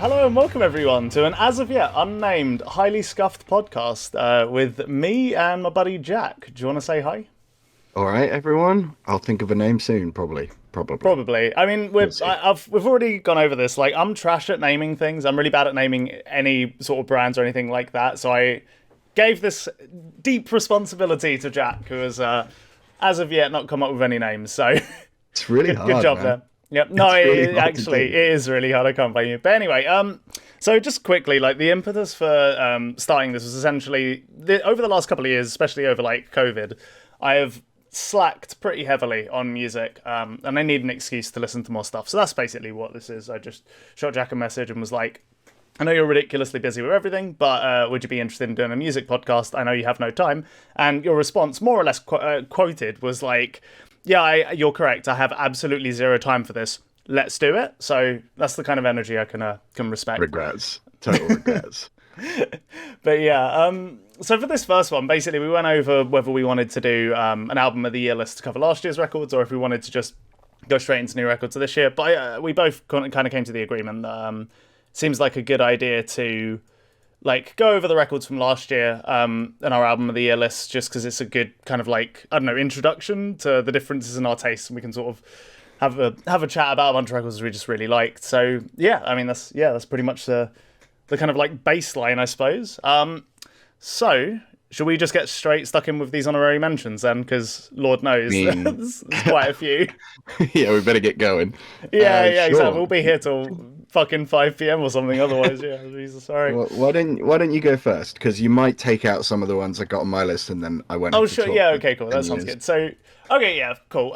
Hello and welcome everyone to an as of yet unnamed, highly scuffed podcast with me and my buddy Jack. Do you want to say hi? All right, everyone. I'll think of a name soon, probably. Probably. Probably. I mean, We'll see. we've already gone over this. Like, I'm trash at naming things. I'm really bad at naming any sort of brands or anything like that. So I gave this deep responsibility to Jack, who has, as of yet, not come up with any names. So It's really good hard, job man. there. Yep. No, It's really it hard to actually do. it is really hard. I can't blame you. But anyway, so just quickly, like the impetus for starting this was essentially over the last couple of years, especially over like COVID, I have slacked pretty heavily on music, and I need an excuse to listen to more stuff. So that's basically what this is. I just shot Jack a message and was like, I know you're ridiculously busy with everything, but would you be interested in doing a music podcast? I know you have no time. And your response, more or less quoted, was like, yeah, you're correct. I have absolutely zero time for this. Let's do it. So that's the kind of energy I can respect. Regrets. Total regrets. But yeah, so for this first one, basically we went over whether we wanted to do an album of the year list to cover last year's records, or if we wanted to just go straight into new records of this year. But we both kind of came to the agreement that seems like a good idea to like go over the records from last year in our album of the year list, just because it's a good kind of like, I don't know, introduction to the differences in our tastes, and we can sort of have a chat about a bunch of records we just really liked. So yeah, I mean that's pretty much the kind of like baseline, I suppose. So should we just get straight stuck in with these honorary mentions then? Because Lord knows mean- there's quite a few. Yeah, we better get going. Yeah, Sure. exactly. We'll be here till fucking 5 p.m. or something. Otherwise, yeah, Jesus, sorry. Well, why don't you go first? Because you might take out some of the ones I got on my list, and then I won't. Oh, have to sure. talk Yeah, for okay, cool. 10 That sounds years. good. So, okay, yeah, cool.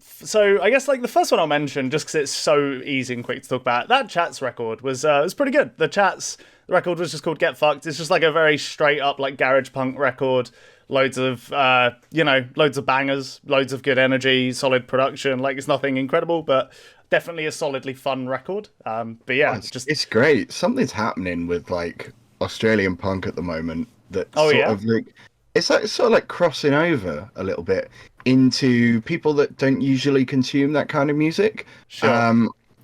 So I guess like the first one I'll mention, just because it's so easy and quick to talk about, that Chats record was pretty good. The Chats record was just called Get Fucked. It's just like a very straight up like garage punk record. Loads of loads of bangers, loads of good energy, solid production. Like it's nothing incredible, but definitely a solidly fun record. But yeah, It's great. Something's happening with like Australian punk at the moment that Oh, sort yeah? of like it's like sort of like crossing over a little bit into people that don't usually consume that kind of music. Sure.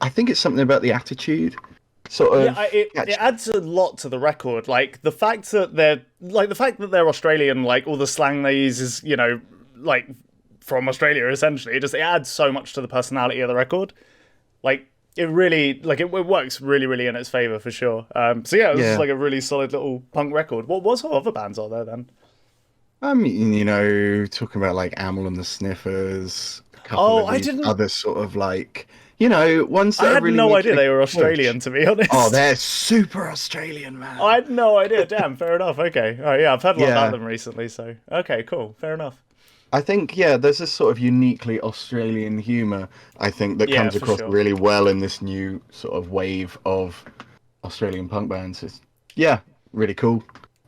I think it's something about the attitude, sort of. Yeah, it adds a lot to the record. Like the fact that they're Australian, like all the slang they use is like from Australia essentially. It adds so much to the personality of the record. Like it really it works really really in its favor for sure. So yeah, it was just Yeah. like a really solid little punk record. What sort of other bands are there then? I mean, talking about like Amel and the Sniffers, a couple Oh, of I these didn't. other sort of like, ones I that are had really no making idea a they were push. Australian, to be honest. Oh, they're super Australian, man. I had no idea. Damn, fair enough. Okay. Oh yeah, I've heard a lot about Yeah. them recently. So okay, cool. Fair enough. I think, yeah, there's this sort of uniquely Australian humour, I think, that Yeah, comes for across sure. really well in this new sort of wave of Australian punk bands. It's, yeah, really cool.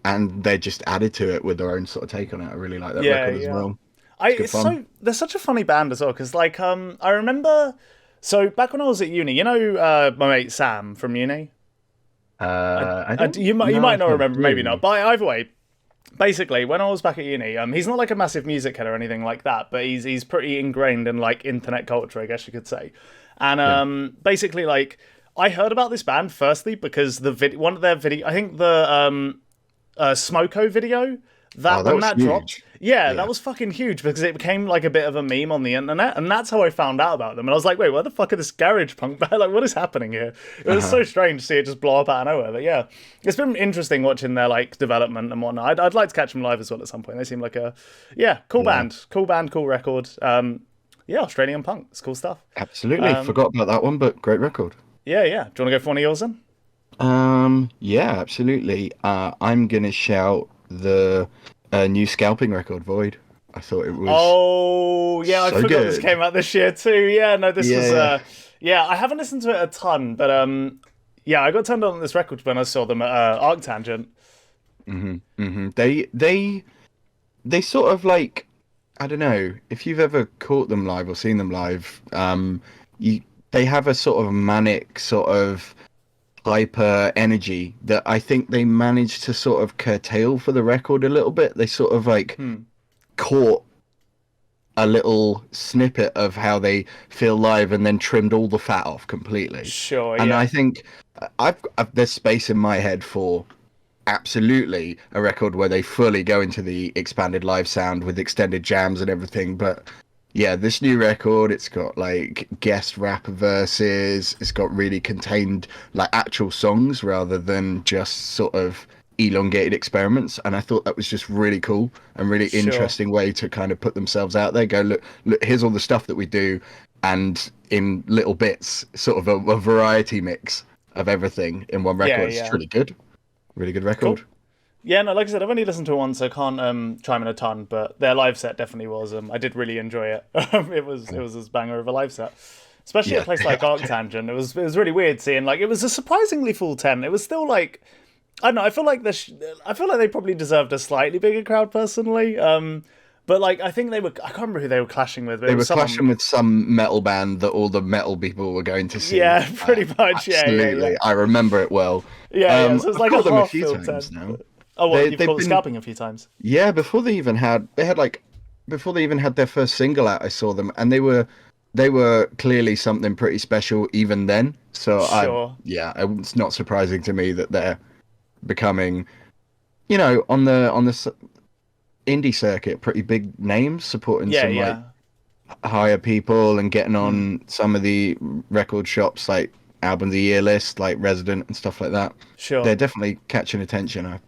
And they just added to it with their own sort of take on it. I really like that Yeah, record as yeah. well. good It's fun. so they're such a funny band as well because like I remember so back when I was at uni, my mate Sam from uni. I don't You know might if not I remember, maybe do. not. But either way, basically when I was back at uni, he's not like a massive music head or anything like that, but he's pretty ingrained in like internet culture, I guess you could say. And Yeah. basically like I heard about this band firstly because one of their video, I think the Smoko video Oh, that that when was that huge. dropped, yeah, Yeah. that was fucking huge because it became like a bit of a meme on the internet, and that's how I found out about them. And I was like, wait, what the fuck are this garage punk band? Like, what is happening here? It was so strange to see it just blow up out of nowhere. But yeah, it's been interesting watching their like development and whatnot. I'd like to catch them live as well at some point. They seem like a cool band, cool record. Yeah, Australian punk, it's cool stuff. Absolutely. Forgot about that one, but great record. Yeah, yeah. Do you want to go for one of yours then? Yeah, absolutely. I'm gonna shout the new Scalping record, Void. I thought it was Oh, yeah, I so forgot this good. came out this year too. Yeah, no, this was Yeah. I haven't listened to it a ton, but yeah, I got turned on this record when I saw them at Arctangent. They sort of like, I don't know if you've ever caught them live or seen them live. They have a sort of manic sort of hyper energy that I think they managed to sort of curtail for the record a little bit. They sort of like caught a little snippet of how they feel live and then trimmed all the fat off completely. Sure, And yeah. I think I've there's space in my head for absolutely a record where they fully go into the expanded live sound with extended jams and everything. But yeah, this new record, it's got like guest rapper verses, it's got really contained like actual songs rather than just sort of elongated experiments. And I thought that was just really cool and really Sure. interesting way to kind of put themselves out there. Go, look, here's all the stuff that we do, and in little bits, sort of a variety mix of everything in one Yeah, record. It's yeah. really good. Really good Cool. record. Yeah, no, like I said, I've only listened to it once, so I can't chime in a ton. But their live set definitely was. I did really enjoy it. It was a banger of a live set, especially at a Yeah. place like Arctangent. It was really weird seeing like it was a surprisingly full tent. It was still like I don't know. I feel like they probably deserved a slightly bigger crowd personally. But like I think they were. I can't remember who they were clashing with. But They it were was someone. clashing with some metal band that all the metal people were going to see. Yeah, pretty much. Yeah, yeah, yeah, Absolutely. I remember it well. yeah, yeah. So it was I've like a caught them a half few filled times tent. now. Oh, what? You've They've caught the been, scalping a few times. yeah, before they even had their first single out, I saw them, and they were clearly something pretty special even then. So Sure. it's not surprising to me that they're becoming, on the indie circuit, pretty big names, supporting Yeah, some like yeah. higher people and getting Mm, on some of the record shops like album of the year list, like Resident and stuff like that. sure. They're definitely catching attention. I'm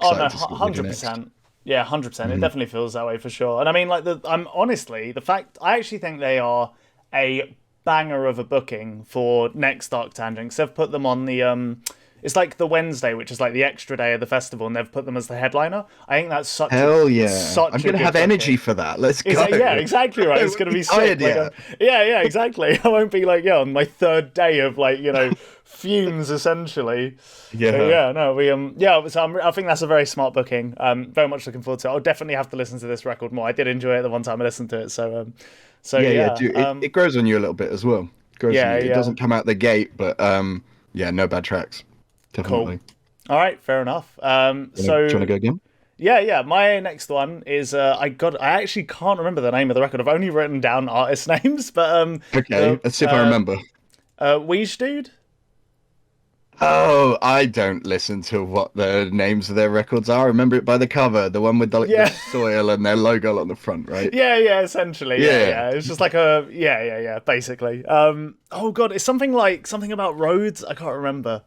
Oh no, excited to see what they do next. 100%. Yeah, 100%. It Mhm. definitely feels that way for sure. And I mean, like I'm honestly the fact I actually think they are a banger of a booking for next Dark Tangent. Because they've put them on the it's like the Wednesday, which is like the extra day of the festival, and they've put them as the headliner. I think that's Hell yeah! I'm such a gonna good have energy booking. for that. Let's Is go. that, yeah, exactly right. I It's won't gonna be tired sick. Like, yet. yeah, yeah, exactly. I won't be like, yeah, on my third day of like, fumes essentially. But Yeah. yeah, no, yeah. So I think that's a very smart booking. Very much looking forward to it. I'll definitely have to listen to this record more. I did enjoy it the one time I listened to it. So Yeah. yeah, Dude, it grows on you a little bit as well. Grows on yeah, you. It yeah. doesn't come out the gate, but yeah, no bad tracks. Cool. Definitely. All right, fair enough. Do you wanna go again? Yeah, yeah. My next one is I actually can't remember the name of the record. I've only written down artist names, but Okay, the let's see if I remember. Weege Dude. Oh, I don't listen to what the names of their records are. I remember it by the cover, the one with the Yeah. soil and their logo on the front, right? Yeah, yeah, essentially. Yeah, Yeah. yeah. It's just like yeah, basically. Oh god, it's something about roads. I can't remember.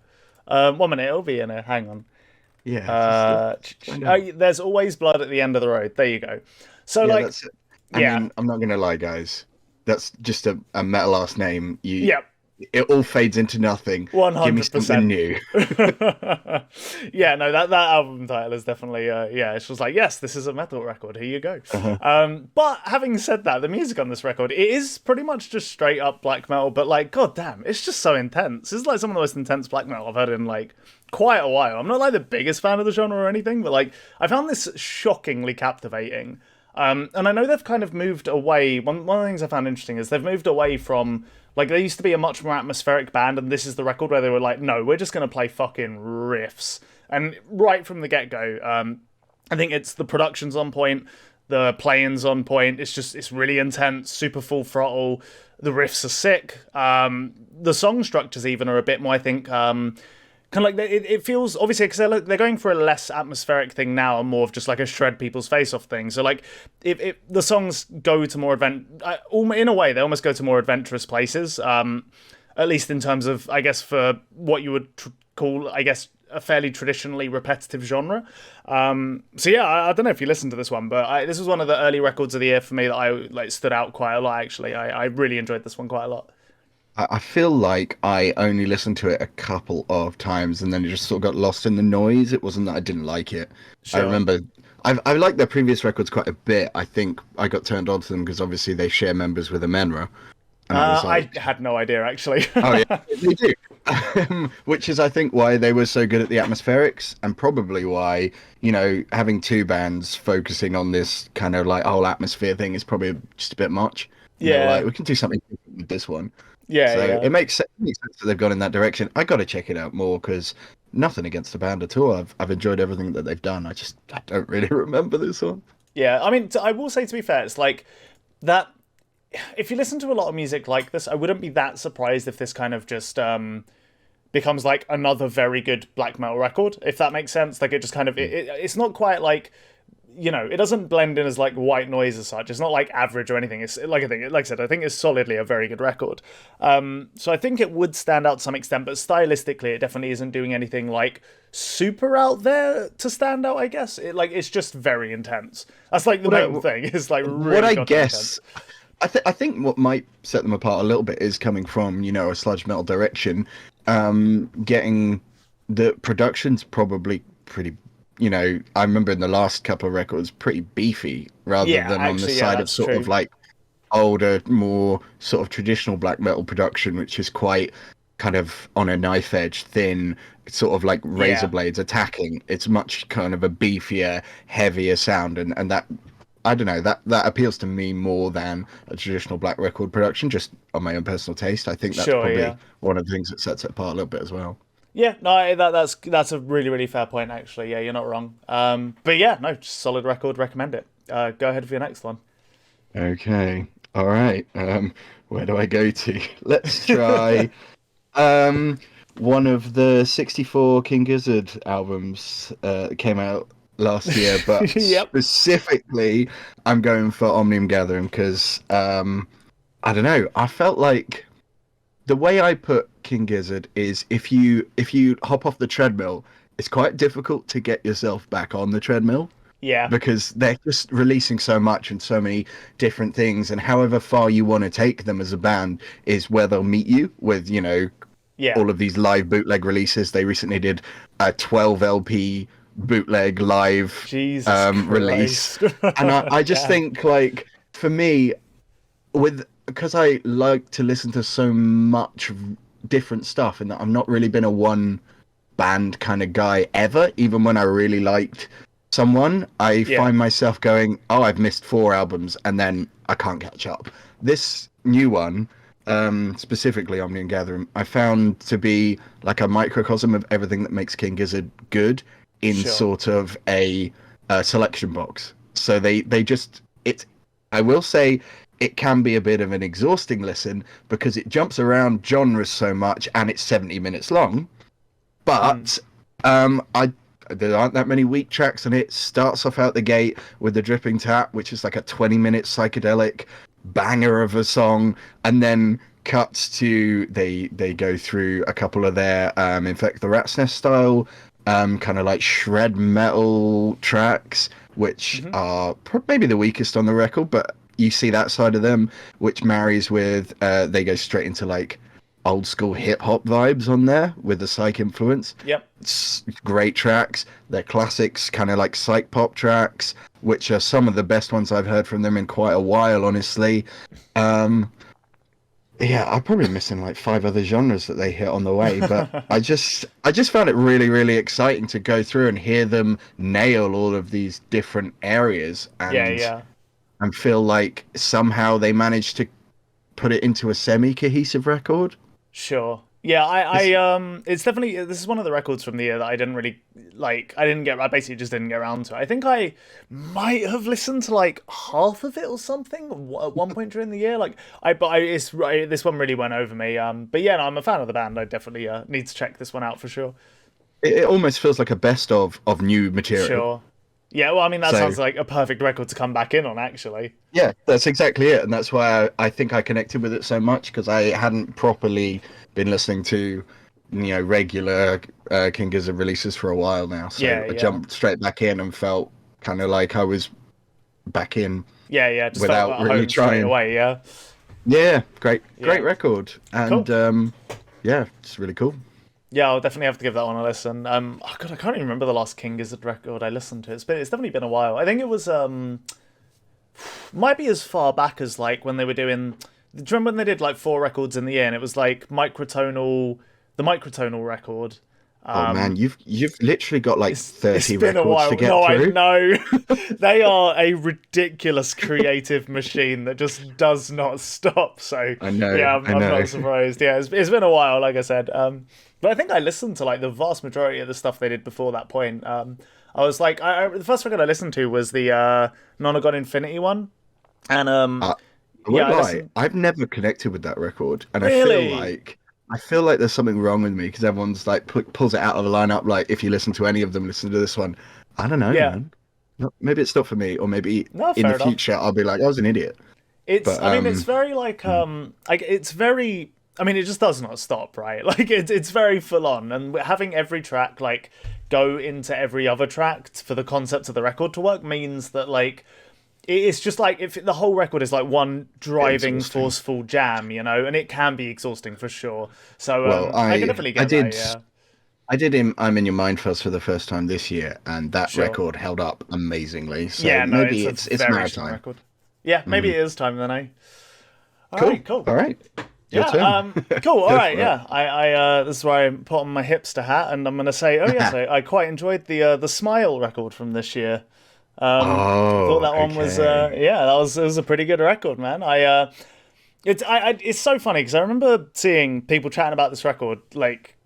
1 minute, it'll be in it. Hang on. Yeah. Find out. There's always blood at the end of the road. There you go. So Yeah, like, that's it. I yeah, mean, I'm not gonna lie, guys. That's just a metal ass name. yeah, It all fades into nothing. Give me something 100%. new. Yeah, no, that album title is definitely yeah. It's just like, yes, this is a metal record. Here you go. Uh-huh. But having said that, the music on this record it is pretty much just straight up black metal. But like, god damn, it's just so intense. It's like some of the most intense black metal I've heard in like quite a while. I'm not like the biggest fan of the genre or anything, but like I found this shockingly captivating. And I know they've kind of moved away. One of the things I found interesting is they've moved away from like they used to be a much more atmospheric band, and this is the record where they were like, no, we're just gonna play fucking riffs, and right from the get go, I think it's the production's on point, the playing's on point. It's really intense, super full throttle. The riffs are sick. The song structures even are a bit more, I think. Kind of like it feels obviously because they're going for a less atmospheric thing now and more of just like a shred people's face off thing. So like if the songs go to more in a way they almost go to more adventurous places. At least in terms of I guess for what you would call I guess a fairly traditionally repetitive genre. So yeah, I don't know if you listened to this one, but this was one of the early records of the year for me that I like stood out quite a lot. Actually, I really enjoyed this one quite a lot. I feel like I only listened to it a couple of times and then it just sort of got lost in the noise. It wasn't that I didn't like it. I Sure. remember I liked their previous records quite a bit. I think I got turned on to them because obviously they share members with Amenra. And I was I like, had no idea actually. oh yeah, they do. Which is, I think, why they were so good at the atmospherics, and probably why, having two bands focusing on this kind of like whole atmosphere thing is probably just a bit much. Yeah. Like we can do something different with this one. Yeah, So yeah. it makes sense that they've gone in that direction. I got to check it out more because nothing against the band at all. I've enjoyed everything that they've done. I don't really remember this one. Yeah, I mean, I will say to be fair, it's like that if you listen to a lot of music like this, I wouldn't be that surprised if this kind of just becomes like another very good black metal record, if that makes sense. Like it just kind of it's not quite like, you know, it doesn't blend in as like white noise as such. It's not like average or anything. It's like like I said, I think it's solidly a very good record. So I think it would stand out to some extent, but stylistically, it definitely isn't doing anything like super out there to stand out. I guess it's just very intense. That's like the main thing. It's like really what I goddamn guess. intense. I think what might set them apart a little bit is coming from, you know, a sludge metal direction. Getting the production's probably pretty, you know, I remember in the last couple of records, pretty beefy rather Yeah, than on the actually, yeah, side of that's sort true. of like older, more sort of traditional black metal production, which is quite kind of on a knife edge, thin, sort of like razor Yeah, blades attacking. It's much kind of a beefier, heavier sound, and that I don't know, that appeals to me more than a traditional black record production, just on my own personal taste. I think that's sure, probably yeah. one of the things that sets it apart a little bit as well. Yeah, no, that's a really really fair point actually. Yeah, you're not wrong. But yeah, no, just solid record. Recommend it. Go ahead for your next one. Okay. All right. Where do I go to? Let's try um one of the 64 King Gizzard albums that came out last year, but Yep. specifically I'm going for Omnium Gathering because I don't know, I felt like the way I put King Gizzard is if you hop off the treadmill, it's quite difficult to get yourself back on the treadmill Yeah. because they're just releasing so much and so many different things, and however far you want to take them as a band is where they'll meet you with, you know, Yeah. all of these live bootleg releases. They recently did a 12 LP bootleg live Jesus release, Christ. and I just Yeah. think, like, for me, with because I like to listen to so much different stuff, and that I've not really been a one band kind of guy ever. Even when I really liked someone, I Yeah. find myself going, "Oh, I've missed 4 albums," and then I can't catch up. This new one, specifically Omnium Gathering, I found to be like a microcosm of everything that makes King Gizzard good in Sure. sort of a selection box. So they just it. I will say it can be a bit of an exhausting listen because it jumps around genres so much and it's 70 minutes long. Mm. But I there aren't that many weak tracks, and it starts off out the gate with the Dripping Tap, which is like a 20-minute psychedelic banger of a song, and then cuts to they go through a couple of their Infect the Rat's Nest style kind of like shred metal tracks, which Hmm. are maybe the weakest on the record, but you see that side of them, which marries with they go straight into like old school hip hop vibes on there with the psych influence. Yep. It's great tracks. They're classics, kind of like psych pop tracks, which are some of the best ones I've heard from them in quite a while, honestly. Um, yeah, I'm probably missing like 5 other genres that they hit on the way, but I just found it really, really exciting to go through and hear them nail all of these different areas Yeah. and Yeah. feel like somehow they managed to put it into a semi-cohesive record. Sure. Yeah, It's it's definitely, this is one of the records from the year that I didn't really like. I basically just didn't get around to it. I think I might have listened to like half of it or something at one point during the year. Like, it's right. This one really went over me. But yeah, no, I'm a fan of the band. I definitely need to check this one out for sure. it almost feels like a best of new material. Sure. Yeah, well, I mean, that So sounds like a perfect record to come back in on, actually. yeah, that's exactly it, and that's why I think I connected with it so much because I hadn't properly been listening to, you know, regular King Gizzard releases for a while now. So Yeah, I yeah. jumped straight back in and felt kind of like I was back in Yeah, yeah. Just felt without at really home straight trying. away, yeah. Yeah, great Yeah. record, and Cool. yeah, it's really cool. Yeah, I'll definitely have to give that one a listen. Oh God, I can't even remember the last King Gizzard record I listened to. It's definitely been a while. I think it was might be as far back as like when they were doing. Do you remember when they did like 4 records in the year and it was like the microtonal record. Oh man, you've literally got like It's 30 been a records to while. get No, I through. know. They are a ridiculous creative machine that just does not stop. So I know, yeah, I I'm know. not surprised. Yeah, it's been a while, like I said. But I think I listened to like the vast majority of the stuff they did before that point. I was like, the first record I listened to was the None of God Infinity one, and I won't lie, I've never connected with that record, and Really? I feel like there's something wrong with me because everyone's like pulls it out of the lineup. Like, if you listen to any of them, listen to this one. I don't know, Yeah. man. Maybe it's not for me, or maybe No, in the fair enough. future I'll be like, I was an idiot. It's, But I mean, it's very like it's very. I mean, it just does not stop, right? Like it's very full on, and having every track like go into every other track for the concept of the record to work means that like it's just like if the whole record is like one driving exhausting. forceful jam, you know, and it can be exhausting for sure. So Well, I can definitely get that. Yeah, I did him. I'm in your mind first for the first time this year, and that sure. record held up amazingly. So Yeah, no, it's maybe a it's very now strong time. record. Yeah, maybe it is time then, eh? All Cool. right, cool. All right. Your Yeah, turn. cool. All Go right, for it. yeah. This is where I put on my hipster hat, and I'm gonna say, oh yes, I quite enjoyed the Smile record from this year. I thought Oh, that one was, okay. yeah, that was it was a pretty good record, man. It's so funny because I remember seeing people chatting about this record, like,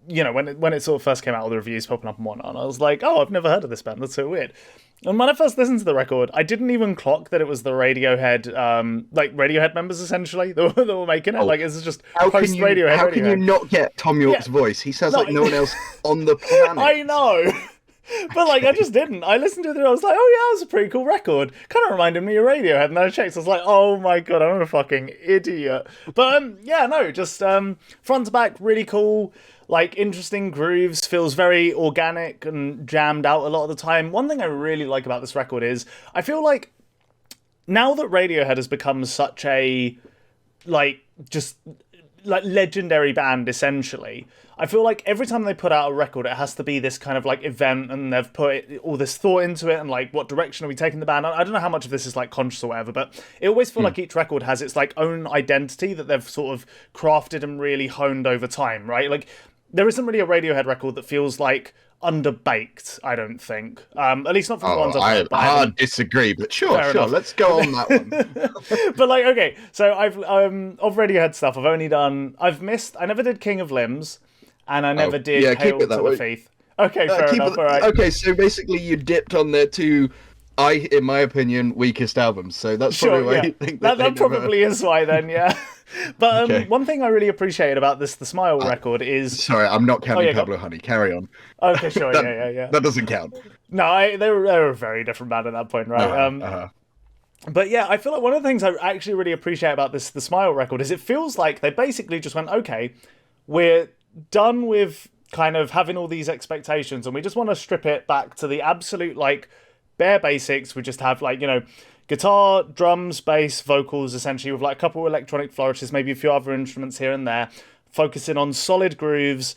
you know, when it sort of first came out, all the reviews popping up and whatnot. And I was like, oh, I've never heard of this band. That's so weird. And when I first listened to the record, I didn't even clock that it was the Radiohead, like Radiohead members essentially that were making it. Oh, Like it's just post Radiohead. how can you Radiohead. not get Tom Yeah, York's voice? He sounds no, like no one else on the planet. I know. But like I just didn't. I listened to it and I was like, oh yeah, that was a pretty cool record. Kind of reminded me of Radiohead. And then I checked, so I was like, oh my god, I'm a fucking idiot. But yeah, no, just front to back, really cool. Like interesting grooves, feels very organic and jammed out a lot of the time. One thing I really like about this record is I feel like now that Radiohead has become such a like just like legendary band essentially, I feel like every time they put out a record it has to be this kind of like event, and they've put all this thought into it, and like what direction are we taking the band. I don't know how much of this is like conscious or whatever, but it always feels like each record has its like own identity that they've sort of crafted and really honed over time, right? Like there isn't really a Radiohead record that feels like underbaked, I don't think, at least not from the Oh, ones I've heard, but I I haven't. disagree, but sure, Fair sure. enough. Let's go on that one. But like, okay, so I've of Radiohead stuff. I've missed. I never did King of Limbs, and I never did yeah, keep Hail it to that the way. Thief. Okay, fair enough. All right. Okay, so basically you dipped on their two, in my opinion, weakest albums. So that's probably Sure, why yeah. you think that That they never. probably is why then, yeah. But Okay. one thing I really appreciate about the Smile record is Sorry, I'm not counting yeah, go Pablo Honey. Carry on. okay, sure, That yeah. that doesn't count. No, they were a very different band at that point, right? Uh-huh, uh-huh. But yeah, I feel like one of the things I actually really appreciate about the Smile record is it feels like they basically just went, okay, we're done with kind of having all these expectations, and we just want to strip it back to the absolute like bare basics. We just have like, you know, guitar, drums, bass, vocals, essentially with like a couple of electronic flourishes, maybe a few other instruments here and there, focusing on solid grooves,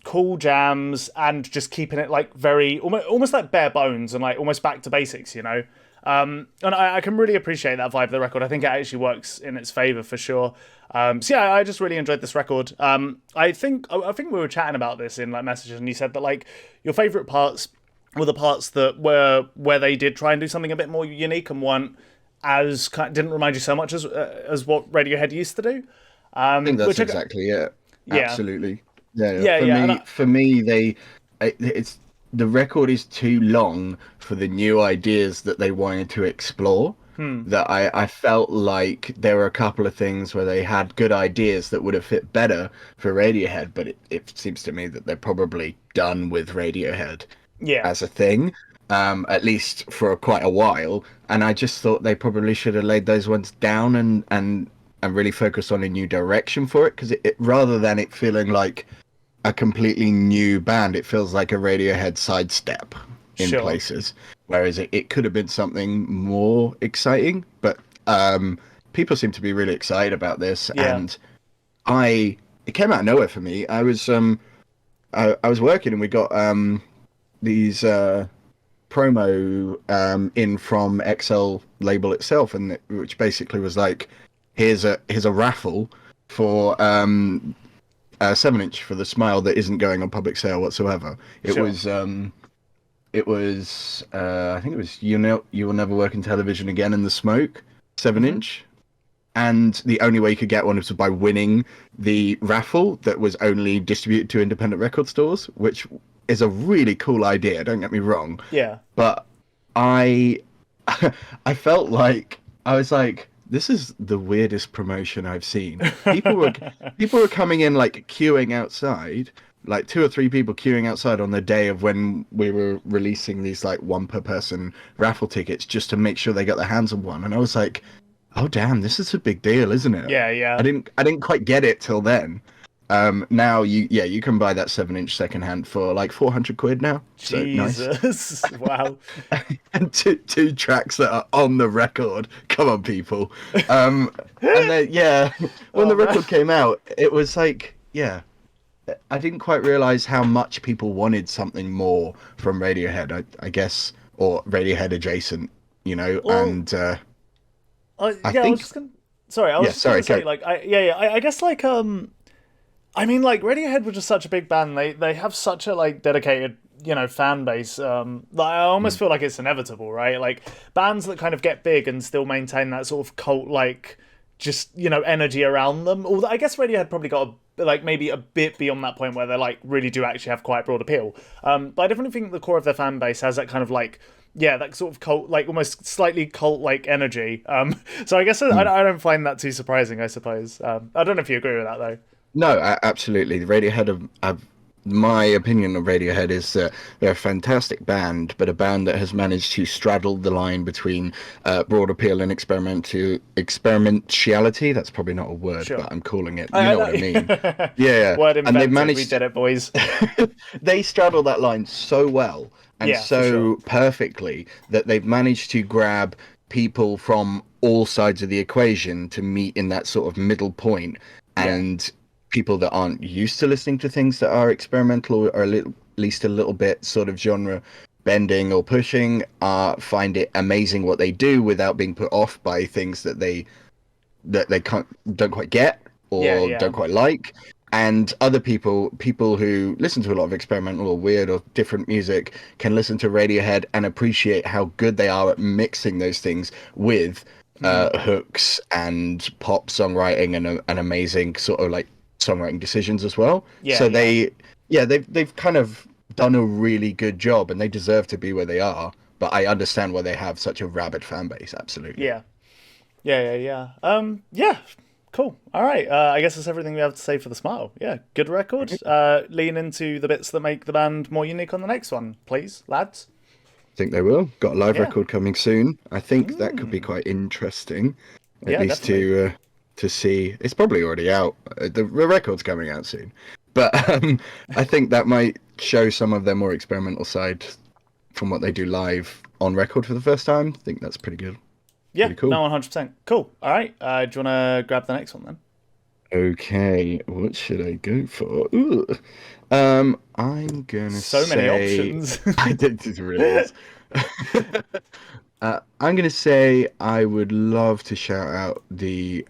cool jams, and just keeping it like very almost like bare bones and like almost back to basics, you know. And I can really appreciate that vibe of the record. I think it actually works in its favor for sure. So yeah, I just really enjoyed this record. I think we were chatting about this in like messages, and you said that like your favorite parts were the parts that were where they did try and do something a bit more unique and weren't as didn't remind you so much as what Radiohead used to do. I think that's Which exactly it. yeah, Absolutely. Yeah. yeah, For yeah, me, it's the record is too long for the new ideas that they wanted to explore. That I felt like there were a couple of things where they had good ideas that would have fit better for Radiohead, but it seems to me that they're probably done with Radiohead yeah, as a thing, at least for quite a while. And I just thought they probably should have laid those ones down and really focused on a new direction for it, because rather than it feeling like a completely new band, it feels like a Radiohead sidestep in sure, places. Whereas it could have been something more exciting, but people seem to be really excited about this, yeah, and it came out of nowhere for me. I was working and we got these promo in from XL label itself, and which basically was like, here's a raffle for a 7-inch for the Smile that isn't going on public sale whatsoever. sure, It was I think it was You Will Never Work in Television Again in the Smoke 7-inch. And the only way you could get one was by winning the raffle that was only distributed to independent record stores, which is a really cool idea, don't get me wrong. yeah, But I I felt like I was like, this is the weirdest promotion I've seen. People were coming in like queuing outside, like two or three people queuing outside on the day of when we were releasing these like one per person raffle tickets just to make sure they got their hands on one. And I was like, oh damn, this is a big deal, isn't it? Yeah, yeah. I didn't quite get it till then. Now you can buy that 7-inch secondhand for like 400 quid now. So nice. Jesus. Wow. And two tracks that are on the record. Come on, people. And then yeah, when the record came out, it was like I didn't quite realize how much people wanted something more from Radiohead. I guess, or Radiohead adjacent, you know. Well, and I think was just gonna. Sorry, I was just gonna say, like, I guess, like, I mean, like, Radiohead were just such a big band. They have such a like dedicated, fan base. Like, I almost feel like it's inevitable, right? Like bands that kind of get big and still maintain that sort of cult like just energy around them. Although I guess Radiohead probably got like maybe a bit beyond that point where they like really do actually have quite broad appeal. But I definitely think the core of their fan base has that kind of like that sort of cult, like almost slightly cult like energy. So I guess I don't find that too surprising. I suppose. I don't know if you agree with that though. No, absolutely. Radiohead have my opinion of Radiohead is that they're a fantastic band, but a band that has managed to straddle the line between broad appeal and experimentality. That's probably not a word, Sure. but I'm calling it. You know what I mean? Yeah, Word and they've invented. We managed. did it, boys. They straddle that line so well and Yeah, for so sure. perfectly that they've managed to grab people from all sides of the equation to meet in that sort of middle point. Yeah. And people that aren't used to listening to things that are experimental or at least a little bit sort of genre bending or pushing find it amazing what they do without being put off by things that they don't quite get Yeah, or yeah. don't quite like. And other people who listen to a lot of experimental or weird or different music can listen to Radiohead and appreciate how good they are at mixing those things with hooks and pop songwriting and an amazing sort of like songwriting decisions as well. Yeah, So yeah. they've kind of done a really good job and they deserve to be where they are. But I understand why they have such a rabid fan base. Absolutely. Yeah. Yeah. Yeah. Cool. All right. I guess that's everything we have to say for the Smile. Yeah. Good record. Lean into the bits that make the band more unique on the next one, please, lads. I think they will. Got a live Yeah. record coming soon. I think that could be quite interesting, at Yeah, least definitely. to see. It's probably already out. The record's coming out soon, but I think that might show some of their more experimental side from what they do live on record for the first time. I think that's pretty good. Yeah. Pretty cool. No, 100%. Cool. All right. Do you want to grab the next one then? Okay, what should I go for? Ooh. I'm gonna So many say options. I did. It really is. I'm gonna say I would love to shout out the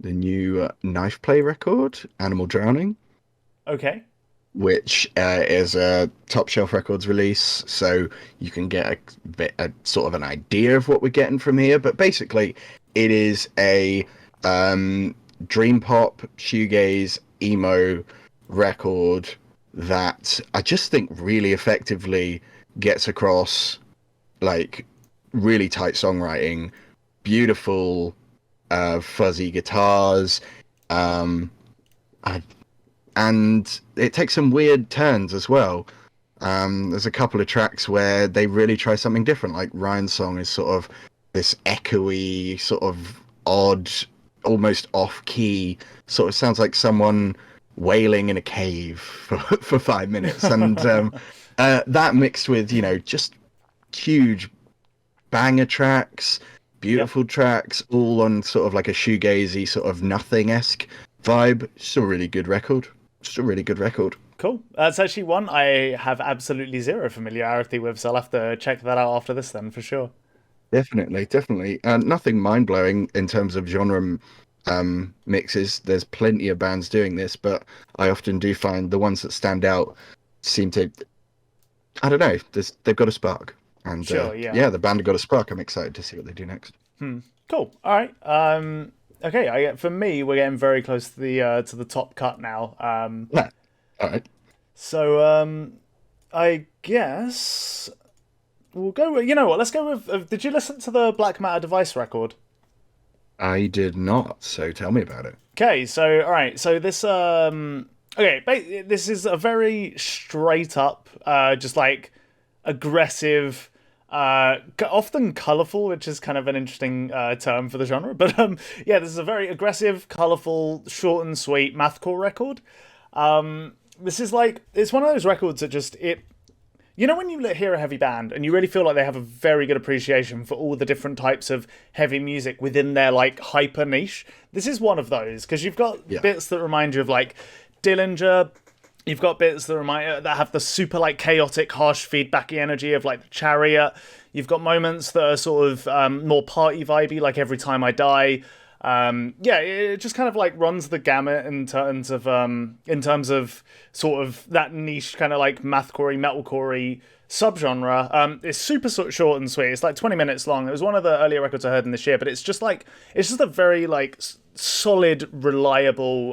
new Knife Play record, Animal Drowning, Okay. which is a Top Shelf Records release, so you can get a sort of an idea of what we're getting from here. But basically, it is a dream pop, shoegaze, emo record that I just think really effectively gets across like really tight songwriting, beautiful fuzzy guitars, um, I, and it takes some weird turns as well. There's a couple of tracks where they really try something different. Like Ryan's song is sort of this echoey, sort of odd, almost off-key. Sort of sounds like someone wailing in a cave for 5 minutes, and that mixed with just huge banger tracks, Yep. beautiful tracks, all on sort of like a shoegazy sort of nothing-esque vibe. Just a really good record. Just a really good record. Cool. That's actually one I have absolutely zero familiarity with, so I'll have to check that out after this then for sure. Definitely, definitely. Nothing mind-blowing in terms of genre mixes. There's plenty of bands doing this, but I often do find the ones that stand out seem to, I don't know, they've got a spark. And Sure, yeah. yeah, the band have got a spark. I'm excited to see what they do next. Cool. All right. Okay. For me, we're getting very close to the top cut now. Yeah. All right. So I guess we'll go with. You know what? Let's go with. Did you listen to the Black Matter Device record? I did not, so tell me about it. Okay, so all right, so this this is a very straight up, just like aggressive, often colorful, which is kind of an interesting term for the genre. But yeah, this is a very aggressive, colorful, short and sweet mathcore record. This is like it's one of those records that just it you know when you hear a heavy band and you really feel like they have a very good appreciation for all the different types of heavy music within their like hyper niche. This is one of those because you've got bits that remind you of like Dillinger. You've got bits that have the super like chaotic, harsh, feedbacky energy of like the Chariot. You've got moments that are sort of more party vibey, like Every Time I Die. Yeah, it just kind of like runs the gamut in terms of sort of that niche kind of like mathcore, metalcore subgenre. It's super short and sweet. It's like 20 minutes long. It was one of the earlier records I heard in this year, but it's just a very like solid, reliable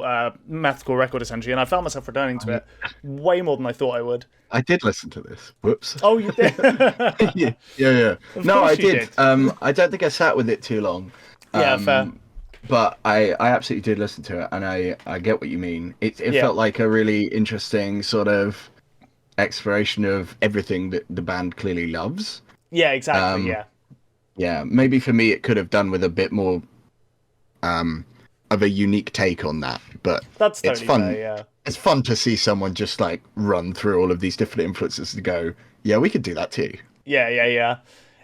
mathcore record essentially, and I found myself returning to it way more than I thought I would. I did listen to this. Whoops. Oh, you did? Yeah. No, I did. did. I don't think I sat with it too long. Yeah, fair. But I absolutely did listen to it, and I get what you mean. It felt like a really interesting sort of exploration of everything that the band clearly loves. Yeah, exactly. Yeah, maybe for me it could have done with a bit more of a unique take on that, but that's totally it's fun. Fair, yeah. It's fun to see someone just like run through all of these different influences to go, yeah, we could do that too. Yeah.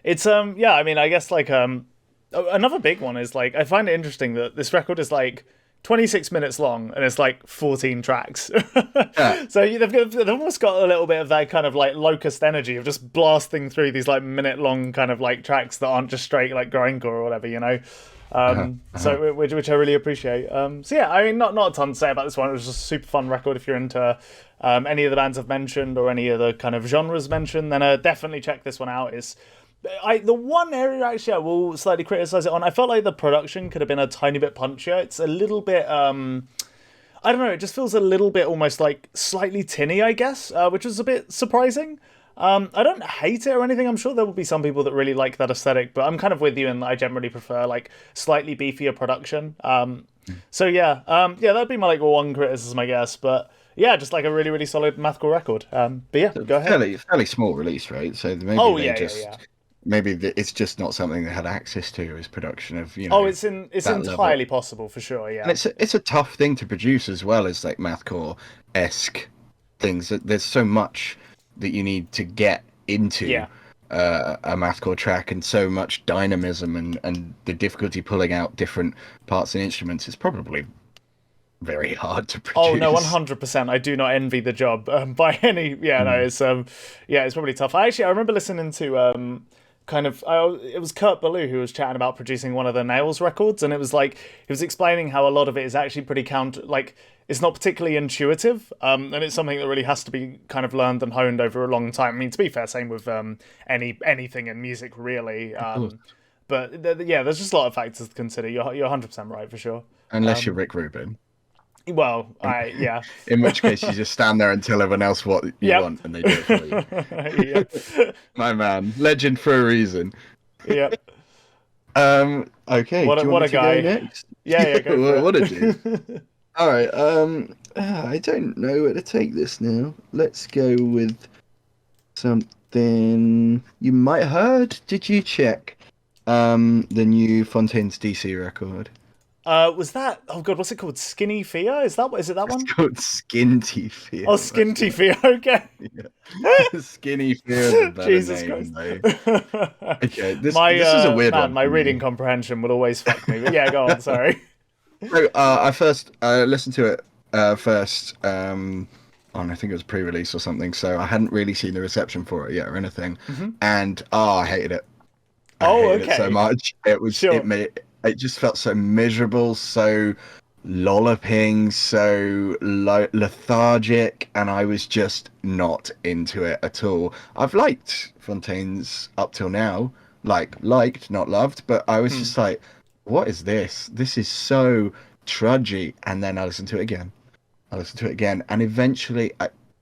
It's I mean, I guess like another big one is like I find it interesting that this record is like 26 minutes long and it's like 14 tracks. Yeah. So they've almost got a little bit of that kind of like Locust energy of just blasting through these like minute long kind of like tracks that aren't just straight like grindcore or whatever, you know. So which I really appreciate. So yeah, I mean, not a ton to say about this one. It was just a super fun record. If you're into any of the bands I've mentioned or any of the kind of genres mentioned, then definitely check this one out. The one area actually I will slightly criticize it on. I felt like the production could have been a tiny bit punchier. It's a little bit I don't know. It just feels a little bit almost like slightly tinny, I guess, which is a bit surprising. I don't hate it or anything. I'm sure there will be some people that really like that aesthetic, but I'm kind of with you in that I generally prefer like slightly beefier production. So yeah, that'd be my like one criticism, I guess. But yeah, just like a really, really solid mathcore record. But yeah, go ahead. Fairly small release, right? So maybe yeah. Maybe it's just not something they had access to as production of, you know. Oh, it's entirely possible for sure. Yeah, and it's a tough thing to produce as well as like mathcore-esque things. There's so much that you need to get into a mathcore track, and so much dynamism and the difficulty pulling out different parts and instruments is probably very hard to produce. Oh no, 100%. I do not envy the job by any. Yeah, no, it's it's probably tough. I remember listening to it was Kurt Ballou who was chatting about producing one of the Nails records, and it was like he was explaining how a lot of it is actually pretty it's not particularly intuitive, and it's something that really has to be kind of learned and honed over a long time. I mean, to be fair, same with anything in music, really. But there's just a lot of factors to consider. You're 100% right for sure. Unless you're Rick Rubin. Well, In which case, you just stand there and tell everyone else what you want, and they do it for you. My man, legend for a reason. Yeah. Okay. What a guy. Go next? Yeah. Go what a dude. All right. I don't know where to take this now. Let's go with something you might have heard. Did you check the new Fontaine's DC record? Was that? Oh god, what's it called? Skinny Fia? Is it that one? It's called Skinty Fia. Oh, Skinty Fia. Okay. Yeah. Skinny Fia. Jesus name, Christ. Okay, this is a weird one. My reading comprehension will always fuck me. But yeah, go on. Sorry. So, I listened to it first. I think it was pre-release or something. So I hadn't really seen the reception for it yet or anything, and I hated it. I hated it so much. It was It just felt so miserable, so lolloping, so lethargic, and I was just not into it at all. I've liked Fontaine's up till now, liked, not loved, but I was just like, what is this? This is so trudgy. And then I listened to it again. And eventually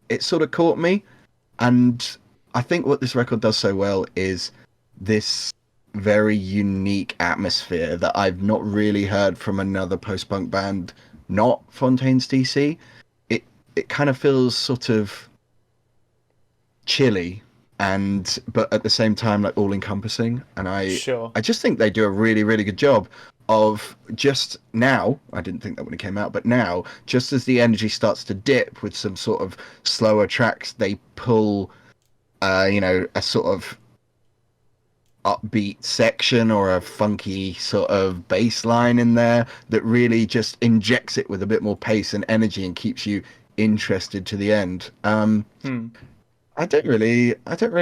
it sort of caught me. And I think what this record does so well is this very unique atmosphere that I've not really heard from another post-punk band, not Fontaine's DC. It it kind of feels sort of chilly and but at the same time like all encompassing, and Sure. I just think they do a really really good job of just now. I didn't think that when it came out, but now just as the energy starts to dip with some sort of slower tracks, they pull a sort of upbeat section or a funky sort of bass line in there that really just injects it with a bit more pace and energy and keeps you interested to the end. Hmm. I don't really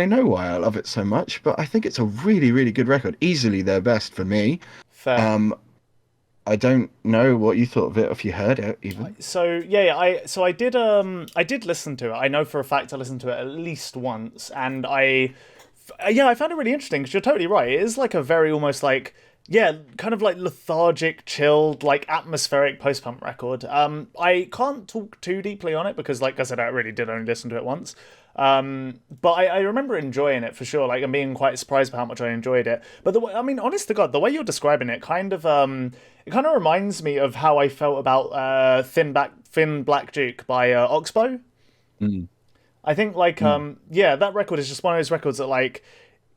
know why I love it so much, but I think it's a really, really good record. Easily their best for me. Fair. Um, I don't know what you thought of it, if you heard it even. So yeah, I did listen to it. I know for a fact I listened to it at least once, and I found it really interesting because you're totally right. It is like a very almost like, yeah, kind of like lethargic, chilled, like atmospheric post-punk record. I can't talk too deeply on it because, like I said, I really did only listen to it once. But I remember enjoying it for sure. Like, I'm being quite surprised by how much I enjoyed it. But I mean, honest to God, the way you're describing it it kind of reminds me of how I felt about Thin Black Duke by Oxbow. Mm, I think like mm. yeah, that record is just one of those records that like,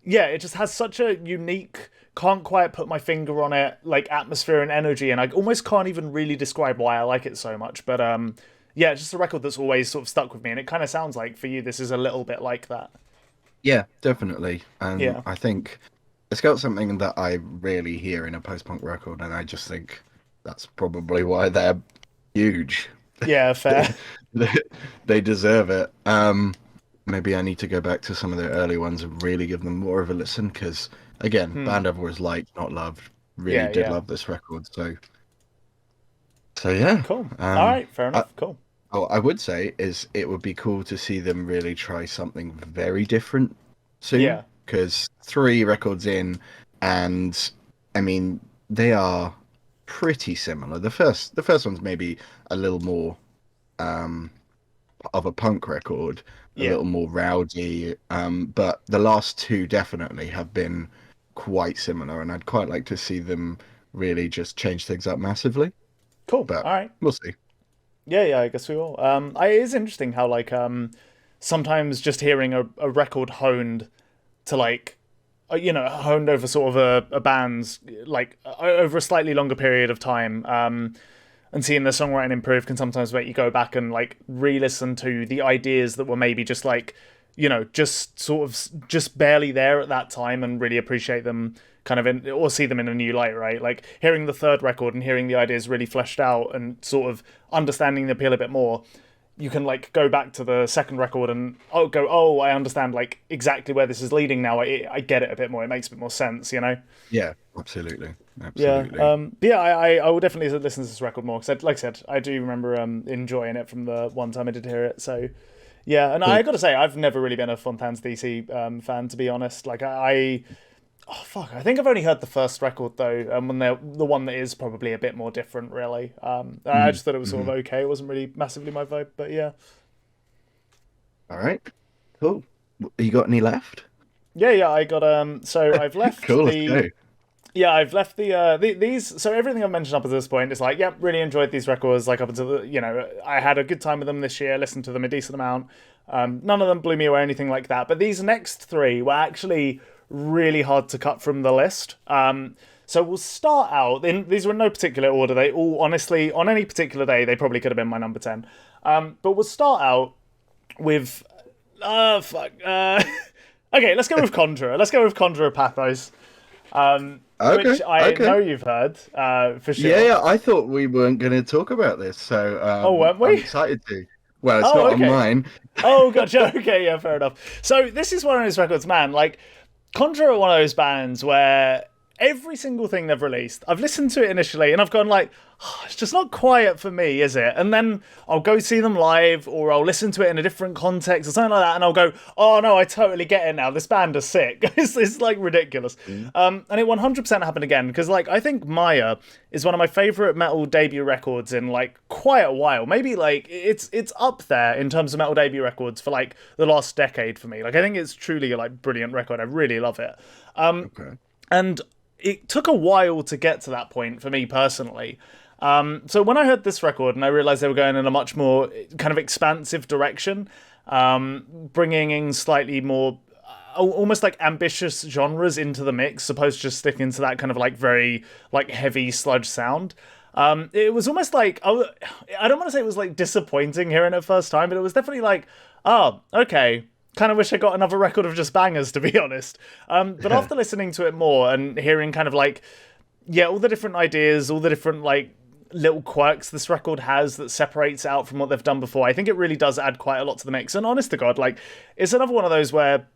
yeah, it just has such a unique, can't quite put my finger on it, like atmosphere and energy, and I almost can't even really describe why I like it so much. But yeah, it's just a record that's always sort of stuck with me, and it kind of sounds like for you this is a little bit like that. Yeah, definitely. And Yeah. I think it's got something that I rarely hear in a post-punk record, and I just think that's probably why they're huge. Yeah, fair. They, they deserve it. Maybe I need to go back to some of their early ones and really give them more of a listen, because again, Hmm. band I've always liked, not loved, really Yeah, did yeah. love this record. So yeah. Cool. All Um, right, fair I, enough. Cool. oh, I would say is it would be cool to see them really try something very different soon, Yeah. because 3 records in, and I mean they are pretty similar. The first one's maybe a little more um of a punk record, a Yeah. little more rowdy, but the last two definitely have been quite similar, and I'd quite like to see them really just change things up massively, Cool. but All right. we'll see. Yeah, yeah, I guess we will. It is interesting how like sometimes just hearing a record honed to like honed over sort of a band's like over a slightly longer period of time, and seeing the songwriting improve can sometimes make you go back and like re-listen to the ideas that were maybe just like just sort of just barely there at that time and really appreciate them kind of in or see them in a new light, right? Like hearing the third record and hearing the ideas really fleshed out and sort of understanding the appeal a bit more, you can like go back to the second record and I understand like exactly where this is leading now. I get it a bit more. It makes a bit more sense, you know. Yeah, absolutely, Yeah. absolutely. But yeah, I will definitely listen to this record more because, like I said, I do remember enjoying it from the one time I did hear it. So yeah, and I Cool. got to say, I've never really been a Fontaines DC fan, to be honest. Like oh fuck, I think I've only heard the first record though, when they're the one that is probably a bit more different, really. I just thought it was sort of Mm-hmm. okay. It wasn't really massively my vibe, but yeah. All right, cool. You got any left? Yeah, yeah, I got so I've left Cool, let's go. the yeah, I've left these. So everything I've mentioned up to this point is like, yep, really enjoyed these records. Like up until I had a good time with them this year. Listened to them a decent amount. None of them blew me away or anything like that. But these next three were actually really hard to cut from the list. So we'll start out. These were in no particular order. They all, honestly, on any particular day, they probably could have been my number 10. But we'll start out with fuck. Okay, let's go with Conjurer. Let's go with Conjurer Pathos, Okay, which I okay. know you've heard for Yeah, sure. yeah. I thought we weren't going to talk about this, so Oh, weren't I'm we? excited to. Well, it's Oh, not on okay. mine. Oh, gotcha. Okay, yeah, fair enough. So this is one of those records, man. Like, Conjurer are one of those bands where every single thing they've released, I've listened to it initially and I've gone like, oh, it's just not quite for me, is it? And then I'll go see them live or I'll listen to it in a different context or something like that and I'll go, oh no, I totally get it now. This band is sick. It's like ridiculous. And it 100% happened again because like I think Maya is one of my favorite metal debut records in like quite a while. Maybe like it's up there in terms of metal debut records for like the last decade for me. Like I think it's truly a like brilliant record. I really love it. Okay. And it took a while to get to that point for me personally. So when I heard this record and I realized they were going in a much more kind of expansive direction, bringing in slightly more almost like ambitious genres into the mix, opposed to just sticking to that kind of like very like heavy sludge sound. It was almost like I don't want to say it was like disappointing hearing it first time, but it was definitely like, oh, okay. Kind of wish I got another record of just bangers, to be honest. But after listening to it more and hearing kind of like, yeah, all the different ideas, all the different like little quirks this record has that separates it out from what they've done before, I think it really does add quite a lot to the mix. And honest to God, like, it's another one of those where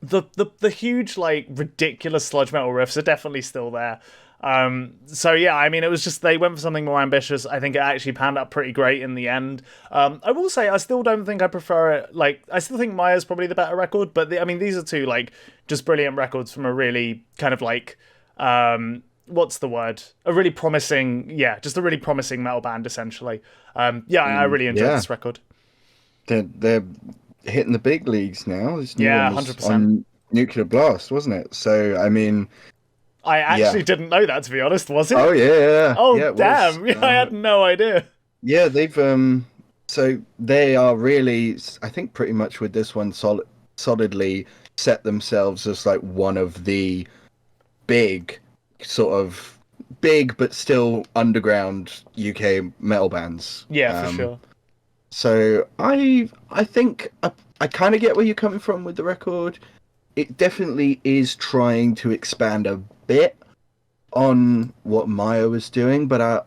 the huge like ridiculous sludge metal riffs are definitely still there. So yeah, I mean, it was just they went for something more ambitious. I think it actually panned out pretty great in the end. I will say I still don't think I prefer it. Like, I still think Maya's probably the better record, but I mean, these are two like just brilliant records from a really kind of like what's the word? A really promising, yeah, just a really promising metal band essentially. Yeah, I really enjoyed this record. They're hitting the big leagues now. This new Yeah, one was 100%. on Nuclear Blast, wasn't it? So I mean, I actually didn't know that, to be honest. Was it? oh Oh yeah, it damn! was. I had no idea. Yeah, they've so they are really, I think, pretty much with this one solidly set themselves as like one of the big sort of big but still underground UK metal bands. Yeah, for sure. So I think I kind of get where you're coming from with the record. It definitely is trying to expand a bit on what Maya was doing, but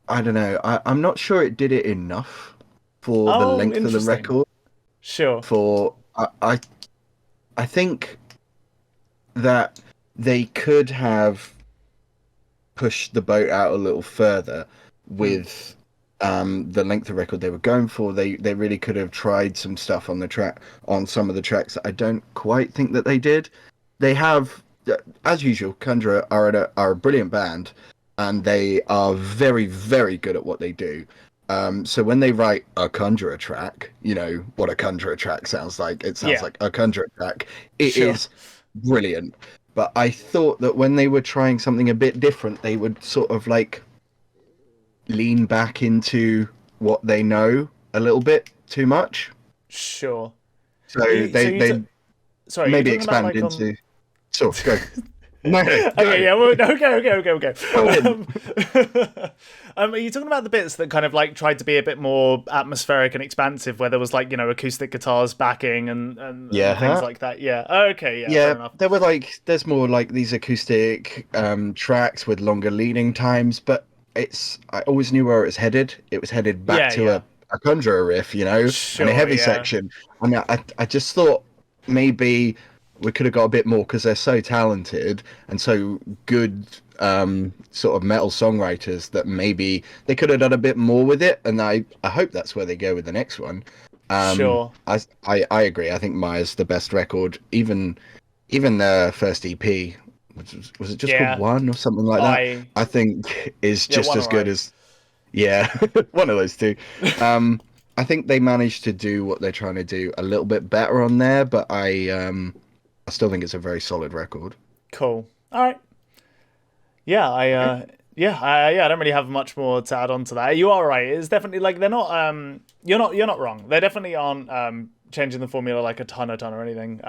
I don't know. I'm not sure it did it enough for the length of the record. Sure. For I think that they could have pushed the boat out a little further with the length of record they were going for. They really could have tried some stuff on the track, on some of the tracks that I don't quite think that they did. They have, as usual, Conjurer are a brilliant band, and they are very, very good at what they do. So when they write a Conjurer track, you know what a Conjurer track sounds like. It sounds like a Conjurer track. It is brilliant. But I thought that when they were trying something a bit different, they would sort of like lean back into what they know a little bit too much. Sure. So they sorry, maybe expand like into. Sure, go. No. Okay, yeah, well, okay. Go Are you talking about the bits that kind of like tried to be a bit more atmospheric and expansive, where there was like, you know, acoustic guitars backing and things like that? Yeah. Okay. Yeah. Fair enough. There were like, there's more like these acoustic tracks with longer leading times, but I always knew where it was headed. It was headed back to a Conjurer riff, you know, and a heavy section. And I just thought maybe we could have got a bit more, because they're so talented and so good sort of metal songwriters, that maybe they could have done a bit more with it. And I hope that's where they go with the next one. Sure. I agree. I think Maya's the best record. Even their first EP, was it just called One or something like that? I think is just as good as one of those two. I think they managed to do what they're trying to do a little bit better on there, but I still think it's a very solid record. Cool. All right. Yeah, I don't really have much more to add on to that. You are right. It's definitely like they're not. You're not wrong. They definitely aren't changing the formula like a ton or anything.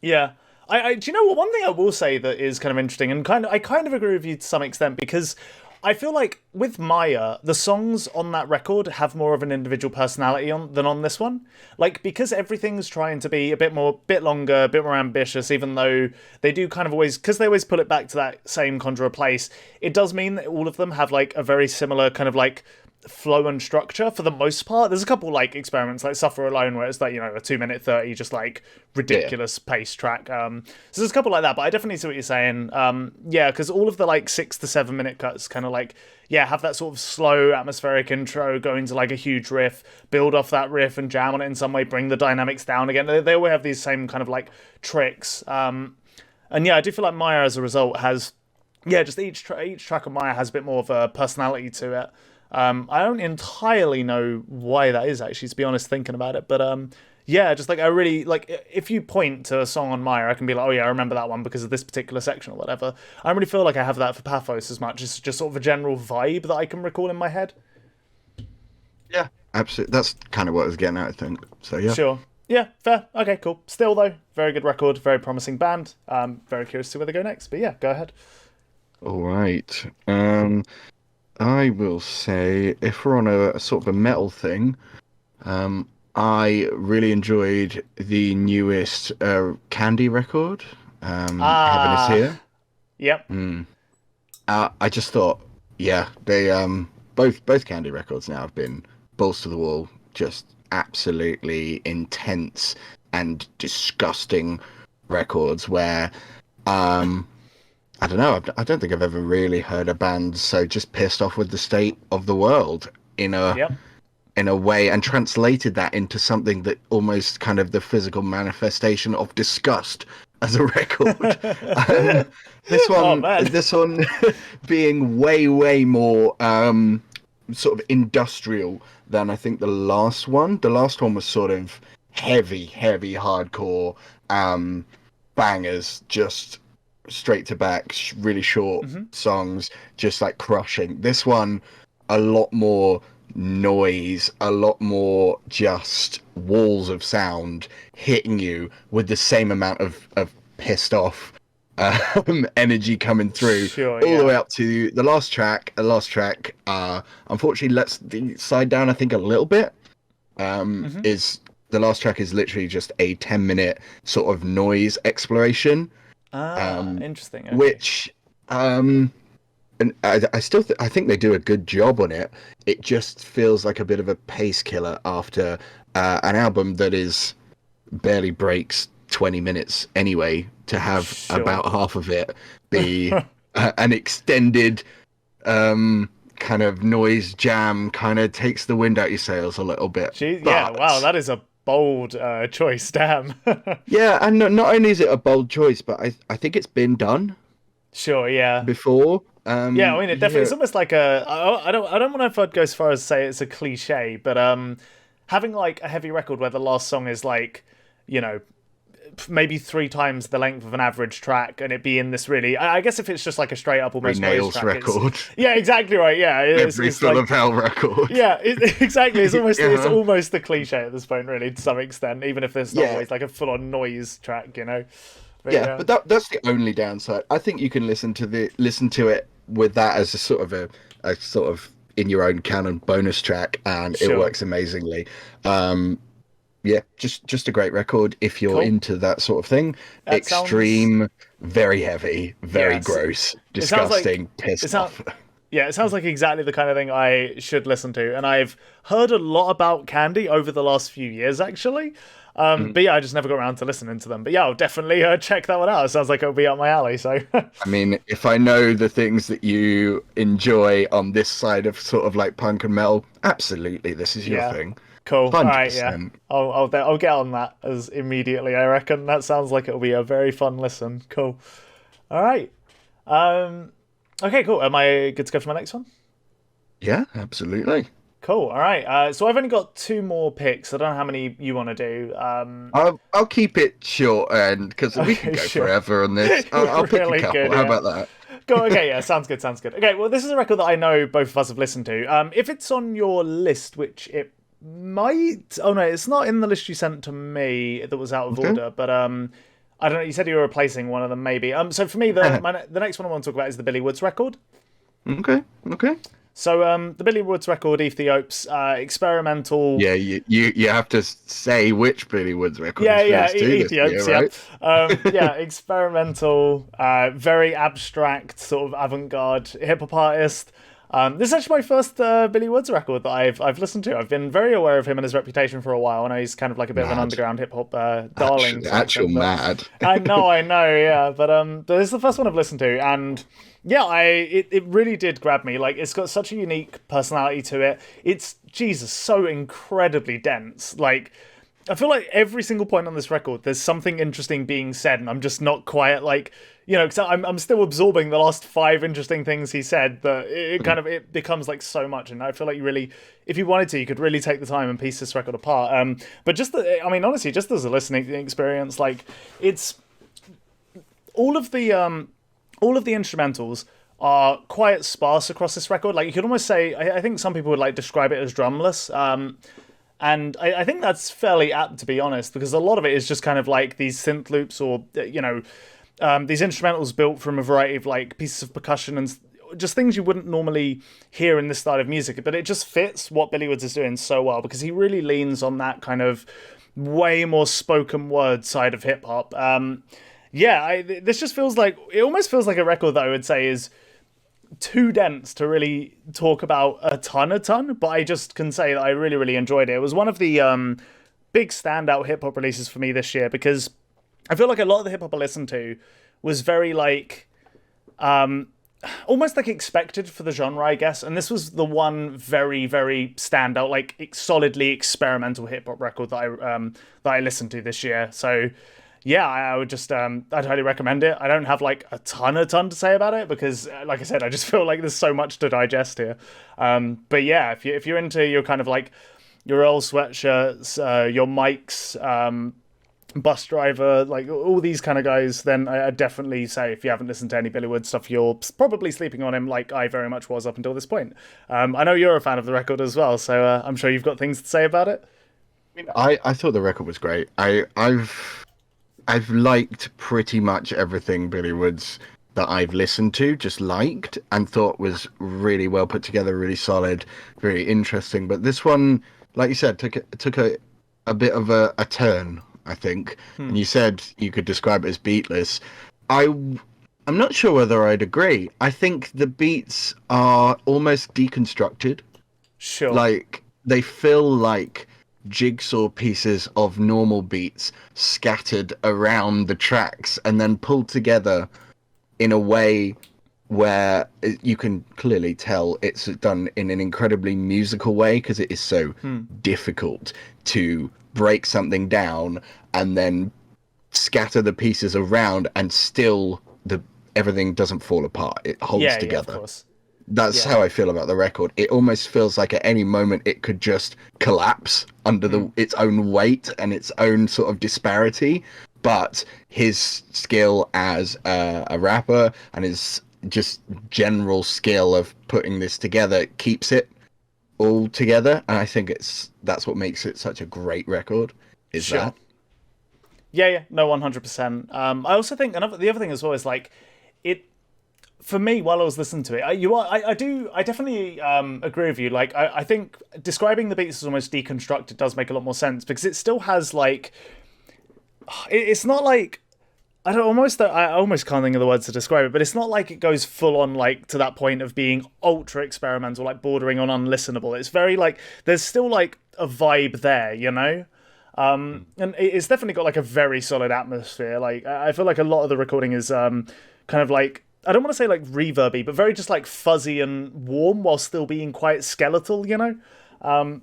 Yeah. I do you know what? One thing I will say that is kind of interesting, and I kind of agree with you to some extent, because I feel like with Maya, the songs on that record have more of an individual personality than on this one. Like, because everything's trying to be a bit longer, a bit more ambitious, even though they do kind of always, because they always pull it back to that same Conjurer place, it does mean that all of them have like a very similar kind of like flow and structure for the most part. There's a couple like experiments like Suffer Alone, where it's like, you know, a 2-minute 30 just like ridiculous pace track. So there's a couple like that, but I definitely see what you're saying. Because all of the like 6 to 7 minute cuts kind of like have that sort of slow atmospheric intro, go into like a huge riff, build off that riff and jam on it in some way, bring the dynamics down again. They all have these same kind of like tricks. And I do feel like Maya as a result has just each track of Maya has a bit more of a personality to it. I don't entirely know why that is, actually, to be honest, thinking about it. But Yeah, just like I really like if you point to a song on Maya, I can be like, oh yeah, I remember that one because of this particular section or whatever. I don't really feel like I have that for Pathos as much. It's just sort of a general vibe that I can recall in my head. Yeah, absolutely. That's kind of what I was getting at, I think. So yeah. Sure. Yeah, fair. Okay, cool. Still though, very good record, very promising band. Very curious to see where they go next. But yeah, go ahead. All right. I will say if we're on a sort of a metal thing, I really enjoyed the newest Candy record. Heaven is Ah, Here. yep. I just thought, yeah, they both Candy records now have been balls to the wall, just absolutely intense and disgusting records where I don't know, I don't think I've ever really heard a band so just pissed off with the state of the world in a Yep. in a way, and translated that into something that almost kind of the physical manifestation of disgust as a record. Um, Oh man. this one being way more sort of industrial than I think the last one. The last one was sort of heavy hardcore bangers, just straight to back, really short songs, just like crushing. This one, a lot more noise, a lot more just walls of sound hitting you with the same amount of pissed off energy coming through, Sure. all the Yeah. way up to the last track. The last track, unfortunately, lets the side down, I think, a little bit. Is the last track is literally just a 10-minute sort of noise exploration, Ah, interesting. Okay. which and I still I think they do a good job on it. It just feels like a bit of a pace killer after an album that is barely breaks 20 minutes anyway, to have Sure. about half of it be an extended kind of noise jam, kind of takes the wind out your sails a little bit. Gee, yeah. Wow, But that is a bold choice. Damn. yeah, and not only is it a bold choice, but I think it's been done Sure. Yeah. before. Yeah, I mean, it You definitely. It's hear almost like a. I don't know if I'd go as far as say it's a cliche, but having like a heavy record where the last song is like, you know, maybe 3 times the length of an average track, and it be in this really. I guess if it's just like a straight up every almost noise Nails track, record, yeah, exactly right. Yeah, every it's Full like of Hell record. yeah, exactly. It's Yeah. almost the cliche at this point, really, to some extent, even if there's not Yeah, always like a full on noise track, you know. But yeah, yeah, but that's the only downside. I think you can listen to it with that as a sort of a sort of in your own canon bonus track, and it sure, works amazingly. Yeah, just a great record if you're cool. into that sort of thing. That sounds Extreme, very heavy, very yes. gross, It sounds like disgusting, it pissed sounds. off. Yeah, it sounds like exactly the kind of thing I should listen to, and I've heard a lot about Candy over the last few years, actually. But yeah, I just never got around to listening to them. But yeah, I'll definitely check that one out. It sounds like it'll be up my alley. So I mean, if I know the things that you enjoy on this side of sort of like punk and metal, absolutely, this is your yeah, thing. cool. All right, yeah, 100%. I'll get on that as immediately. I reckon that sounds like it'll be a very fun listen. Cool. All right. Okay, cool. Am I good to go for my next one? Yeah, absolutely. Cool. All right. So I've only got 2 more picks. I don't know how many you want to do. I'll keep it short, and because we can Okay, go sure. forever on this. I'll pick Really a couple. good, How yeah. about that? Go. Okay. Yeah. Sounds good. Sounds good. Okay. Well, this is a record that I know both of us have listened to. If it's on your list, which it might. Oh no, it's not in the list you sent to me that was out of Okay. order. But I don't know. You said you were replacing one of them, maybe. So for me, the next one I want to talk about is the Billy Woods record. Okay. Okay. So the Billy Woods record, Ethiopes, experimental. Yeah, you have to say which Billy Woods record Yeah, is yeah, first too. Ethiops, yeah. Right? Yeah, experimental, very abstract, sort of avant-garde hip hop artist. This is actually my first Billy Woods record that I've listened to. I've been very aware of him and his reputation for a while. I know he's kind of like a bit of an Mad. underground hip hop darling. Actual but mad. I know, yeah. But this is the first one I've listened to, and yeah, it really did grab me. Like, it's got such a unique personality to it. It's Jesus, so incredibly dense. Like, I feel like every single point on this record, there's something interesting being said, and I'm just not quite like, because I'm still absorbing the last five interesting things he said. That it kind of it becomes like so much, and I feel like you really, if you wanted to, you could really take the time and piece this record apart. But just I mean, honestly, just as a listening experience, like it's all of the instrumentals are quite sparse across this record. Like you could almost say, I think some people would like describe it as drumless. And I think that's fairly apt, to be honest, because a lot of it is just kind of like these synth loops or, these instrumentals built from a variety of like pieces of percussion and just things you wouldn't normally hear in this style of music. But it just fits what Billy Woods is doing so well because he really leans on that kind of way more spoken word side of hip hop. This just feels like, it almost feels like a record that I would say is too dense to really talk about a ton, but I just can say that I really, really enjoyed it. It was one of the big standout hip hop releases for me this year because I feel like a lot of the hip hop I listened to was very like almost like expected for the genre, I guess. And this was the one very, very standout, like solidly experimental hip hop record that I listened to this year. So yeah, I would just I'd highly recommend it. I don't have like a ton to say about it because, like I said, I just feel like there's so much to digest here. But yeah, if you're into your kind of like your Earl sweatshirts, your mics, bus driver, like all these kind of guys, then I'd definitely say if you haven't listened to any Billy Wood stuff, you're probably sleeping on him like I very much was up until this point. I know you're a fan of the record as well, so I'm sure you've got things to say about it. I thought the record was great. I've liked pretty much everything Billy Woods that I've listened to, just liked and thought was really well put together, really solid, very interesting. But this one, like you said, took a bit of a turn, I think. And you said you could describe it as beatless. I'm not sure whether I'd agree. I think the beats are almost deconstructed. Sure. Like they feel like jigsaw pieces of normal beats scattered around the tracks and then pulled together in a way where you can clearly tell it's done in an incredibly musical way because it is so difficult to break something down and then scatter the pieces around and still everything doesn't fall apart. It holds together. Yeah, of course. That's how I feel about the record. It almost feels like at any moment it could just collapse under its own weight and its own sort of disparity. But his skill as a rapper and his just general skill of putting this together keeps it all together. And I think that's what makes it such a great record. Is that? Yeah, no, 100%. I also think the other thing as well is like it. For me, while I was listening to it, I definitely agree with you. Like, I think describing the beats as almost deconstructed does make a lot more sense because it still has like, it's not like I almost can't think of the words to describe it, but it's not like it goes full on like to that point of being ultra experimental, like bordering on unlistenable. It's very like there's still like a vibe there, and it's definitely got like a very solid atmosphere. Like I feel like a lot of the recording is kind of like. I don't want to say like reverby, but very just like fuzzy and warm while still being quite skeletal, And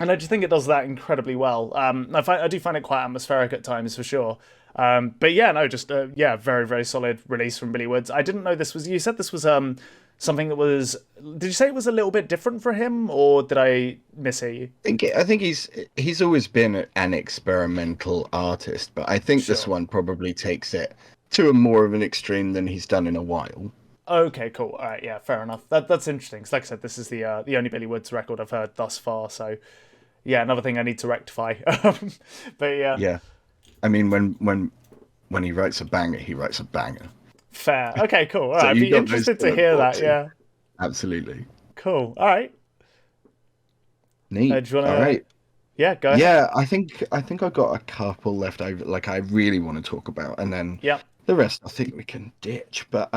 I just think it does that incredibly well. I do find it quite atmospheric at times for sure. But yeah, no, just very very solid release from Billy Woods. I didn't know this was. You said this was something that was. Did you say it was a little bit different for him, or did I mishear you? I think he's always been an experimental artist, but I think this one probably takes it to a more of an extreme than he's done in a while. Okay, cool. All right, yeah, fair enough. That's interesting. Because like I said, this is the only Billy Woods record I've heard thus far. So, yeah, another thing I need to rectify. But yeah, yeah. I mean, when he writes a banger, he writes a banger. Fair. Okay, cool. All right, I'd be interested to hear that. Yeah, absolutely. Cool. All right. Neat. Do you wanna, all right. Yeah, go ahead. Yeah, I think I've got a couple left over. Like I really want to talk about, and then the rest I think we can ditch. But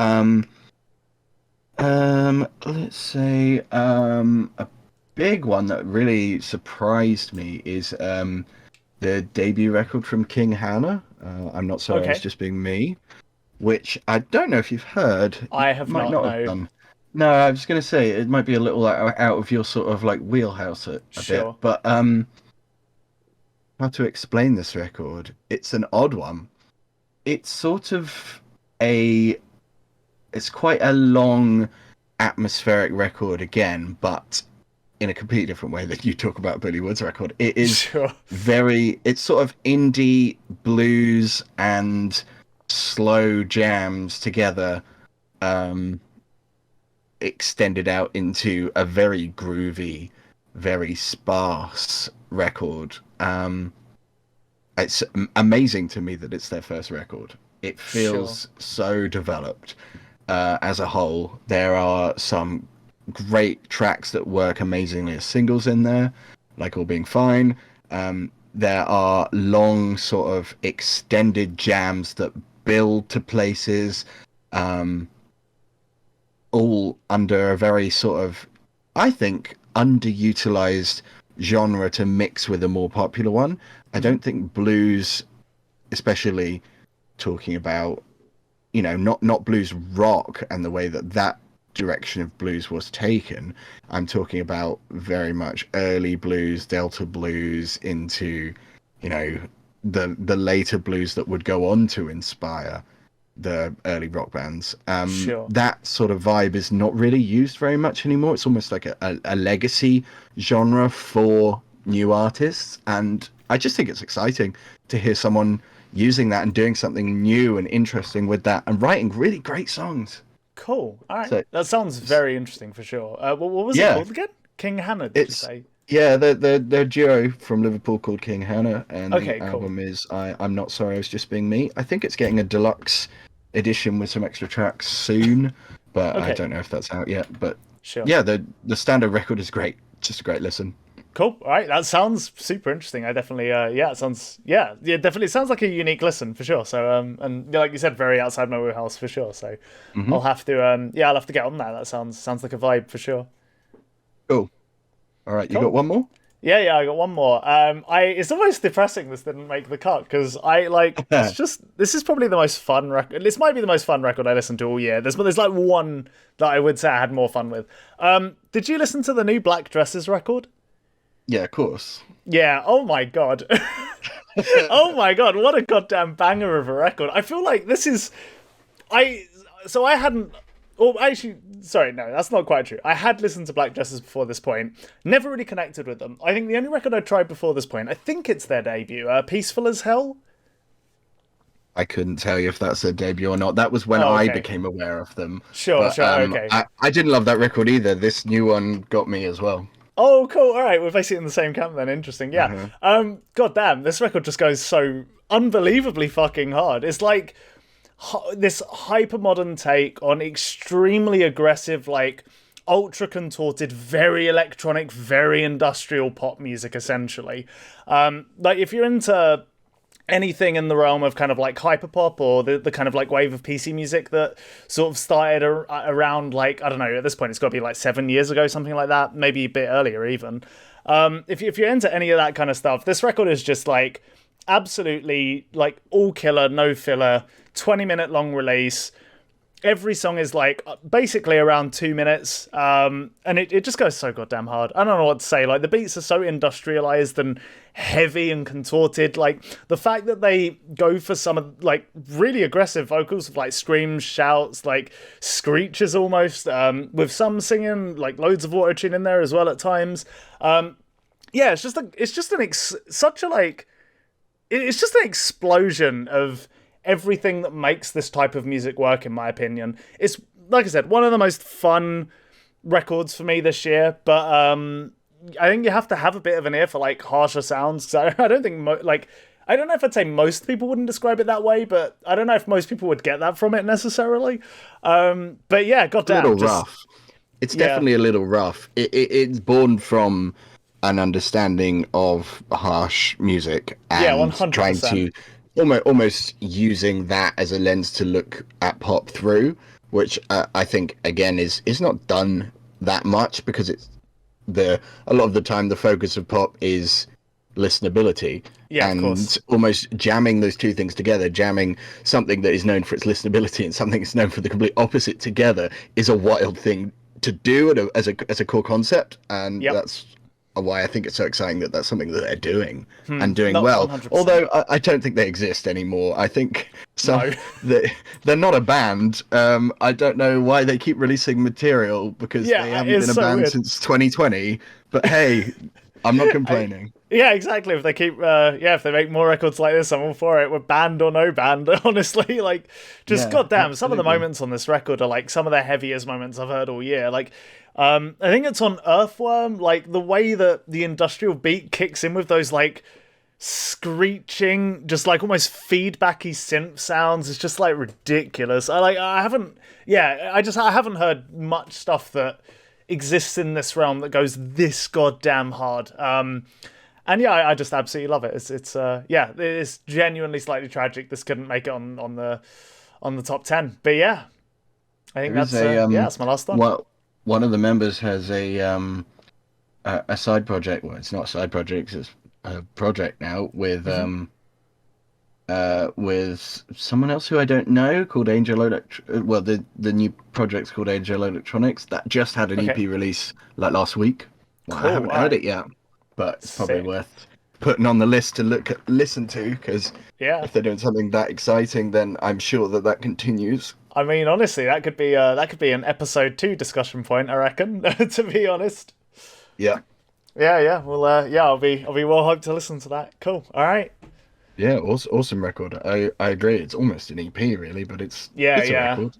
let's say a big one that really surprised me is the debut record from King Hannah. I'm not sorry, it's just being me. Which I don't know if you've heard. I have not have done. No, I was going to say it might be a little out of your sort of like wheelhouse a bit, but how to explain this record. It's an odd one. It's sort of a it's quite a long atmospheric record again, but in a completely different way that you talk about Billy Wood's record. It is Sure. it's sort of indie blues and slow jams together, um, extended out into a very groovy, very sparse record. It's amazing to me that it's their first record. It Sure. feels so developed as a whole. There are some great tracks that work amazingly as singles in there, like All Being Fine. There are long, sort of extended jams that build to places, um, all under a very sort of, I think, underutilized genre to mix with a more popular one. I Hmm. don't think blues, especially talking about, not blues rock and the way that that direction of blues was taken. I'm talking about very much early blues, Delta blues into, you know, the later blues that would go on to inspire the early rock bands. Sure. That sort of vibe is not really used very much anymore. It's almost like a legacy genre for new artists. And I just think it's exciting to hear someone using that and doing something new and interesting with that and writing really great songs. Cool. All right. So, That sounds very interesting for sure. What was it yeah, called again? King Hannah, did you it's say? yeah, they're a duo from Liverpool called King Hannah, and the Okay, cool. album is I'm Not Sorry I Was Just Being Me. I think it's getting a deluxe edition with some extra tracks soon, but I Okay, don't know if that's out yet. But sure. yeah, the standard record is great. Just a great listen. Cool. All right. That sounds super interesting. I definitely, yeah, it sounds, yeah, definitely sounds like a unique listen for sure. So, and yeah, like you said, very outside my wheelhouse for sure. So, Hmm. I'll have to, yeah, I'll have to get on that. That sounds like a vibe for sure. Cool. All right, you got Cool. one more? Yeah, I got one more. It's almost depressing this didn't make the cut because I like it's just this is probably the most fun record. This might be the most fun record I listened to all year. There's like one that I would say I had more fun with. Did you listen to the new Black Dresses record? Yeah, of course. Yeah. Oh my god. Oh my god. What a goddamn banger of a record. I feel like this is I so I hadn't. Oh, actually, sorry, no, that's not quite true. I had listened to Black Dresses before this point, never really connected with them. I think the only record I tried before this point, I think it's their debut, Peaceful as Hell. I couldn't tell you if that's their debut or not. That was when Oh, I okay, became aware of them. sure, But sure, okay. I didn't love that record either. This new one got me as well. Oh, cool. All right, we're basically in the same camp then. Interesting. Yeah. Uh-huh. God damn, this record just goes so unbelievably fucking hard. It's like this hyper modern take on extremely aggressive, like ultra contorted, very electronic, very industrial pop music. Essentially, like if you're into anything in the realm of kind of like hyperpop or the kind of like wave of PC music that sort of started around like I don't know, at this point it's got to be like 7 years ago, something like that, maybe a bit earlier even. If you're into any of that kind of stuff, this record is just like absolutely like all killer, no filler, 20-minute long release. Every song is like basically around 2 minutes, and it just goes so goddamn hard. I don't know what to say. Like the beats are so industrialized and heavy and contorted. Like the fact that they go for some of like really aggressive vocals of like screams, shouts, like screeches almost, with some singing, like loads of auto tune in there as well at times. Yeah, it's just such a like it's just an explosion of everything that makes this type of music work, in my opinion. It's, like I said, one of the most fun records for me this year, but I think you have to have a bit of an ear for like harsher sounds. So I don't think I don't know if I'd say most people wouldn't describe it that way, but I don't know if most people would get that from it necessarily. But yeah, A little goddamn, just rough. It's yeah, definitely a little rough. It's born from an understanding of harsh music yeah, one and hundred trying percent. to almost using that as a lens to look at pop through, which I think again is not done that much because it's the a lot of the time the focus of pop is listenability, Yeah, of and course. almost jamming those two things together, jamming something that is known for its listenability and something that's known for the complete opposite together, is a wild thing to do as a core concept, and Yep. that's why I think it's so exciting that that's something that they're doing and doing No, well. 100%. Although I don't think they exist anymore. I think some No. they're not a band. I don't know why they keep releasing material because they Yeah, haven't it's been a so band weird. since 2020. But hey, I'm not I, complaining. yeah, exactly. If they keep, if they make more records like this, I'm all for it. We're band or no band, honestly. Like, just Yeah, goddamn, some of the absolutely. moments on this record are like some of the heaviest moments I've heard all year. Like, I think it's on Earthworm. Like the way that the industrial beat kicks in with those like screeching, just like almost feedbacky synth sounds is just like ridiculous. I haven't, yeah, I haven't heard much stuff that exists in this realm that goes this goddamn hard. And yeah, I just absolutely love it. It's genuinely slightly tragic. This couldn't make it on the top 10, but yeah, I think There is a that's my last one. what one of the members has a side project. Well, it's not a side project, it's a project now with someone else who I don't know called Angel Well, the new project's called Angel Electronics that just had an Okay, EP release like last week. Well, I cool. haven't All heard right, it yet, but it's probably sick. worth putting on the list to listen to because Yeah. if they're doing something that exciting, then I'm sure that that continues. I mean, honestly, that could be an episode 2 discussion point, I reckon. To be honest. Yeah. Yeah, yeah. Well, yeah, I'll be well hyped to listen to that. Cool. All right. Yeah, awesome record. I agree. It's almost an EP, really, but Yeah, it's a yeah, record.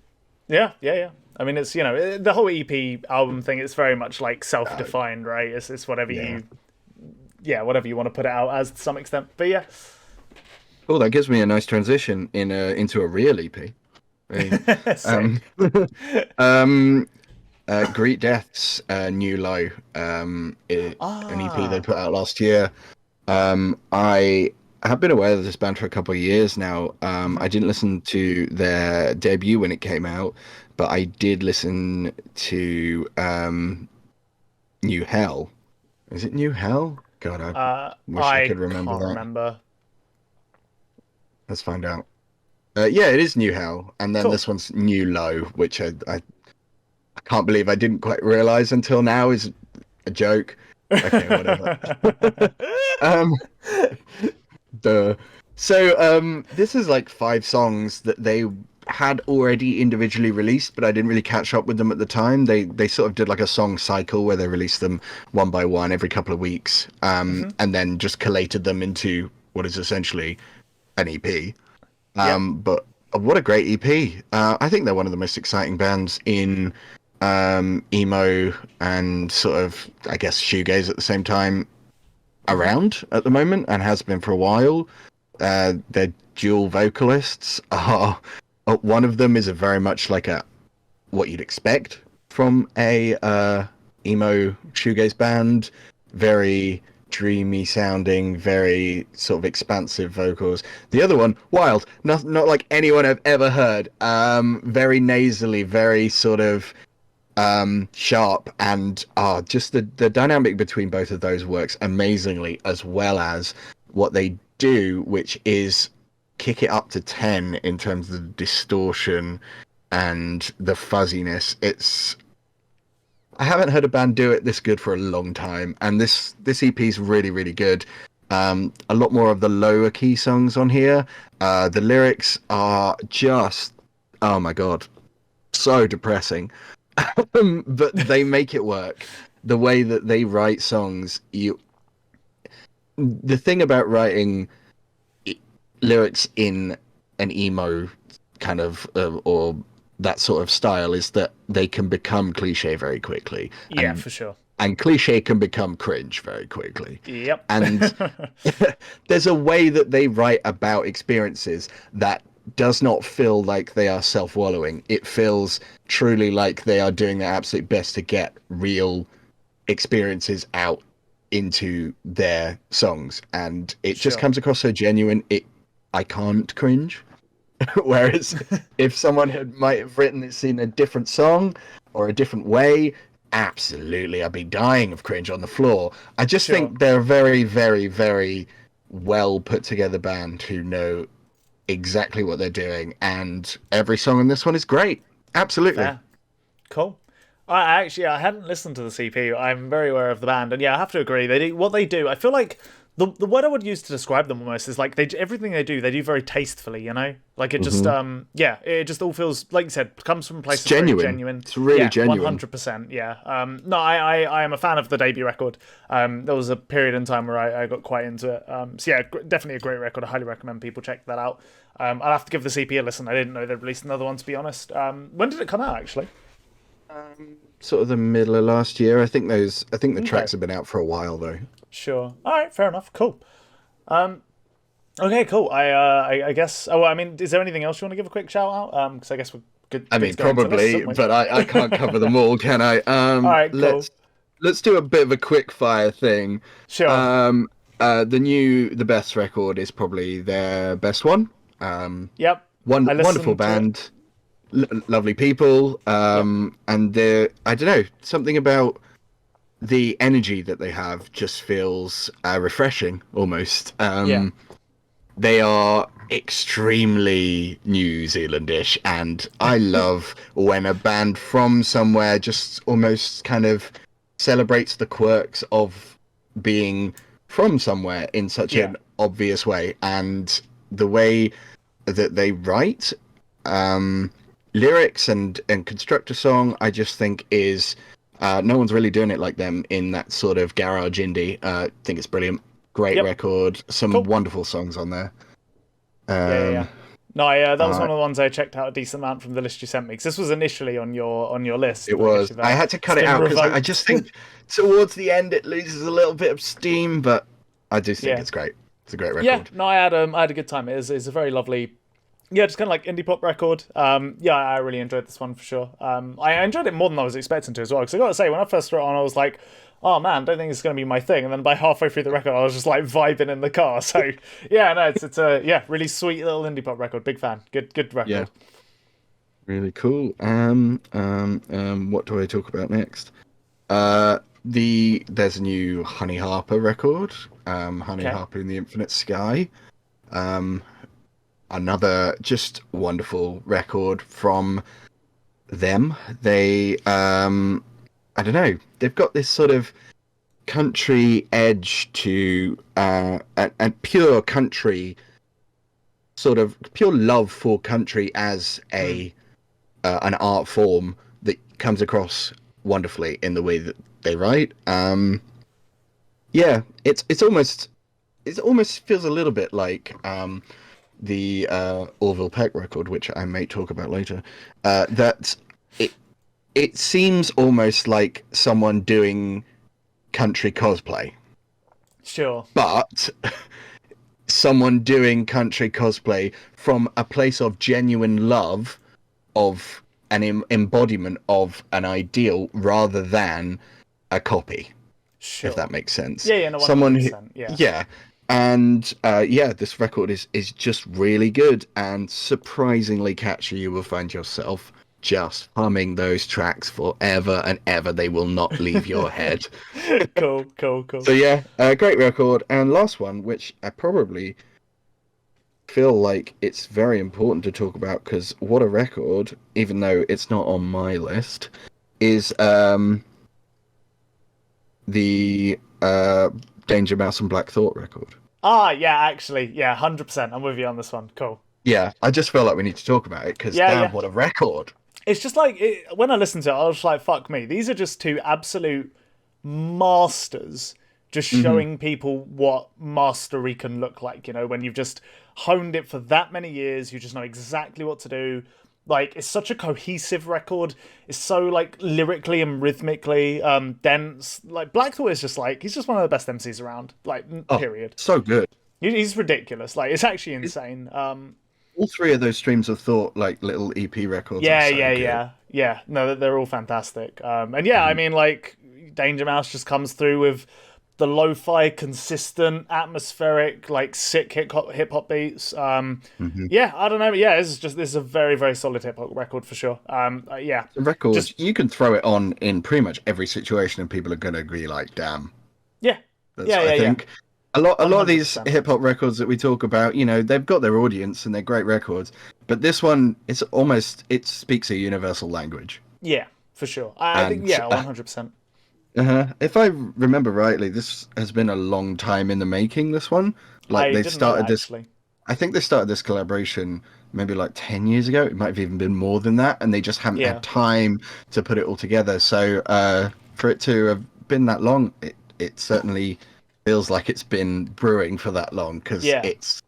yeah, yeah, yeah. I mean, it's the whole EP album thing. It's very much like Uh, self-defined, right? It's whatever yeah. you, yeah, whatever you want to put it out as to some extent. But yeah, Oh, that gives me a nice transition into a real EP. Hey, um, sick. um, Greet Death's New Low, an EP they Ah, put out last year. I have been aware of this band for a couple of years now. I didn't listen to their debut when it came out, but I did listen to New Hell. Is it New Hell? God, I wish I I could remember can't that. remember. Let's find out. Yeah, it is New Hell, and then Cool. this one's New Low, which I can't believe I didn't quite realize until now is a joke. Okay, whatever. Um, Duh. So, this is like 5 songs that they had already individually released, but I didn't really catch up with them at the time. They sort of did like a song cycle where they released them one by one every couple of weeks, and then just collated them into what is essentially an EP. Yep. But what a great EP! I think they're one of the most exciting bands in emo and sort of, I guess, shoegaze at the same time around at the moment and has been for a while. Their dual vocalists are one of them is a very much like a what you'd expect from a emo shoegaze band, very dreamy sounding, very sort of expansive vocals. The other one, wild, not like anyone I've ever heard. Very nasally, very sort of sharp, and just the dynamic between both of those works amazingly, as well as what they do, which is kick it up to 10 in terms of the distortion and the fuzziness. I haven't heard a band do it this good for a long time, and this EP is really really good. A lot more of the lower key songs on here. The lyrics are just, oh my god, so depressing. But they make it work. The way that they write songs, the thing about writing lyrics in an emo kind of or that sort of style is that they can become cliche very quickly, Yeah, for sure. and cliche can become cringe very quickly. Yep. And there's a way that they write about experiences that does not feel like they are self-wallowing. It feels truly like they are doing their absolute best to get real experiences out into their songs, and it just Sure. comes across so genuine. I can't cringe. Whereas if someone might have written this in a different song or a different way, absolutely, I'd be dying of cringe on the floor. I just Sure. think they're a very, very, very well put together band who know exactly what they're doing, and every song on this one is great. Absolutely. Fair. Cool. I hadn't listened to the CP. I'm very aware of the band, and yeah, I have to agree. They do what they do. I feel like the word I would use to describe them almost is like everything they do very tastefully. You know, like it just yeah, it just all feels like you said comes from a place It's that's very genuine. genuine. It's really Yeah, genuine. 100%. Yeah. No, I am a fan of the debut record. There was a period in time where I got quite into it. So yeah, definitely a great record. I highly recommend people check that out. I'll have to give the CP a listen. I didn't know they'd released another one, to be honest. When did it come out actually? Sort of the middle of last year. I think the tracks have been out for a while though. Sure. All right. Fair enough. Cool. Okay. Cool. I guess. Oh, I mean, is there anything else you want to give a quick shout out? Because I guess we're good. I mean, probably, but I can't cover them all, can I? All right. Cool. Let's do a bit of a quick fire thing. Sure. The best record is probably their best one. Yep. Wonderful band. Lovely people, and I don't know, something about the energy that they have just feels refreshing almost. They are extremely New Zealandish, and I love when a band from somewhere just almost kind of celebrates the quirks of being from somewhere in such an obvious way, and the way that they write lyrics and construct a song, I just think is no one's really doing it like them in that sort of garage indie. I think it's brilliant. Great record. Some wonderful songs on there. No, that was one of the ones I checked out a decent amount from the list you sent me. Because this was initially on your list. It was. I had to cut it out because I just think towards the end it loses a little bit of steam, but I do think it's great. It's a great record. Yeah, no, I had a good time. It's a very lovely. Yeah, just kind of like indie pop record. Yeah, I really enjoyed this one for sure. I enjoyed it more than I was expecting to as well. Because I got to say, when I first threw it on, I was like, "Oh man, don't think it's going to be my thing." And then by halfway through the record, I was just like vibing in the car. So yeah, no, it's a really sweet little indie pop record. Big fan. Good record. Yeah, really cool. What do I talk about next? There's a new Honey Harper record. Honey Harper in the Infinite Sky. Another just wonderful record from them. They, I don't know, they've got this sort of country edge to, and pure country, sort of pure love for country as an art form that comes across wonderfully in the way that they write. Yeah, it almost feels a little bit like, the Orville Peck record, which I may talk about later, that it seems almost like someone doing country cosplay. Sure. But someone doing country cosplay from a place of genuine love of an embodiment of an ideal rather than a copy. Sure. If that makes sense. Yeah, no, 100%, someone who, yeah. And this record is just really good and surprisingly catchy. You will find yourself just humming those tracks forever and ever. They will not leave your head. Cool. So yeah, great record. And last one, which I probably feel like it's very important to talk about because what a record, even though it's not on my list, is the Danger Mouse and Black Thought record. Yeah, actually, 100%. I'm with you on this one. Cool. Yeah, I just feel like we need to talk about it because damn, what a record! It's just like when I listen to it, I was like, "Fuck me!" These are just two absolute masters, just showing people what mastery can look like. You know, when you've just honed it for that many years, you just know exactly what to do. Like, it's such a cohesive record. It's so, like, lyrically and rhythmically dense. Like, Black Thought is just, like, he's just one of the best MCs around. Like, period. So good. He's ridiculous. Like, it's actually insane. All three of those streams of thought, like, little EP records. Yeah. No, they're all fantastic. And yeah, I mean, like, Danger Mouse just comes through with the lo-fi, consistent, atmospheric, like sick hip hop beats. Yeah, I don't know. Yeah, this is a very, very solid hip hop record for sure. Yeah, the record you can throw it on in pretty much every situation, and people are gonna agree. Like, damn. Yeah, I think a lot of these hip hop records that we talk about, you know, they've got their audience and they're great records, but this one, it speaks a universal language. Yeah. for sure. I think And 100%. if I remember rightly, this has been a long time in the making. This one, like I they didn't know started that this. actually. I think they started this collaboration maybe like 10 years ago. It might have even been more than that, and they just haven't Yeah, had time to put it all together. So for it to have been that long, it certainly feels like it's been brewing for that long because yeah. it's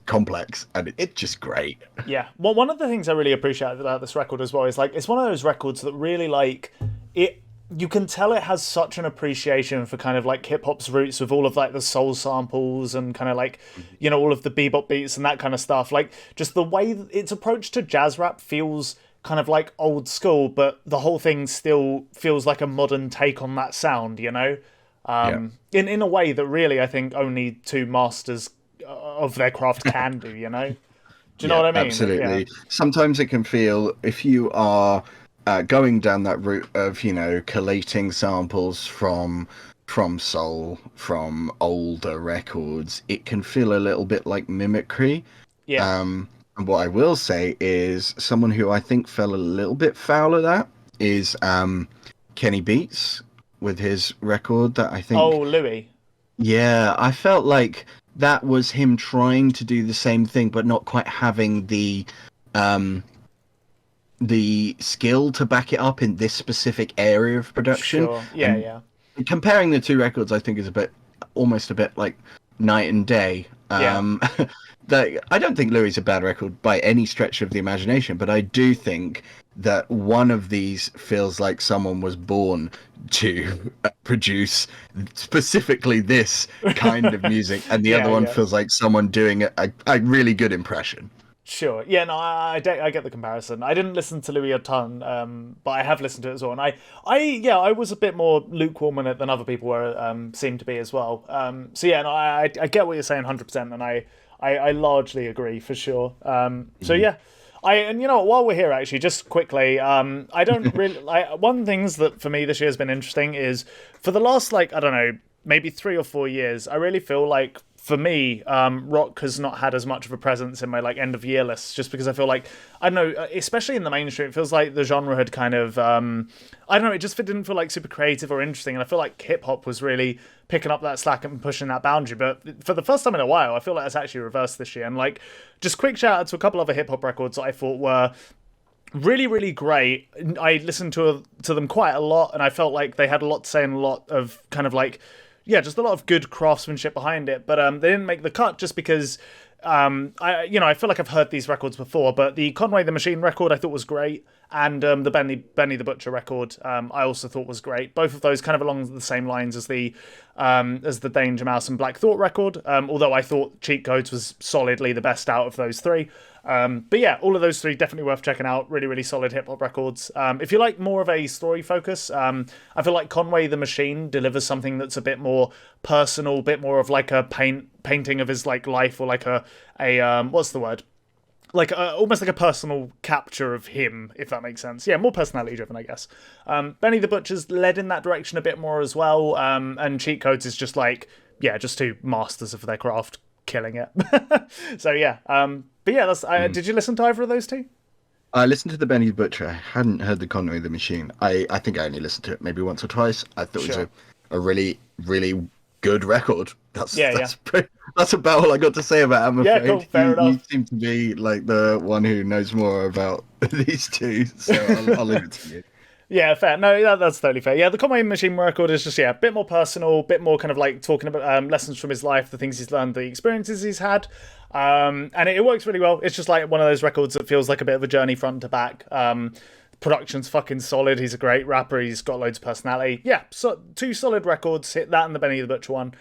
complex and it's It just great. Yeah. Well, one of the things I really appreciate about this record as well is like it's one of those records that really like it. You can tell it has such an appreciation for kind of like hip hop's roots with all of like the soul samples and kind of like all of the bebop beats and that kind of stuff. Like just the way that its approach to jazz rap feels kind of like old school, but the whole thing still feels like a modern take on that sound. Yeah. In a way that really I think only two masters of their craft can do. Do you know Yeah, what I mean? Yeah. absolutely. Sometimes it can feel if you are going down that route of collating samples from soul, from older records, it can feel a little bit like mimicry. Yeah. And what I will say is someone who I think fell a little bit foul of that is Kenny Beats with his record that I Oh, think, Louis. yeah, I felt like that was him trying to do the same thing, but not quite having um, the skill to back it up in this specific area of production. Sure. Yeah, And yeah. comparing the two records, I think is almost a bit like night and day. Yeah. That I don't think Louis is a bad record by any stretch of the imagination, but I do think that one of these feels like someone was born to produce specifically this kind of music, and the Yeah, other one yeah. feels like someone doing a really good impression. Sure. Yeah, no, I get the comparison. I didn't listen to Louis a ton, but I have listened to it as well. And I was a bit more lukewarm on it than other people were, seemed to be as well. So yeah, no, I get what you're saying 100%, and I largely agree for sure. So yeah, and you know what, while we're here, actually, just quickly, I don't really one of the things that for me this year has been interesting is for the last like I don't know maybe 3 or 4 years, I really feel like for me, rock has not had as much of a presence in my like end of year lists, just because I feel like I don't know, especially in the mainstream, it feels like the genre had kind of I don't know, it just didn't feel like super creative or interesting, and I feel like hip hop was really picking up that slack and pushing that boundary. But for the first time in a while, I feel like it's actually reversed this year. And like, just quick shout out to a couple other hip hop records that I thought were really, really great. I listened to them quite a lot, and I felt like they had a lot to say and a lot of kind of like just a lot of good craftsmanship behind it. But they didn't make the cut just because I feel like I've heard these records before. But the Conway the Machine record I thought was great, and the Benny the Butcher record I also thought was great. Both of those kind of along the same lines as the Danger Mouse and Black Thought record. Although I thought Cheat Codes was solidly the best out of those three. But yeah, all of those three definitely worth checking out. Really, really solid hip hop records. If you like more of a story focus, I feel like Conway the Machine delivers something that's a bit more personal, bit more of like a painting of his like life, or like a what's the word? Like almost like a personal capture of him, if that makes sense. Yeah, more personality driven, I guess. Benny the Butcher's led in that direction a bit more as well. And Cheat Codes is just like just two masters of their craft, killing it. So yeah. But yeah, did you listen to either of those two? I listened to the Benny Butcher. I hadn't heard the Conway the Machine. I think I only listened to it maybe once or twice. I thought it was Sure. a really, really good record. That's Yeah. that's about all I got to say about it, I'm Yeah, afraid. cool, fair You enough. seem to be like the one who knows more about these two, so I'll leave it to you. Yeah, fair. No, that's totally fair. Yeah, the Conway Machine record is just a bit more personal, bit more kind of like talking about lessons from his life, the things he's learned, the experiences he's had, and it works really well. It's just like one of those records that feels like a bit of a journey front to back. Production's fucking solid. He's a great rapper. He's got loads of personality. Yeah, so two solid records. Hit that and the Benny the Butcher one.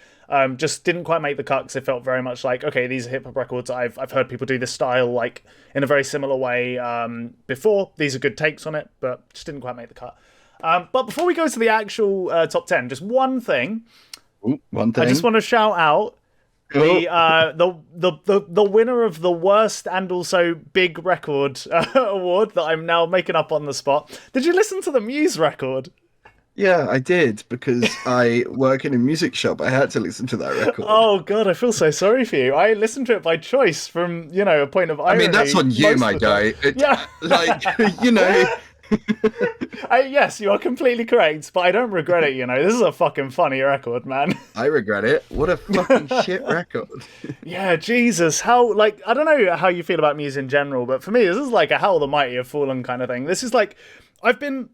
Just didn't quite make the cut because it felt very much like, okay, these are hip hop records. I've heard people do this style like in a very similar way before. These are good takes on it, but just didn't quite make the cut. But before we go to the actual top 10, just one thing. Ooh, one thing. I just want to shout out the winner of the worst and also big record award that I'm now making up on the spot. Did you listen to the Muse record? Yeah, I did because I work in a music shop. I had to listen to that record. Oh god, I feel so sorry for you. I listened to it by choice from, a point of irony. I mean, that's on you, my guy. Yeah. Like, you know, Yes, you are completely correct, but I don't regret it. This is a fucking funny record, man. I regret it. What a fucking shit record. Yeah, Jesus, how I don't know how you feel about Muse in general, but for me, this is like a How the Mighty Have Fallen kind of thing. This is like I've been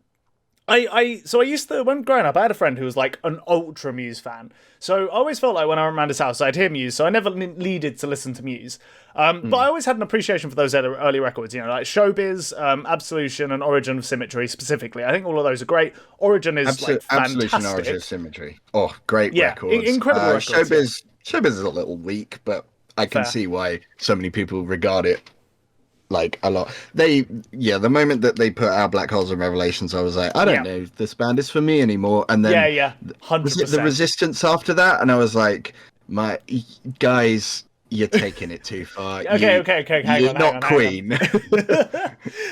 so I used to, when growing up, I had a friend who was like an ultra Muse fan. So I always felt like when I went around his house, I'd hear Muse, so I never needed to listen to Muse. But I always had an appreciation for those early records, like Showbiz, Absolution, and Origin of Symmetry specifically. I think all of those are great. Origin is like fantastic. Absolution, Origin of Symmetry. Oh, great Yeah, records. incredible records. Showbiz is a little weak, but I can Fair. see why so many people regard it like a lot. The moment that they put out Black Holes and Revelations, I was like, I don't know if this band is for me anymore. And then Yeah, 100%. the Resistance after that, and I was like, my guys, you're taking it too far. Okay. Hang on, Queen.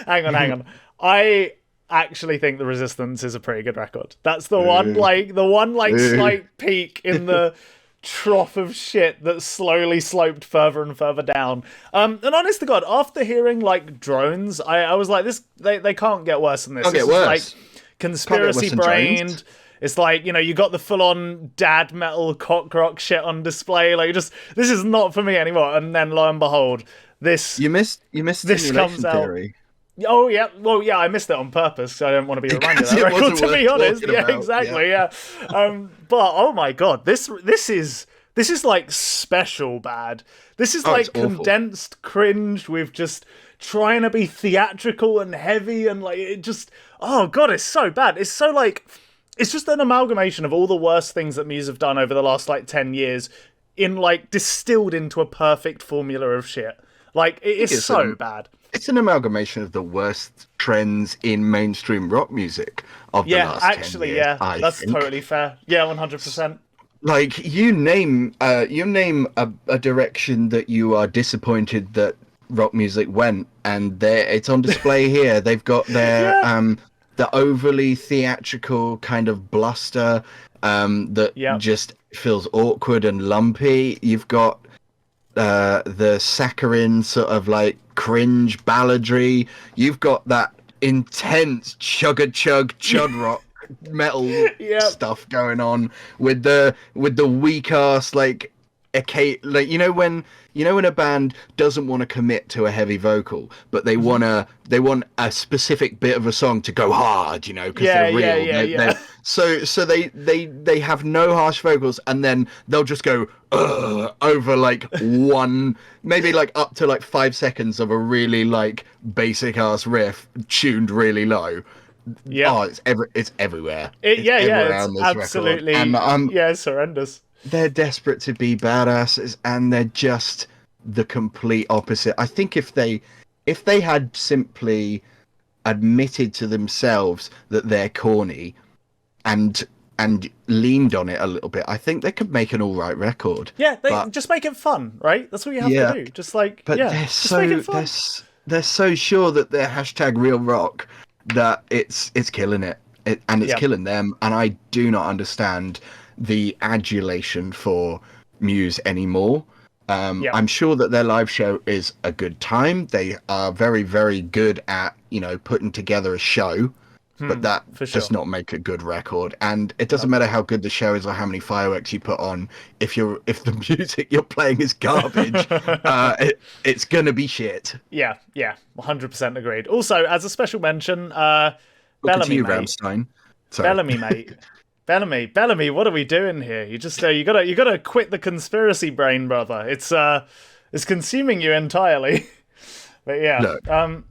Hang on. I actually think The Resistance is a pretty good record. That's the one, slight peak in the trough of shit that slowly sloped further and further down. And honest to God, after hearing like Drones, I was like, they can't get worse than this. Can't This get is, worse. like conspiracy brained. It's like, you got the full-on dad metal cock rock shit on display. Like, this is not for me anymore. And then, lo and behold, this... You missed this comes out. Theory. Oh, yeah. Well, yeah, I missed it on purpose, so I don't want to be reminded of that record, to be honest. Yeah, about. exactly, yeah. But, oh my God, this is like special bad. This is like condensed cringe with just trying to be theatrical and heavy and like, it just... Oh, God, it's so bad. It's so like... It's just an amalgamation of all the worst things that Muse have done over the last, 10 years distilled into a perfect formula of shit. Like, it is so bad. It's an amalgamation of the worst trends in mainstream rock music of the last 10 years. That's totally fair. Yeah, 100%. Like, you name a direction that you are disappointed that rock music went, and it's on display here. They've got their the overly theatrical kind of bluster that just feels awkward and lumpy. You've got the saccharine sort of like cringe balladry. You've got that intense chug chud rock metal stuff going on with the weak ass like when a band doesn't want to commit to a heavy vocal, but they want a specific bit of a song to go hard, because they're real. So they have no harsh vocals, and then they'll just go over like one, maybe like up to like 5 seconds of a really like basic ass riff tuned really low. Yeah, it's everywhere. It's absolutely. And it's horrendous. They're desperate to be badasses, and they're just the complete opposite. I think if they had simply admitted to themselves that they're corny and leaned on it a little bit, I think they could make an all right record. Yeah, just make it fun, right? That's what you have to do. Just like, they're so sure that they're hashtag real rock that it's killing it, and it's killing them. And I do not understand the adulation for Muse anymore. I'm sure that their live show is a good time. They are very, very good at, putting together a show, but that does not make a good record. And it doesn't matter how good the show is or how many fireworks you put on. If the music you're playing is garbage, it's gonna be shit. Yeah, 100% agreed. Also, as a special mention, Bellamy, mate. Rammstein. Bellamy, mate. Bellamy, what are we doing here? You just you gotta quit the conspiracy brain, brother. It's consuming you entirely. But yeah, look,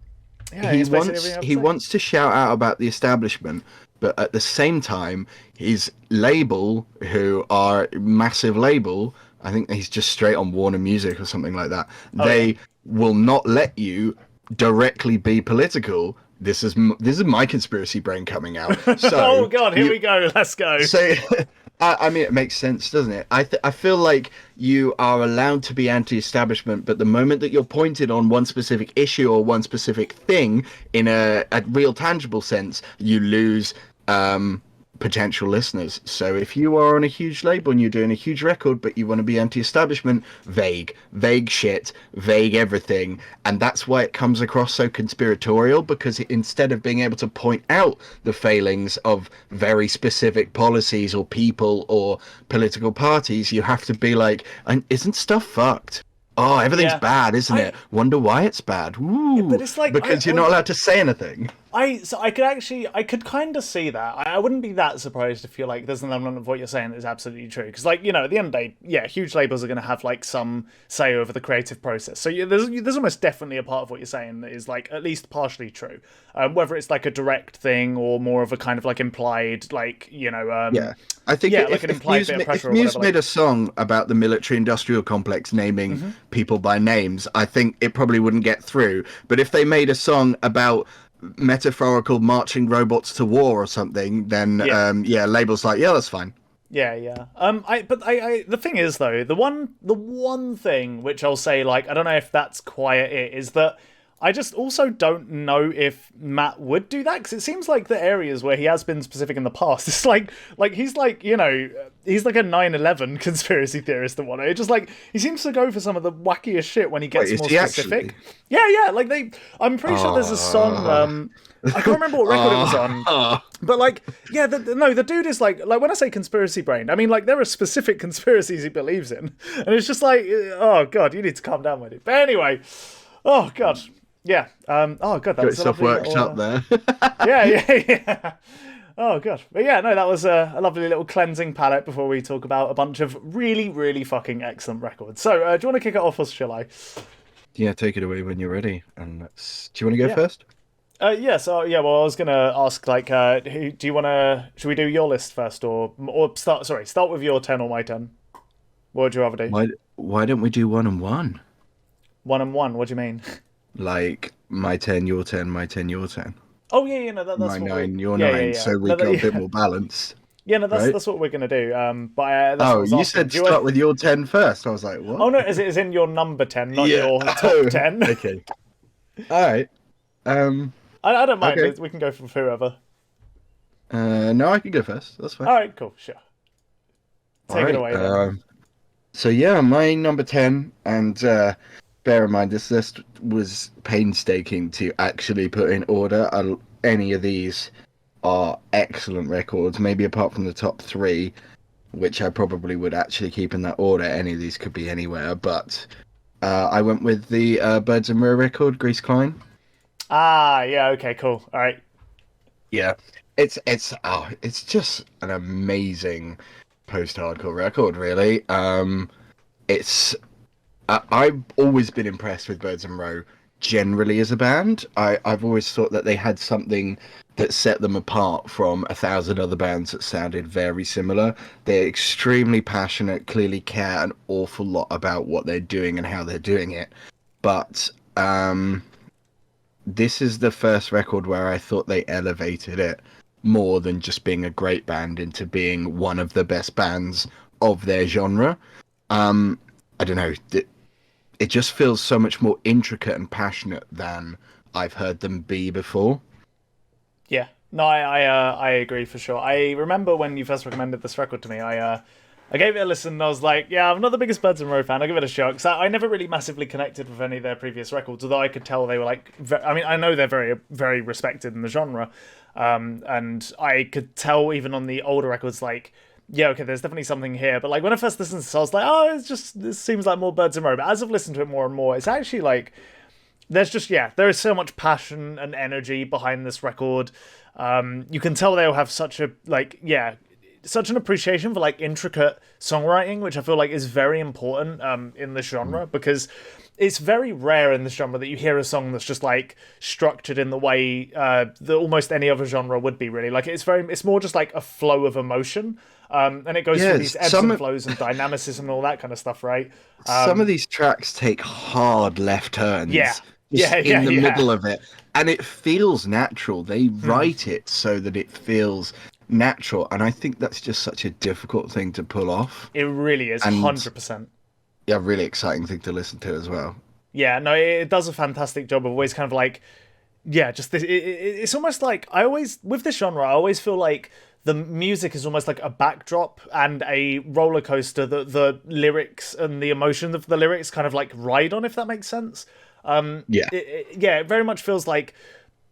he wants to shout out about the establishment, but at the same time, his label, who are massive label, I think he's just straight on Warner Music or something like that. They will not let you directly be political. This is my conspiracy brain coming out. So, oh God, here we go. Let's go. So, I mean, it makes sense, doesn't it? I feel like you are allowed to be anti-establishment, but the moment that you're pointed on one specific issue or one specific thing in a real tangible sense, you lose potential listeners. So if you are on a huge label and you're doing a huge record, but you want to be anti-establishment, vague shit, vague everything, and that's why it comes across so conspiratorial, because instead of being able to point out the failings of very specific policies or people or political parties, you have to be like, and isn't stuff fucked? Oh, everything's Yeah. bad, isn't it? Wonder why it's bad. Ooh, But it's like because you're not allowed to say anything. I could kind of see that. I wouldn't be that surprised if you're like, there's an element of what you're saying that is absolutely true. Because, like, you know, at the end of the day, yeah, huge labels are going to have like some say over the creative process. So there's almost definitely a part of what you're saying that is like at least partially true. Whether it's like a direct thing or more of a kind of like implied, like, you know, Yeah, I think like an implied bit of pressure or whatever. Muse made a song about the military-industrial complex naming people by names, I think it probably wouldn't get through. But if they made a song about metaphorical marching robots to war or something, then labels like, yeah, that's fine. Yeah. I the thing is though, the one thing which I'll say, like, I don't know if that's quite it, is that I just also don't know if Matt would do that, because it seems like the areas where he has been specific in the past, it's like he's like, you know, he's like a 9/11 conspiracy theorist and whatnot. It just like, he seems to go for some of the wackiest shit when he gets more specific. Actually? Yeah, like I'm pretty sure there's a song, I can't remember what record it was on, but like, yeah, the dude is like when I say conspiracy brain, I mean like there are specific conspiracies he believes in, and it's just like, oh god, you need to calm down with it. But anyway, oh god. Yeah. Oh god, that was stuff worked up there. yeah. Oh god. But yeah, no, that was a lovely little cleansing palette before we talk about a bunch of really, really fucking excellent records. So, do you want to kick it off, or shall I? Yeah, take it away when you're ready. And do you want to go first? So I was gonna ask, like, who do you want to? Should we do your list first, or start? Sorry, start with your 10 or my 10. What would you rather do? Why don't we do 1 and 1? 1 and 1. What do you mean? Like my 10, your 10, my 10, your 10. Oh yeah, no, that's my 9, your 9. Yeah. So we got a bit more balanced. Yeah, no, that's what we're gonna do. You said start with your 10 first. I was like, what? Oh no, is in your number 10, not your top 10. Okay. All right. I don't mind. Okay. We can go from whoever. No, I can go first. That's fine. All right, cool, sure. Take it away. Then. So yeah, my number 10, and bear in mind this list was painstaking to actually put in order. Any of these are excellent records, maybe apart from the top 3, which I probably would actually keep in that order. Any of these could be anywhere, but I went with the Birds and Row record, Grease Klein. Ah, yeah, okay, cool. All right. Yeah, it's just an amazing post-hardcore record, really. I've always been impressed with Birds and Row generally as a band. I've always thought that they had something that set them apart from 1,000 other bands that sounded very similar. They're extremely passionate, clearly care an awful lot about what they're doing and how they're doing it. But this is the first record where I thought they elevated it more than just being a great band into being one of the best bands of their genre. I don't know. It just feels so much more intricate and passionate than I've heard them be before. Yeah, no, I agree for sure. I remember when you first recommended this record to me, I gave it a listen and I was like, yeah, I'm not the biggest Birds and Row fan. I'll give it a shot, because I never really massively connected with any of their previous records, although I could tell they were like, I mean, I know they're very, very respected in the genre, and I could tell even on the older records, like, yeah, okay, there's definitely something here. But like when I first listened to this, I was like, oh, this seems like more Birds and Row. But as I've listened to it more and more, it's actually like, there is so much passion and energy behind this record. You can tell they'll have such an appreciation for like intricate songwriting, which I feel like is very important in this genre, because it's very rare in this genre that you hear a song that's just like structured in the way that almost any other genre would be, really. Like it's more just like a flow of emotion. And it goes through these ebbs and flows and dynamicism and all that kind of stuff, right? Some of these tracks take hard left turns. In the middle of it. And it feels natural. They write it so that it feels natural. And I think that's just such a difficult thing to pull off. It really is, 100%. Yeah, really exciting thing to listen to as well. Yeah, no, it does a fantastic job of always kind of like, yeah, just this. It's almost like with this genre, I always feel like the music is almost like a backdrop and a roller coaster that the lyrics and the emotion of the lyrics kind of like ride on, if that makes sense. Yeah. It very much feels like,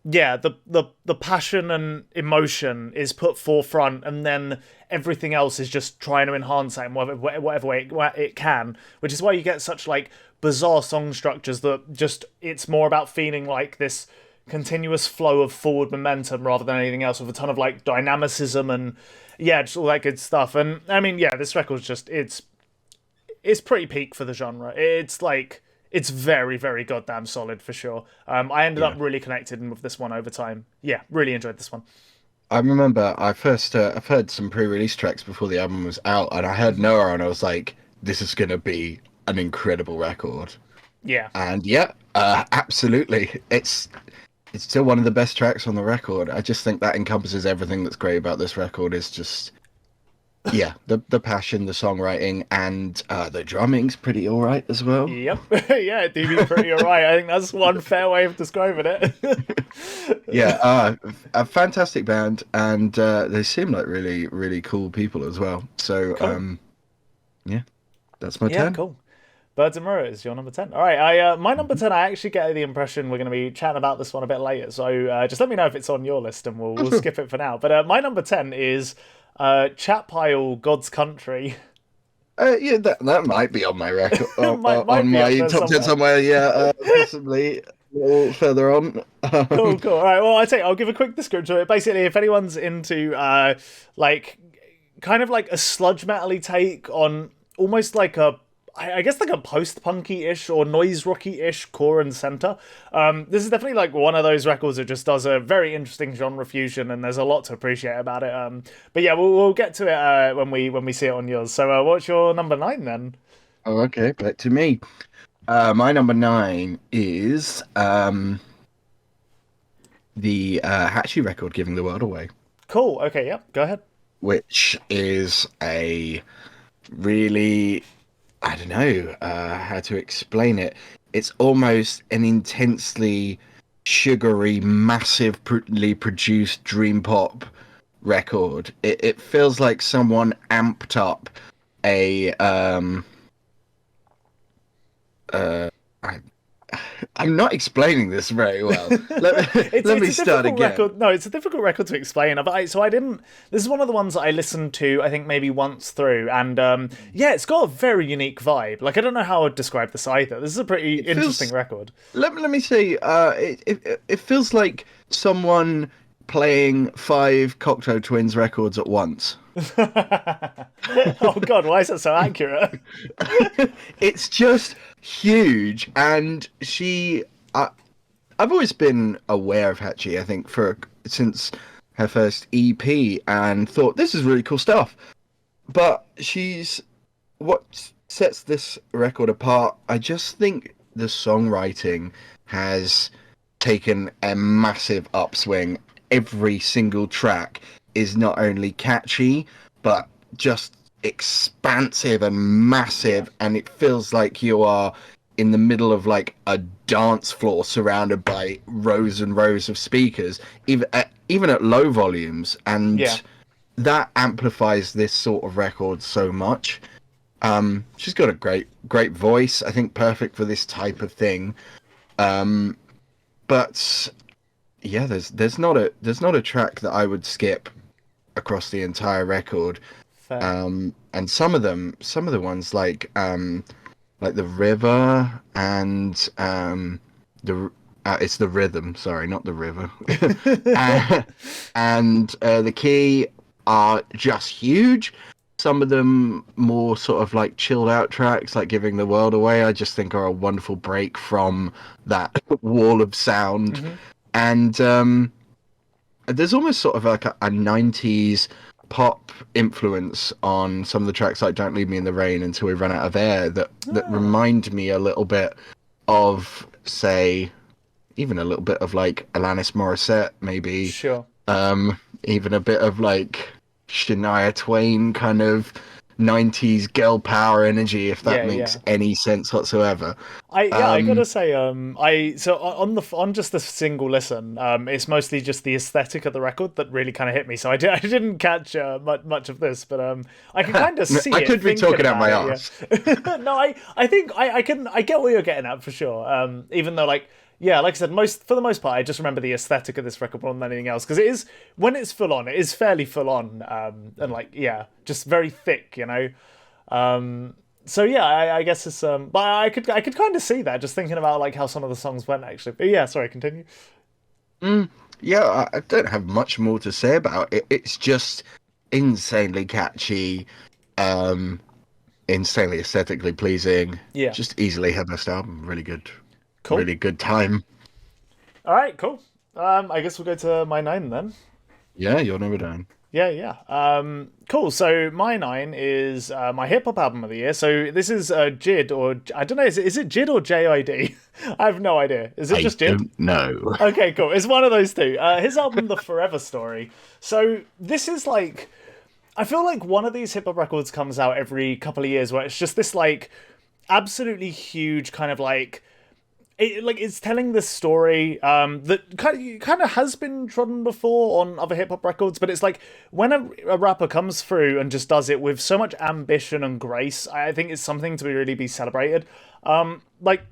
yeah, the passion and emotion is put forefront, and then everything else is just trying to enhance that in whatever way it can, which is why you get such like bizarre song structures that just, it's more about feeling like this continuous flow of forward momentum rather than anything else, with a ton of like dynamicism and yeah, just all that good stuff. And I mean, yeah, this record's just, it's pretty peak for the genre. It's like, it's very, very goddamn solid for sure. I ended up Yeah. really connected with this one over time. Yeah, really enjoyed this one. I remember I've heard some pre-release tracks before the album was out, and I heard Noah, and I was like, "This is gonna be an incredible record." Yeah. And yeah, absolutely, it's still one of the best tracks on the record. I just think that encompasses everything that's great about this record. Is just yeah, the passion, the songwriting, and the drumming's pretty all right as well. Yep. Yeah, DB's pretty alright. I think that's one fair way of describing it. Yeah, a fantastic band, and they seem like really, really cool people as well. So, Cool. yeah, that's my Yeah, 10. cool. Birds and Mirrors is your number 10. All right, I my number 10, I actually get the impression we're going to be chatting about this one a bit later. So just let me know if it's on your list and we'll skip it for now. But my number 10 is Chat Pile God's Country. Yeah, that might be on my record, Might on be up my there top 10 somewhere. somewhere. Yeah, possibly a little further on. Cool, cool. All right, well, I'll give a quick description of it. Basically, if anyone's into like kind of like a sludge metal-y take on almost like a, I guess like a post-punky-ish or noise rocky-ish core and center. This is definitely like one of those records that just does a very interesting genre fusion, and there's a lot to appreciate about it. But yeah, we'll get to it when we see it on yours. So what's your number 9 then? Oh, okay, back to me. My number 9 is the Hatchie record, "Giving the World Away," Cool. Okay. Yep. Go ahead. which is a really, I don't know how to explain it. It's almost an intensely sugary, massively produced dream pop record. It feels like someone amped up a I, I'm not explaining this very well. Let me It's a start difficult again. record. No, it's a difficult record to explain. But so I didn't. This is one of the ones that I listened to, I think maybe once through, and yeah, it's got a very unique vibe. Like I don't know how I'd describe this either. This is a pretty interesting Feels record. let me say it feels like someone playing 5 Cocteau Twins records at once. Oh God, why is that so accurate? It's just huge, and I've always been aware of Hatchie, I think, for since her first EP, and thought this is really cool stuff. But what sets this record apart. I just think the songwriting has taken a massive upswing. Every single track is not only catchy, but just expansive and massive, and it feels like you are in the middle of like a dance floor surrounded by rows and rows of speakers, even at low volumes, and Yeah. that amplifies this sort of record so much. She's got a great voice, I think perfect for this type of thing. But yeah, there's not a track that I would skip across the entire record. Fair. And some of the ones like the river and the it's the rhythm, sorry, not the river. And the key are just huge. Some of them more sort of like chilled out tracks, like "Giving the World Away," I just think are a wonderful break from that wall of sound. Mm-hmm. And there's almost sort of like a 90s pop influence on some of the tracks, like "Don't Leave Me in the Rain Until We Run Out of Air," that Ah, remind me a little bit of, say, even a little bit of like Alanis Morissette, maybe, sure. even a bit of like Shania Twain kind of 90s girl power energy, if that Yeah, makes yeah. any sense whatsoever. I gotta say, on just the single listen, it's mostly just the aesthetic of the record that really kind of hit me. So I didn't catch much of this, but I can kind of see I it could be thinking talking out about my it. ass. Yeah. No, I think I get what you're getting at for sure. Even though like. Yeah, like I said, for the most part, I just remember the aesthetic of this record more than anything else because it is when it's full on, it is fairly full on, and like just very thick, you know. So yeah, I guess it's but I could kind of see that just thinking about like how some of the songs went actually. But yeah, sorry, continue. Yeah, I don't have much more to say about it. It's just insanely catchy, um, insanely aesthetically pleasing. Yeah, Just easily her best album. cool. Really good time. All right, cool. I guess we'll go to my nine then. Yeah, you're never done. Yeah, yeah. Cool. So my nine is my hip hop album of the year. So this is JID or I don't know. Is it JID or JID? I have no idea. Is it I just JID? don't know. Okay, cool. It's one of those two. His album, The Forever Story. So this is like, I feel like one of these hip hop records comes out every couple of years where it's just this like absolutely huge kind of like it's telling this story that kind of has been trodden before on other hip hop records, but it's like when a rapper comes through and just does it with so much ambition and grace, I think it's something to really be celebrated. Like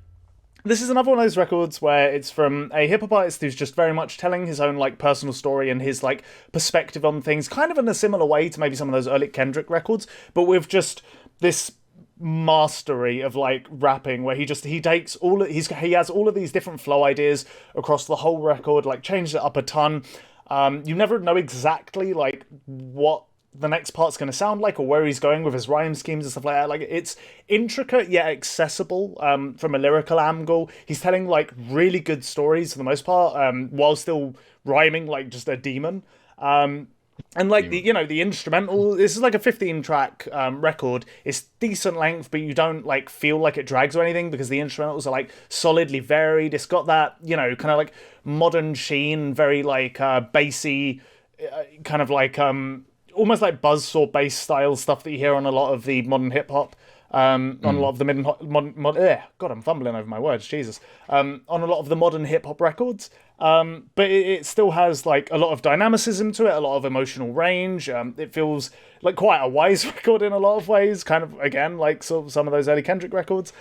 this is another one of those records where it's from a hip hop artist who's just very much telling his own like personal story and his like perspective on things, kind of in a similar way to maybe some of those early Kendrick records, but with just this mastery of like rapping where he takes he has all of these different flow ideas across the whole record, like changed it up a ton. You never know exactly like what the next part's going to sound like or where he's going with his rhyme schemes and stuff like that. Like it's intricate yet accessible from a lyrical angle. He's telling like really good stories for the most part while still rhyming like just a demon. And like the instrumental, this is like a 15-track record. It's decent length, but you don't like feel like it drags or anything because the instrumentals are like solidly varied. It's got that kind of like modern sheen, very like bassy, kind of like almost like buzzsaw bass style stuff that you hear on a lot of the modern hip hop. On a lot of the God, I'm fumbling over my words. Jesus. On a lot of the modern hip hop records, but it still has like a lot of dynamicism to it, a lot of emotional range. It feels like quite a wise record in a lot of ways. Kind of again like sort of some of those early Kendrick records,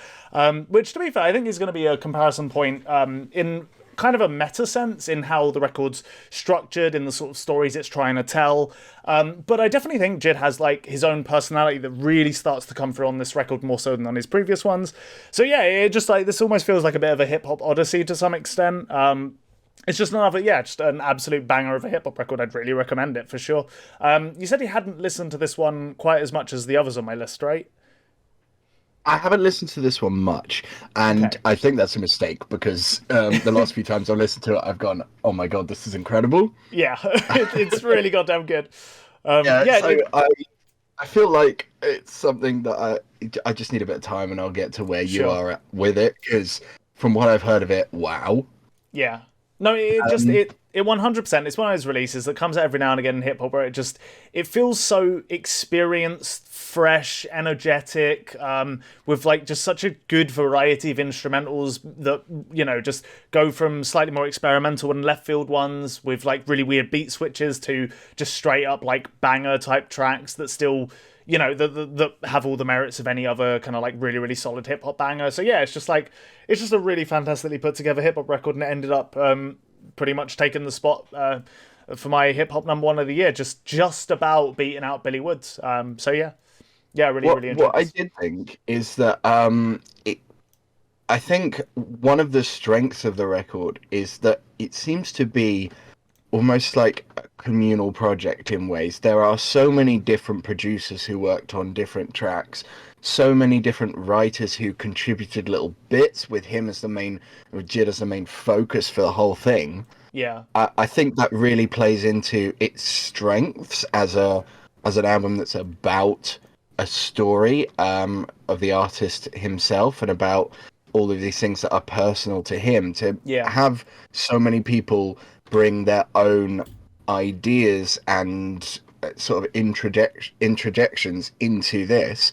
which to be fair, I think is going to be a comparison point in kind of a meta sense in how the record's structured in the sort of stories it's trying to tell. But I definitely think Jid has like his own personality that really starts to come through on this record more so than on his previous ones. So yeah, it just like this almost feels like a bit of a hip hop odyssey to some extent. It's just another, just an absolute banger of a hip hop record. I'd really recommend it for sure. You said you hadn't listened to this one quite as much as the others on my list, right? I haven't listened to this one much, and Okay. I think that's a mistake because the last few times I've listened to it, I've gone, "Oh my god, this is incredible!" Yeah, it's really goddamn good. Yeah, Yeah, so I feel like it's something that I just need a bit of time, and I'll get to where you sure. are at with it. Because from what I've heard of it, wow. Yeah. No, it just Um, it 100%. It's one of those releases that comes out every now and again in hip hop where it feels so experienced, fresh, energetic, with like just such a good variety of instrumentals that just go from slightly more experimental and left field ones with like really weird beat switches to just straight up like banger type tracks that still that have all the merits of any other kind of like really really solid hip hop banger. So yeah, it's just a really fantastically put together hip hop record, and it ended up pretty much taking the spot for my hip hop number one of the year, just about beating out Billy Woods. So yeah, I really really enjoyed what I this. did think is that I think one of the strengths of the record is that it seems to be almost like a communal project in ways. There are so many different producers who worked on different tracks, so many different writers who contributed little bits with him as the main, with Jid as the main focus for the whole thing. Yeah, I think that really plays into its strengths as an album that's about a story of the artist himself and about all of these things that are personal to him. To yeah, have so many people bring their own ideas and sort of introjections into this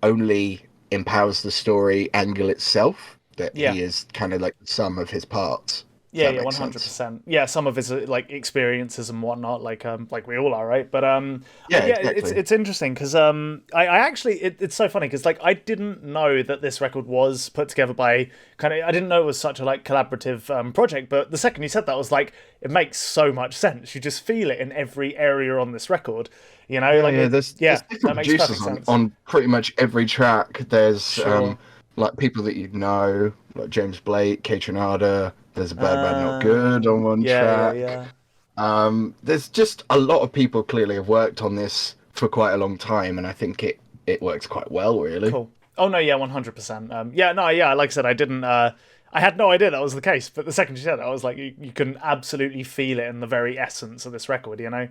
only empowers the story angle itself. That Yeah. he is kind of like the sum of his parts. If Yeah, that yeah, makes sense. 100%. Yeah, some of his like experiences and whatnot, like we all are, right? But Yeah, yeah, it's exactly. it's interesting because I actually it's so funny because like I didn't know that this record was put together by kind of I didn't know it was such a like collaborative project. But the second you said that, I was like, it makes so much sense. You just feel it in every area on this record, you know, Yeah, like yeah. it. There's Yeah, different that makes producers perfect sense. on pretty much every track. There's Sure. like people that you know, like James Blake, Kate Renata. There's a Bad Bad Not Good Uh, on one yeah, yeah, track. yeah. There's just a lot of people clearly have worked on this for quite a long time, and I think it works quite well, really. Cool. Oh no, yeah, 100%. Yeah, no, yeah. Like I said, I didn't. I had no idea that was the case. But the second you said it, I was like, you can absolutely feel it in the very essence of this record, you know.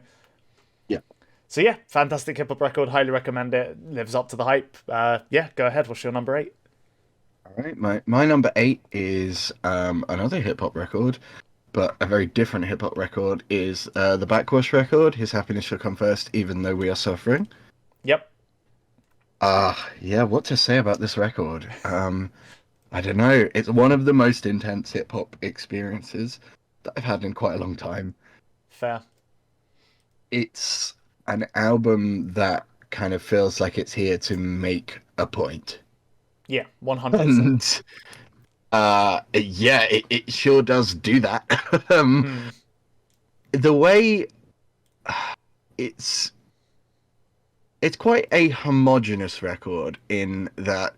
Yeah. So yeah, fantastic hip hop record. Highly recommend it. Lives up to the hype. Yeah, go ahead. What's your number 8? All right. My number eight is another hip hop record, but a very different hip hop record is the Backwash record. His happiness shall come first, even though we are suffering. Yep. Yeah, what to say about this record? I don't know. It's one of the most intense hip hop experiences that I've had in quite a long time. Fair. It's an album that kind of feels like it's here to make a point. Yeah, 100%. And yeah, it sure does do that. Hmm. The way it's it's quite a homogenous record in that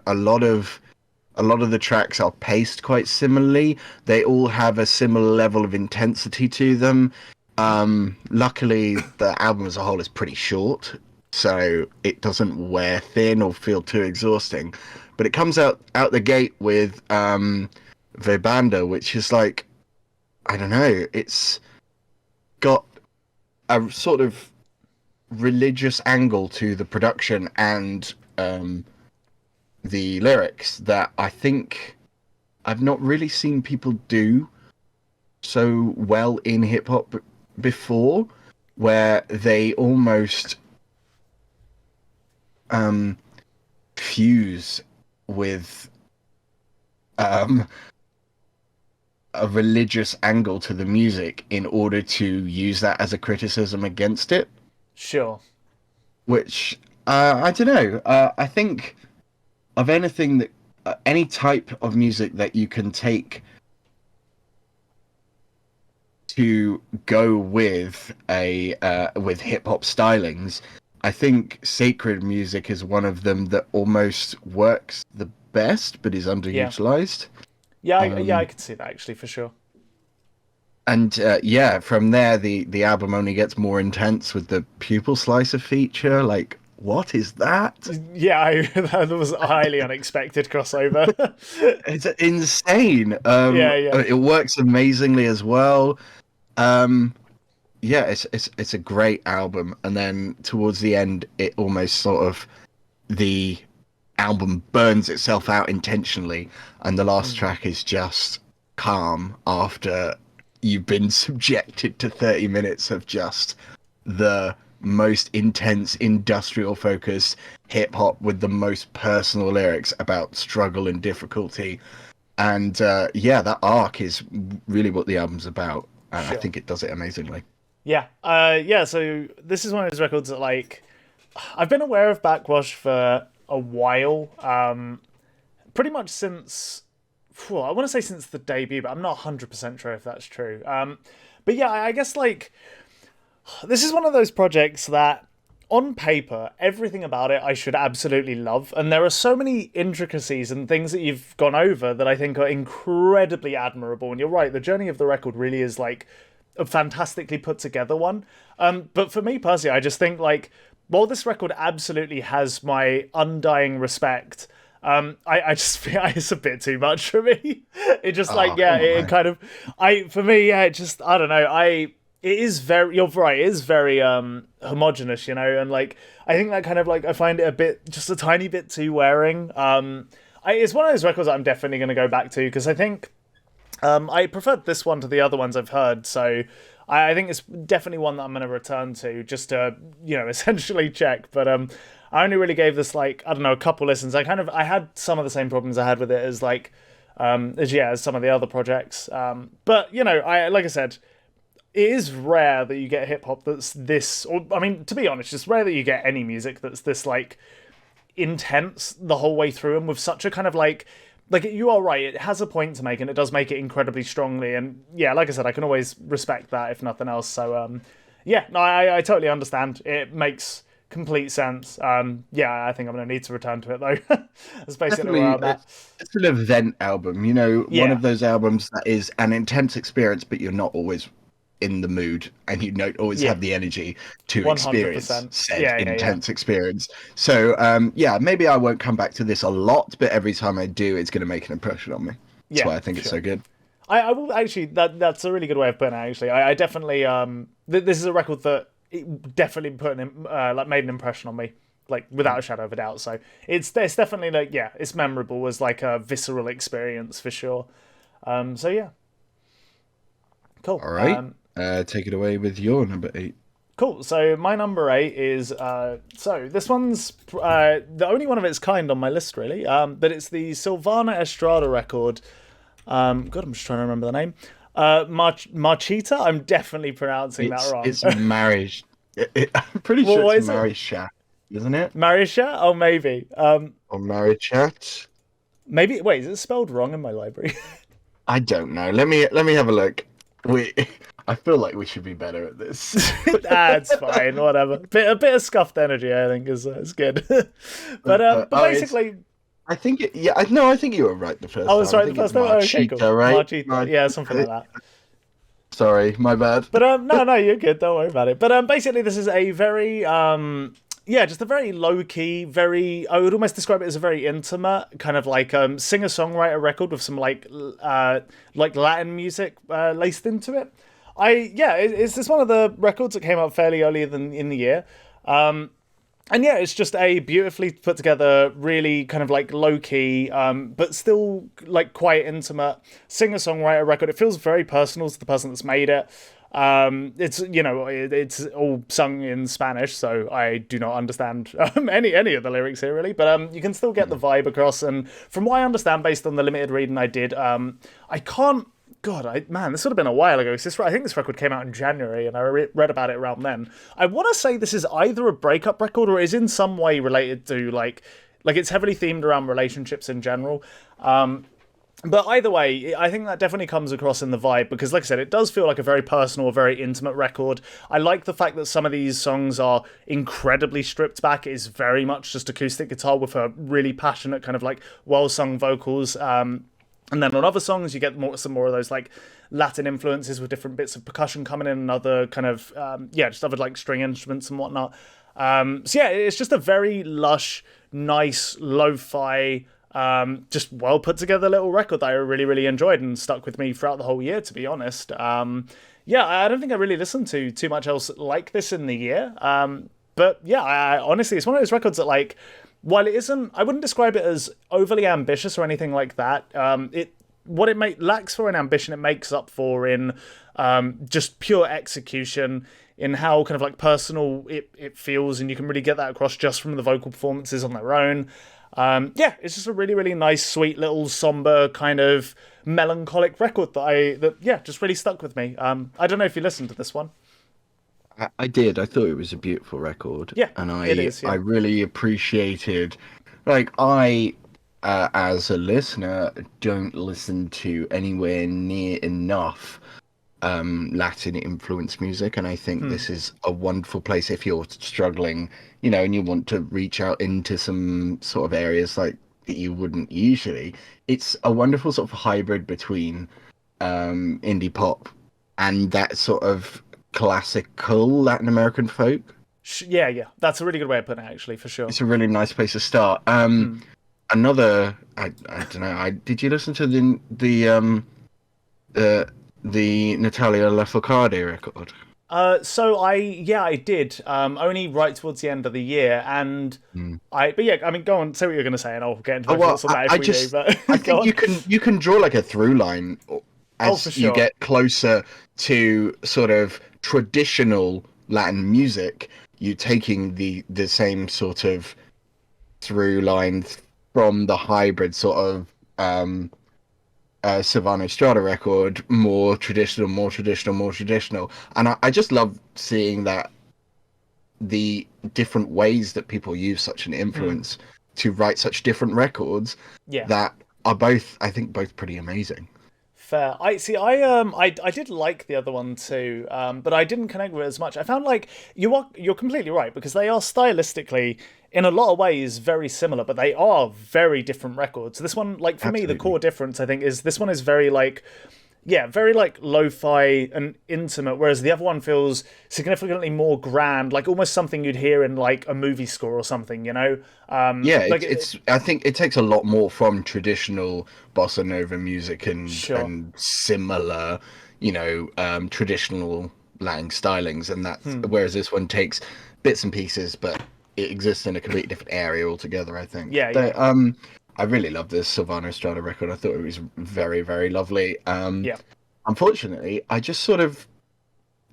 a lot of the tracks are paced quite similarly. They all have a similar level of intensity to them. Luckily, the album as a whole is pretty short, so it doesn't wear thin or feel too exhausting. But it comes out the gate with Vebanda, which is like, I don't know, it's got a sort of religious angle to the production and the lyrics that I think I've not really seen people do so well in hip hop before, where they almost fuse with um, a religious angle to the music in order to use that as a criticism against it, Sure. which I don't know. I think of anything that any type of music that you can take to go with a with hip hop stylings, I think sacred music is one of them that almost works the best, but is Yeah. underutilized. Yeah, yeah, I Um, could see that actually for sure. and yeah, from there the album only gets more intense with the pupil slicer feature. Like, what is that? Yeah, that was a highly unexpected crossover. It's insane. Yeah, yeah. It works amazingly as well. Um, yeah, it's a great album, and then towards the end, it almost sort of the album burns itself out intentionally, and the last Mm. track is just calm after you've been subjected to 30 minutes of just the most intense industrial focused hip hop with the most personal lyrics about struggle and difficulty. And yeah, that arc is really what the album's about, and I Sure. think it does it amazingly. Yeah. Yeah, so this is one of those records that like I've been aware of Backwash for a while. Pretty much since I want to say since the debut, but I'm not 100% sure if that's true. But yeah, I guess like this is one of those projects that on paper, everything about it I should absolutely love. And there are so many intricacies and things that you've gone over that I think are incredibly admirable. And you're right, the journey of the record really is like a fantastically put together one. But for me personally, I just think like, while this record absolutely has my undying respect, I just feel it's a bit too much for me. It just like Oh, yeah, come on, it man. kind of for me yeah, it just I don't know it is very you're right it is very homogenous, you know, and like I think that kind of like I find it a bit just a tiny bit too wearing. It's one of those records that I'm definitely going to go back to because I think I preferred this one to the other ones I've heard, so I think it's definitely one that I'm going to return to just to, you know, essentially check. But I only really gave this like, I don't know, a couple listens. I had some of the same problems I had with it as like as some of the other projects. But you know, like I said, it is rare that you get hip hop that's this, or I mean, to be honest, it's rare that you get any music that's this like intense the whole way through, and with such a kind of like you are right, it has a point to make, and it does make it incredibly strongly. And yeah, like I said, I can always respect that if nothing else. So yeah, no, I totally understand. It makes complete sense. Yeah, I think I'm gonna need to return to it though. That's basically Definitely, where I'm at. it's an event album. You know, one Yeah, of those albums that is an intense experience, but you're not always in the mood, and you don't always yeah, have the energy to experience 100%. said Yeah. intense experience. So, yeah, maybe I won't come back to this a lot, but every time I do, it's going to make an impression on me. That's Yeah, why I think for it's sure. so good. I will actually. That's a really good way of putting it. Actually, I definitely. This is a record that it definitely like made an impression on me, like without a shadow of a doubt. So it's definitely like yeah, it's memorable as like a visceral experience for sure. So yeah, cool. All right, take it away with your number 8. Cool. So my number 8 is so this one's the only one of its kind on my list really. But it's the Sylvana Estrada record. God, I'm just trying to remember the name. Marchita. I'm definitely pronouncing that wrong. It's marriage. I'm pretty Well, sure what it's is it? marriage chat, isn't it? Marisha? Oh, maybe. Or marriage chat. Maybe. Wait, is it spelled wrong in my library? I don't know. Let me have a look. I feel like we should be better at this. It's fine. Whatever. A bit of scuffed energy, I think, is good. But basically, I think yeah. No, I think you were right the first I time. was I right the think it's first time. Oh, okay, cool. Marchita, right? Marchita. Yeah, something like that. Sorry, my bad. But no, you're good. Don't worry about it. But basically, this is a very yeah, just a very low key, very. I would almost describe it as a very intimate kind of like singer songwriter record with some like Latin music laced into it. It's just one of the records that came out fairly early in the year. And yeah, it's just a beautifully put together, really kind of like low key, but still like quite intimate singer songwriter record. It feels very personal to the person that's made it. It's it's all sung in Spanish, so I do not understand any of the lyrics here really. But you can still get the vibe across. And from what I understand, based on the limited reading I did, I can't. God, man, this would have been a while ago. I think this record came out in January, and I read about it around then. I want to say this is either a breakup record or is in some way related to like it's heavily themed around relationships in general. But either way, I think that definitely comes across in the vibe because, like I said, it does feel like a very personal, very intimate record. I like the fact that some of these songs are incredibly stripped back. It is very much just acoustic guitar with a really passionate kind of like well-sung vocals. And then on other songs, you get some more of those like Latin influences with different bits of percussion coming in and other kind of, just other like string instruments and whatnot. So yeah, it's just a very lush, nice, lo-fi, just well put together little record that I really, really enjoyed and stuck with me throughout the whole year, to be honest. Yeah, I don't think I really listened to too much else like this in the year. But yeah, honestly, it's one of those records that like, while it isn't, I wouldn't describe it as overly ambitious or anything like that. What it lacks for in ambition, it makes up for in just pure execution, in how kind of like personal it feels, and you can really get that across just from the vocal performances on their own. It's just a really, really nice, sweet little somber kind of melancholic record that just really stuck with me. I don't know if you listened to this one. I did. I thought it was a beautiful record. Yeah, and it is, yeah. I really appreciated, like as a listener, don't listen to anywhere near enough Latin influenced music, and I think this is a wonderful place if you're struggling, and you want to reach out into some sort of areas like that you wouldn't usually. It's a wonderful sort of hybrid between indie pop and that sort of classical Latin American folk. Yeah, that's a really good way of putting it, actually, for sure. It's a really nice place to start. Another, I don't know. Did you listen to the Natalia Lafourcade record? I did. Only right towards the end of the year, and go on, say what you're going to say, and I'll get into my thoughts on that if we do. But I think you can draw like a through line as for sure. you get closer to sort of traditional Latin music. you taking the same sort of through line from the hybrid sort of Savannah Strada record, more traditional, more traditional, more traditional. And I just love seeing that the different ways that people use such an influence to write such different records Yeah. that are both, I think, both pretty amazing. Fair. I see. I did like the other one too, but I didn't connect with it as much. I found like you're completely right because they are stylistically, in a lot of ways, very similar, but they are very different records. This one, like for me, the Absolutely. core difference I think is this one is very like, yeah, very like lo-fi and intimate, whereas the other one feels significantly more grand, like almost something you'd hear in like a movie score or something. You know, Yeah, like it's I think it takes a lot more from traditional bossa nova music sure. and similar, traditional Latin stylings, and that's whereas this one takes bits and pieces, but it exists in a completely different area altogether, I think. Yeah, yeah, I really love this Sylvano Strada record. I thought it was very, very lovely. yeah. Unfortunately, I just sort of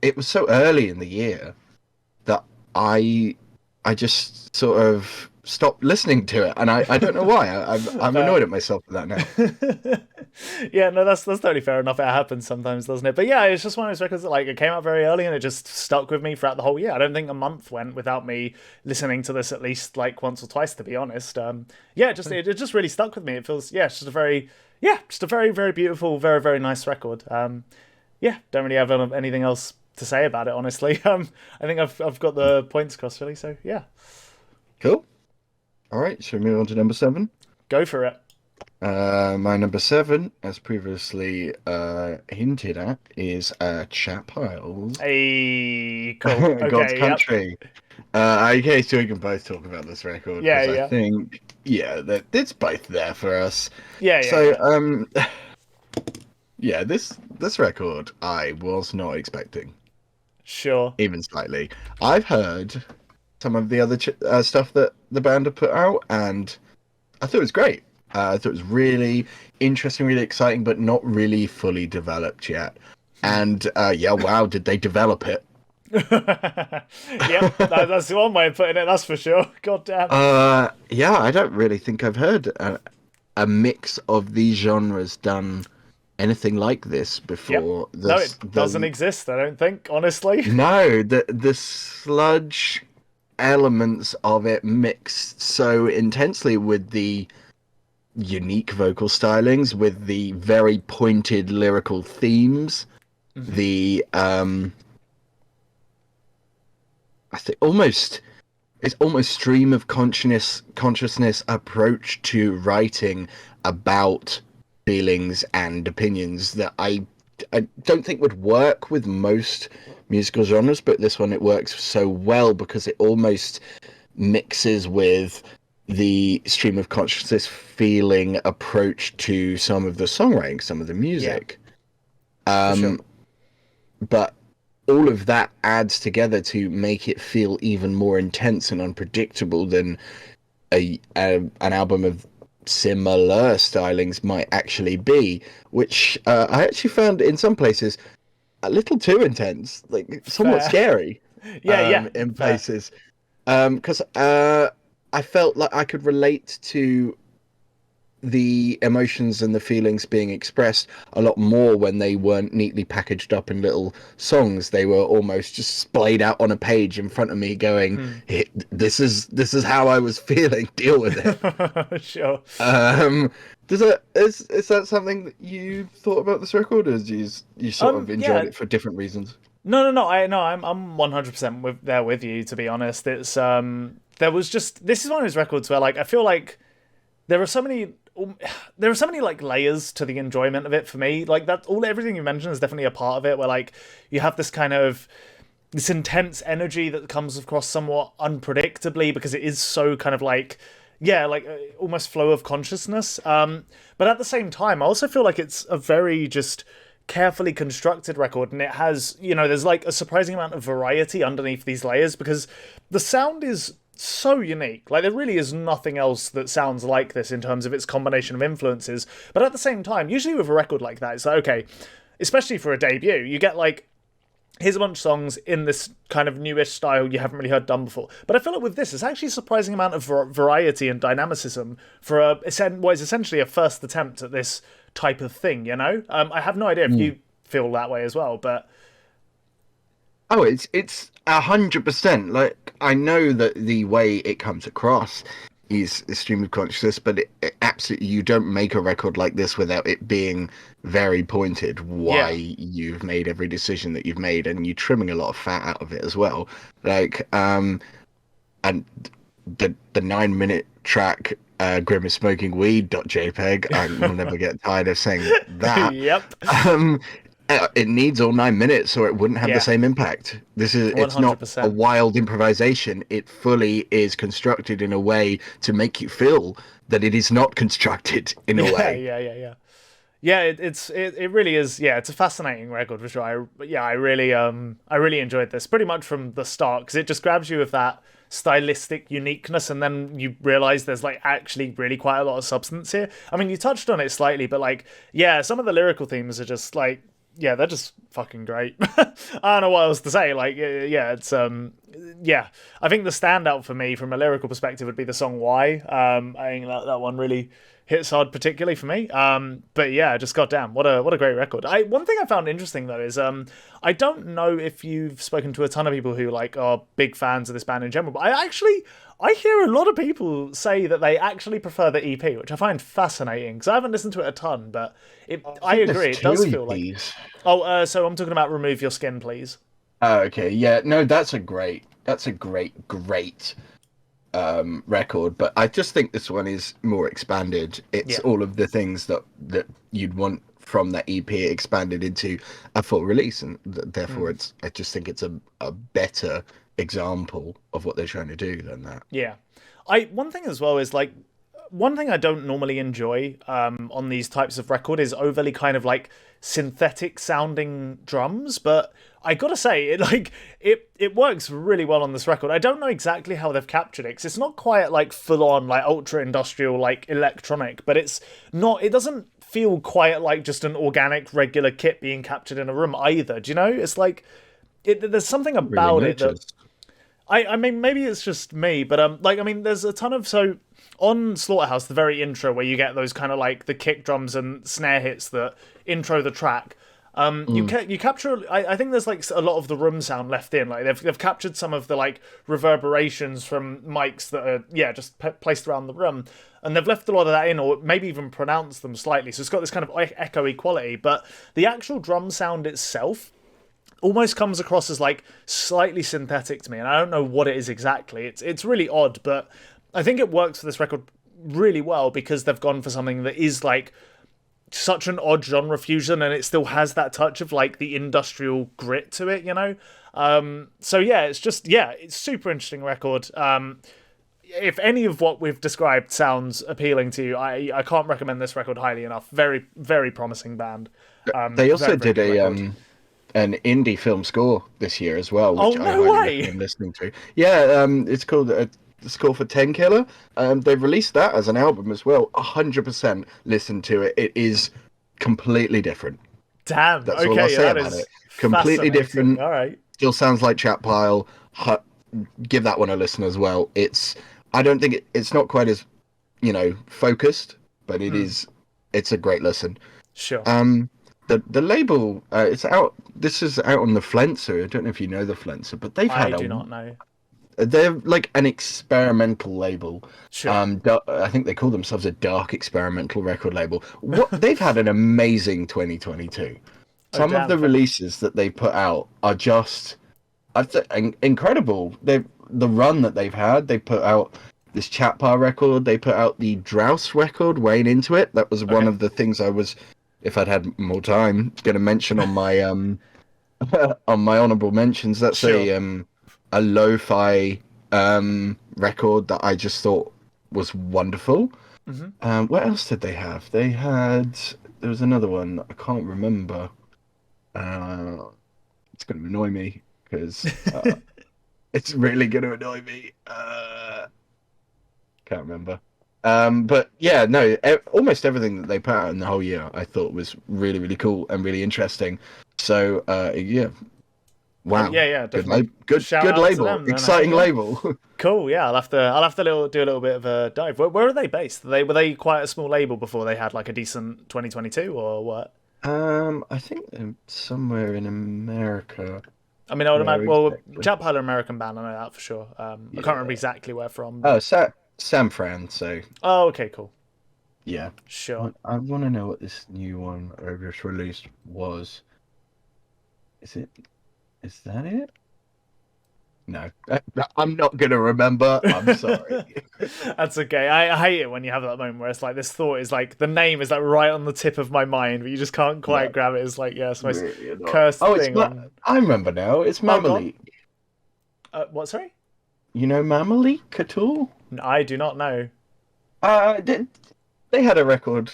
it was so early in the year that I just sort of stopped listening to it, and I don't know why. I'm Fair. annoyed at myself for that now. Yeah, no, that's totally fair enough. It happens sometimes, doesn't it? But yeah, it's just one of those records that like it came out very early and it just stuck with me throughout the whole year. I don't think a month went without me listening to this at least like once or twice, to be honest. Yeah, it just really stuck with me. It feels it's just a very very beautiful, very very nice record. Yeah, don't really have anything else to say about it, honestly. I think I've got the points across really. So yeah, Cool. All right, so we move on to number seven. go for it. My number seven, as previously hinted at, is Chat Piles. Hey, cool. God's Okay, yep. Country. Okay, so we can both talk about this record Yeah, because I yeah. think, yeah, that it's both there for us. Yeah, yeah, So, yeah. yeah, this record I was not expecting, Sure. even slightly. I've heard some of the other stuff that the band have put out, and I thought it was great. I thought it was really interesting, really exciting, but not really fully developed yet. And yeah, wow, did they develop it? Yep, that's the one way of putting it, that's for sure. God damn. Yeah, I don't really think I've heard a mix of these genres done anything like this Yep. before. No, it doesn't exist, I don't think, honestly. No, the sludge elements of it mixed so intensely with the unique vocal stylings, with the very pointed lyrical themes, the I think it's almost stream of consciousness approach to writing about feelings and opinions that I don't think would work with most musical genres, but this one it works so well because it almost mixes with the stream of consciousness feeling approach to some of the songwriting, some of the Yeah, music. for sure. But all of that adds together to make it feel even more intense and unpredictable than an album of similar stylings might actually be, which I actually found in some places a little too intense, like somewhat Fair. scary Yeah, yeah, in fair. places. Because I felt like I could relate to the emotions and the feelings being expressed a lot more when they weren't neatly packaged up in little songs. They were almost just splayed out on a page in front of me going, this is how I was feeling, deal with it. Sure. Does that is that something that you thought about this record, or is you sort of enjoyed Yeah. it for different reasons? No. I'm 100% there with you. To be honest, it's there was just this is one of those records where like I feel like there are so many like layers to the enjoyment of it for me. Like that, everything you mentioned is definitely a part of it. Where like you have this kind of this intense energy that comes across somewhat unpredictably because it is so kind of like almost flow of consciousness. But at the same time, I also feel like it's a very just carefully constructed record, and it has there's like a surprising amount of variety underneath these layers because the sound is so unique. Like there really is nothing else that sounds like this in terms of its combination of influences. But at the same time, usually with a record like that, it's like okay, especially for a debut, you get like here's a bunch of songs in this kind of newish style you haven't really heard done before. But I feel like with this, it's actually a surprising amount of variety and dynamicism for what is essentially a first attempt at this type of thing. You know, I have no idea if you feel that way as well, but Oh, it's 100%. Like, I know that the way it comes across is extremely conscious, but absolutely, you don't make a record like this without it being very pointed. Why yeah, you've made every decision that you've made, and you trimming a lot of fat out of it as well. Like, and the 9 minute track, Grim is smoking weed.jpg. I will never get tired of saying that. yep, Um, it needs all 9 minutes, or it wouldn't have the yeah, same impact. It's not a 100%. wild improvisation. It fully is constructed in a way to make you feel that it is not constructed in a Yeah, way. yeah, yeah, yeah. Yeah, it really is. Yeah, it's a fascinating record for sure. I really enjoyed this pretty much from the start because it just grabs you with that stylistic uniqueness, and then you realize there's like actually really quite a lot of substance here. I mean, you touched on it slightly, but like, yeah, some of the lyrical themes are just like, yeah, they're just fucking great. I don't know what else to say. Like, yeah, it's yeah. I think the standout for me from a lyrical perspective would be the song "Why." I think that one really hits hard, particularly for me. But yeah, just goddamn, what a great record. One thing I found interesting though is I don't know if you've spoken to a ton of people who like are big fans of this band in general, but I hear a lot of people say that they actually prefer the EP, which I find fascinating because I haven't listened to it a ton, but I think there's agree, it does two feel like. EPs. Oh, so I'm talking about "Remove Your Skin, Please." Oh, okay, yeah, no, that's a great record, but I just think this one is more expanded. It's Yeah. all of the things that you'd want from that EP expanded into a full release, and therefore Mm. I just think it's a better example of what they're trying to do than that. Yeah. One thing as well is like one thing I don't normally enjoy on these types of record is overly kind of like synthetic sounding drums, but I gotta say it works really well on this record. I don't know exactly how they've captured it because it's not quite like full on like ultra industrial like electronic, but it doesn't feel quite like just an organic regular kit being captured in a room either. Do you know? It's like there's something Really about it that noticed. I mean, maybe it's just me, but like, I mean, there's a ton of on Slaughterhouse, the very intro where you get those kind of like the kick drums and snare hits that intro the track. You capture. I think there's like a lot of the room sound left in. Like they've captured some of the like reverberations from mics that are just placed around the room, and they've left a lot of that in, or maybe even pronounced them slightly. So it's got this kind of echoey quality. But the actual drum sound itself almost comes across as like slightly synthetic to me, and I don't know what it is exactly. It's really odd, but I think it works for this record really well because they've gone for something that is like such an odd genre fusion, and it still has that touch of like the industrial grit to it, you know. So yeah, it's super interesting record. If any of what we've described sounds appealing to you, I can't recommend this record highly enough. Very very promising band. They also Very did good a record. an indie film score this year as well, Oh which I no highly way! recommend listening to. Yeah, it's called Score for 10 Killer. They've released that as an album as well. 100% listen to it. It is completely different. Damn. That's all I'll Okay, say that about is it. Completely fascinating. different. All right. Still sounds like Chat Pile. Give that one a listen as well. I don't think it's not quite as, focused, but it's a great listen. Sure. The label, it's out. This is out on the Flenser. I don't know if you know the Flenser, but I do not know. they're like an experimental label. Sure. I think they call themselves a dark experimental record label. They've had an amazing 2022. Oh Some of damn. the releases that they put out are just, incredible. The run that they've had. They put out this Chatpa record. They put out the Drouse record, Wayne Into It. That was one Okay. of the things I was, if I'd had more time, going to mention on my on my honorable mentions. That's Sure. a lo-fi record that I just thought was wonderful. Hmm. What else did they have? There was another one I can't remember. It's going to annoy me because it's really going to annoy me. Can't remember. But yeah, no, almost everything that they put out in the whole year I thought was really, really cool and really interesting. So yeah, Wow. Yeah, Good, definitely. Shout good out to label. them, then, Exciting yeah. label. Cool. Yeah, I'll have to do a little bit of a dive. Where are they based? Were they quite a small label before they had like a decent 2022 or what? I think they're somewhere in America. I mean, I would Where imagine. Well, exactly? Chap had an American band. I know that for sure. I can't remember Yeah. exactly where from, Oh, but San Fran. So oh, okay, cool, yeah. sure. I want to know what this new one I just released was. Is it? Is that it? No, I'm not gonna remember. I'm sorry. That's okay. I hate it when you have that moment where it's like this thought is like the name is like right on the tip of my mind, but you just can't Yeah, quite grab it. It's like yeah, it's the most really not. cursed Oh, thing on. I remember now. It's Oh, gone. Mammoly. What? Sorry, You know Mammoly at all? I do not know. They had a record,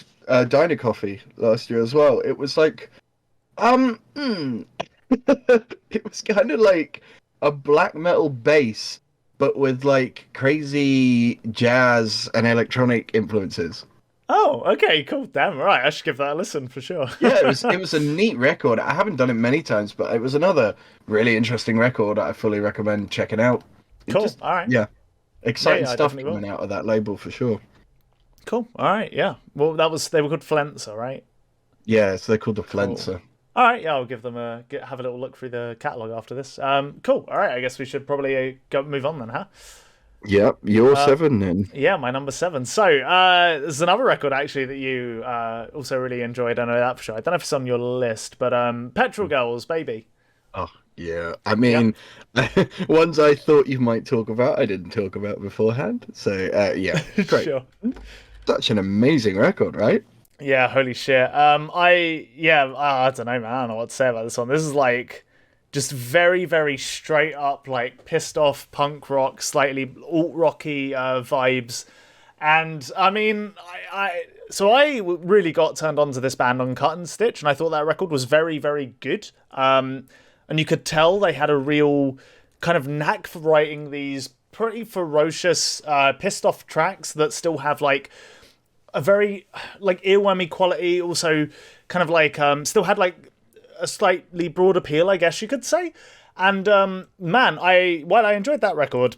Diner Coffee, last year as well. It was like, it was kind of like a black metal bass, but with like crazy jazz and electronic influences. Oh, okay, cool. Damn, right. I should give that a listen for sure. Yeah, it was a neat record. I haven't done it many times, but it was another really interesting record. I fully recommend checking out. It Cool. just All right. yeah, Yeah, exciting yeah, I stuff definitely will. coming out of that label for sure. Cool. All right. Yeah. Well, they were called Flenser, right? Yeah, so they're called the Cool. Flenser. All right. Yeah, I'll give them have a little look through the catalog after this. Cool. All right. I guess we should probably go move on then, huh? Yep, you're seven then. Yeah, my number 7. So, there's another record actually that you also really enjoyed. I know that for sure. I don't know if it's on your list, but Petrol Girls, Baby. Oh, yeah. I Yep. mean, ones I thought you might talk about, I didn't talk about beforehand. So, yeah, great. Sure. Such an amazing record, right? Yeah, holy shit. I don't know, man. I don't know what to say about this one. This is like just very, very straight up, like pissed off punk rock, slightly alt rocky vibes. And I mean, I really got turned on to this band on Cut and Stitch, and I thought that record was very, very good. And you could tell they had a real kind of knack for writing these pretty ferocious, pissed off tracks that still have like a very like earwormy quality, also kind of like still had like a slightly broad appeal, I guess you could say. And man, while I enjoyed that record,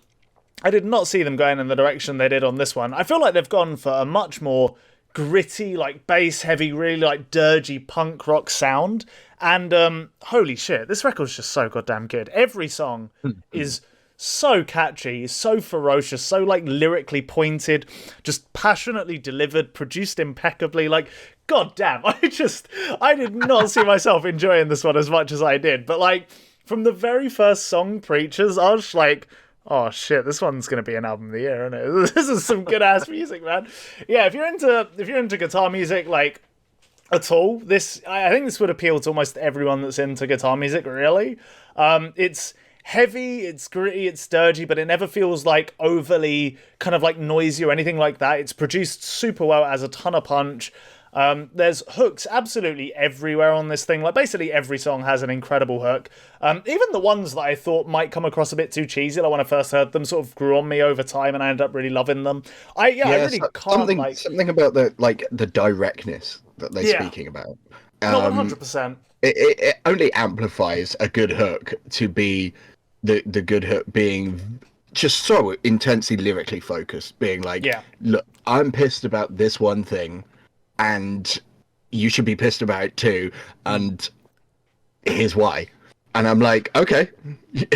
I did not see them going in the direction they did on this one. I feel like they've gone for a much more gritty, like bass heavy, really like dirgy punk rock sound. And holy shit, this record's just so goddamn good. Every song is so catchy, so ferocious, so like lyrically pointed, just passionately delivered, produced impeccably. Like, goddamn, I did not see myself enjoying this one as much as I did. But like, from the very first song, Preachers, I was just like, oh shit, this one's gonna be an album of the year, isn't it? This is some good ass music, man. Yeah, if you're into guitar music, like at all, I think this would appeal to almost everyone that's into guitar music, really. It's heavy, it's gritty, it's dirgy, but it never feels like overly kind of like noisy or anything like that. It's produced super well, it has a ton of punch. There's hooks absolutely everywhere on this thing. Like basically every song has an incredible hook. Even the ones that I thought might come across a bit too cheesy, like when I first heard them, sort of grew on me over time, and I ended up really loving them. I really can't like something about the directness that they're yeah, speaking about. not 100%. It only amplifies a good hook to be the good hook being just so intensely lyrically focused, being like, Yeah. look, I'm pissed about this one thing, and you should be pissed about it too, and here's why. And I'm like, okay,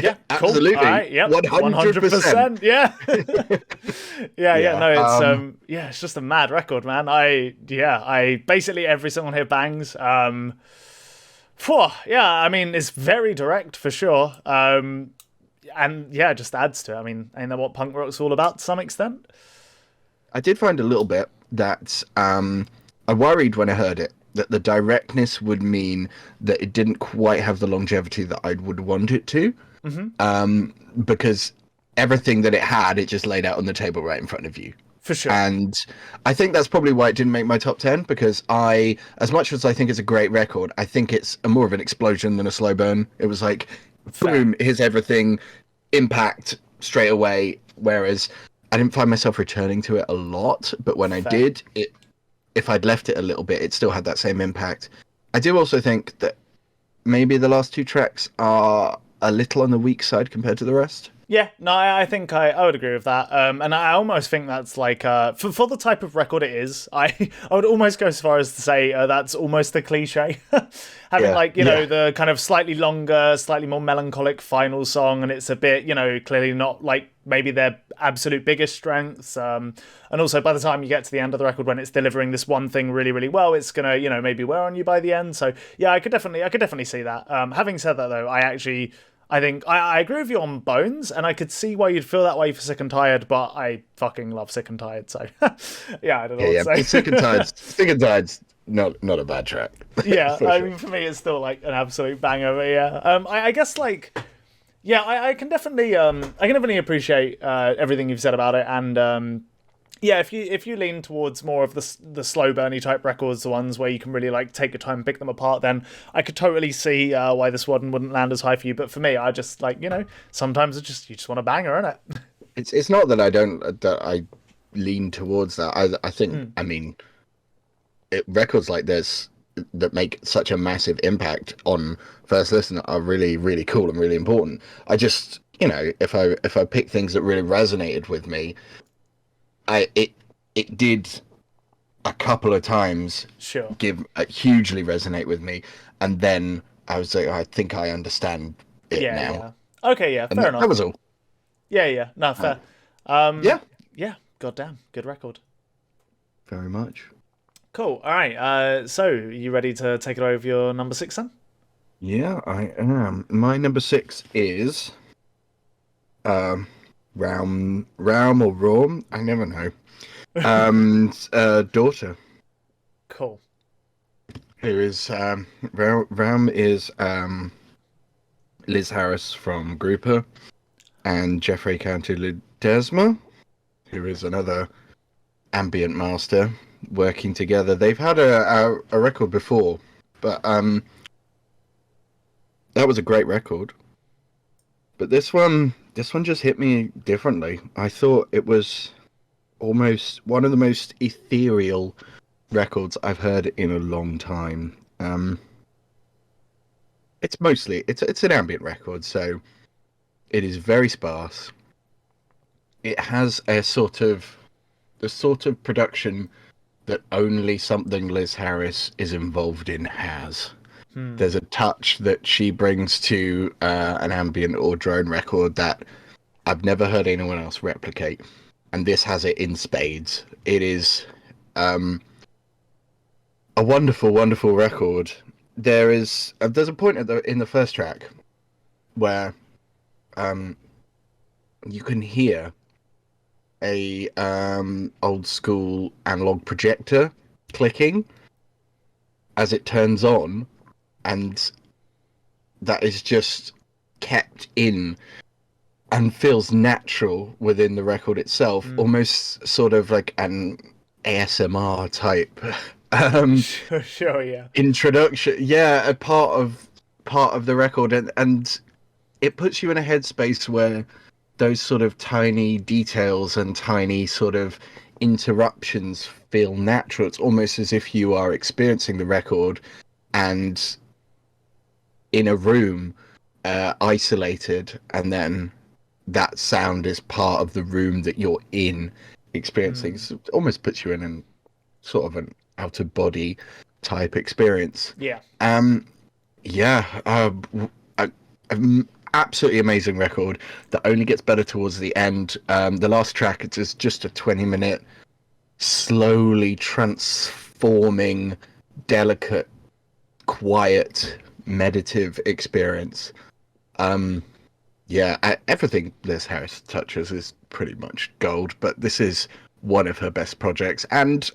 Yeah, absolutely, cool. All right, yep, 100%. Yeah. Yeah. No, um, it's just a mad record, man. I basically every song on here bangs. Yeah, I mean, it's very direct for sure. And yeah, it just adds to it. I mean, ain't that what punk rock's all about to some extent? I did find a little bit that I worried when I heard it that the directness would mean that it didn't quite have the longevity that I would want it to. Because everything that it had, it just laid out on the table right in front of you. For sure. And I think that's probably why it didn't make my top 10, because as much as I think it's a great record, I think it's more of an explosion than a slow burn. It was like, boom, here's everything, impact straight away. Whereas I didn't find myself returning to it a lot, but when I did, if I'd left it a little bit, it still had that same impact. I do also think that maybe the last two tracks are a little on the weak side compared to the rest. Yeah, no, I think I would agree with that. And I almost think that's like for the type of record it is, I would almost go as far as to say that's almost the cliche. Having Yeah, like, yeah. the kind of slightly longer, slightly more melancholic final song, and it's a bit, clearly not like maybe their absolute biggest strengths. And also by the time you get to the end of the record when it's delivering this one thing really, really well, it's gonna, maybe wear on you by the end. So yeah, I could definitely see that. Having said that though, I think I agree with you on Bones, and I could see why you'd feel that way for Sick and Tired, but I fucking love Sick and Tired, so yeah, I don't know Yeah, what yeah. to say. But Sick and Tired's not a bad track. Yeah, For I sure. mean, for me, it's still like an absolute banger. But yeah, I guess like yeah, I can definitely appreciate everything you've said about it, and yeah, if you lean towards more of the slow burny type records, the ones where you can really like take your time and pick them apart, then I could totally see why this one wouldn't land as high for you. But for me, I just like sometimes you just want a banger, innit? It's not that I lean towards that. I think I mean records like this that make such a massive impact on first listen are really really cool and really important. I just if I pick things that really resonated with me, it did a couple of times Sure. give hugely resonate with me, and then I was like, I think I understand it Yeah, now, yeah. Okay, yeah, and fair that enough. was all. Yeah, yeah. No, Um, fair. yeah, Yeah, goddamn, good record. very much. Cool. All right. So you ready to take it over your number six then? Yeah, I am. My number six is Raum or Raum, I never know. Daughter, Cool. who is Raum is Liz Harris from Grouper, and Jeffrey Cantu Ledesma, who is another ambient master, working together. They've had a record before, but that was a great record. But this one just hit me differently. I thought it was almost one of the most ethereal records I've heard in a long time. It's an ambient record, so it is very sparse. It has the sort of production that only something Liz Harris is involved in has. Hmm. There's a touch that she brings to an ambient or drone record that I've never heard anyone else replicate, and this has it in spades. It is a wonderful, wonderful record. There's a point in the first track where you can hear a old school analog projector clicking as it turns on, and that is just kept in and feels natural within the record itself, almost sort of like an ASMR type Sure, sure, yeah. introduction. Yeah, a part of the record, and it puts you in a headspace where those sort of tiny details and tiny sort of interruptions feel natural. It's almost as if you are experiencing the record and in a room, isolated, and then that sound is part of the room that you're in experiencing. So it almost puts you in sort of an out of body type experience. Yeah. Yeah, absolutely amazing record that only gets better towards the end. The last track, it's just a 20-minute, slowly transforming, delicate, quiet, meditative experience. Yeah, everything Liz Harris touches is pretty much gold, but this is one of her best projects. And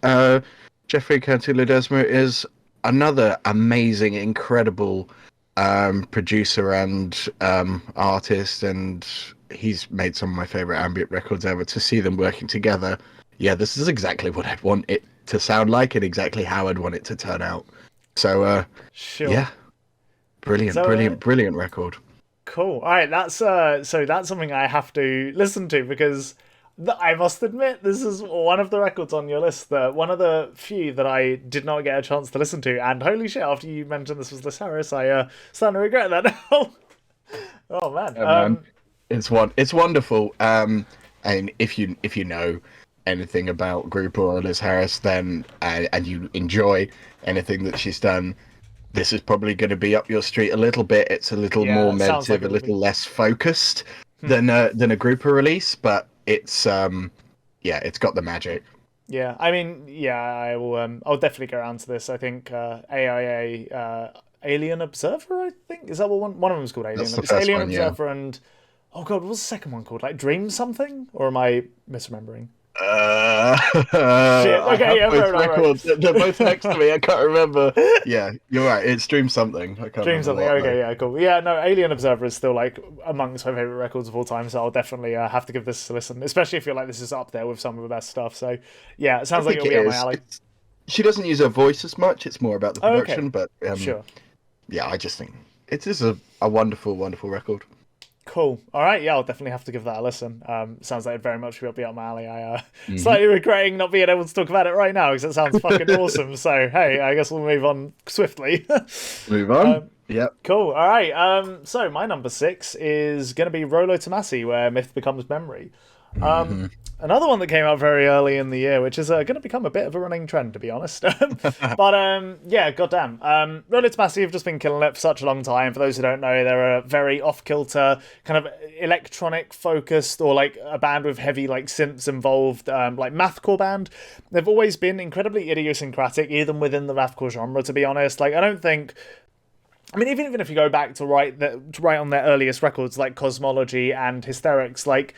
Jeffrey Cantu Ledesma is another amazing, incredible producer and artist, and he's made some of my favorite ambient records ever. To see them working together, yeah, this is exactly what I'd want it to sound like and exactly how I'd want it to turn out. So, Sure. yeah, brilliant, So brilliant, brilliant record. cool. All right, that's something I have to listen to because I must admit this is one of the records on your list that one of the few that I did not get a chance to listen to. And holy shit! After you mentioned this was Liz Harris, I starting to regret that now. Oh man. Man, it's wonderful. And if you know anything about Group or Liz Harris, then and you enjoy anything that she's done, this is probably going to be up your street a little bit. It's a little more Yeah, it sounds like meditative, it a would be. little less focused than a Grouper release, but it's yeah, it's got the magic. Yeah, I mean, yeah, I will. I'll definitely get around to this. I think AIA, Alien Observer. I think is that what one of them is called? That's Alien. the It's first Alien one, yeah. Observer and oh god, what was the second one called? Like Dream something? Or am I misremembering? Shit. I Okay, have yeah, both fair enough. Right. records. They're both next to me. I can't remember. Yeah, you're right. It's Dream something. I can't Dream remember something. what Okay, though. yeah, cool. Yeah, no, Alien Observer is still like amongst my favorite records of all time. So I'll definitely have to give this a listen, especially if you're like this is up there with some of the best stuff. So yeah, it I sounds like think it'll it be up my is. alley. She doesn't use her voice as much. It's more about the Oh, okay, production. But sure. yeah, I just think it is a wonderful, wonderful record. Cool. All right. Yeah, I'll definitely have to give that a listen. Sounds like it very much will be up my alley. I Mm-hmm. slightly regretting not being able to talk about it right now because it sounds fucking awesome. So hey, I guess we'll move on swiftly. Move on. Yep. Cool. All right. So my number 6 is going to be Rolo Tomasi, where myth becomes memory. Another one that came out very early in the year, which is going to become a bit of a running trend, to be honest. But yeah, goddamn. Rolo Tomasi have just been killing it for such a long time. For those who don't know, they're a very off-kilter, kind of electronic-focused, or like a band with heavy like synths involved, like mathcore band. They've always been incredibly idiosyncratic, even within the mathcore genre. To be honest, like I don't think. I mean, even if you go back to write on their earliest records like Cosmology and Hysterics, like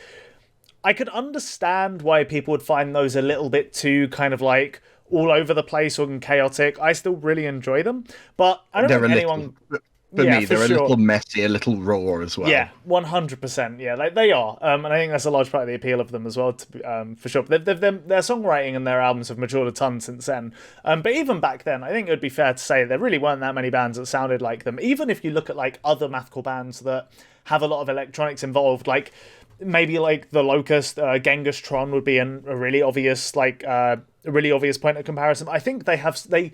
I could understand why people would find those a little bit too kind of like all over the place or chaotic. I still really enjoy them, but I don't They're think a anyone. little. For Yeah, me, for they're a sure. little messy, a little raw as well. Yeah, 100%. Yeah, like they are, and I think that's a large part of the appeal of them as well, for sure. But their songwriting and their albums have matured a ton since then. But even back then, I think it would be fair to say there really weren't that many bands that sounded like them. Even if you look at like other mathcore bands that have a lot of electronics involved, like maybe like the Locust, Genghis Tron would be a really obvious a really obvious point of comparison. I think they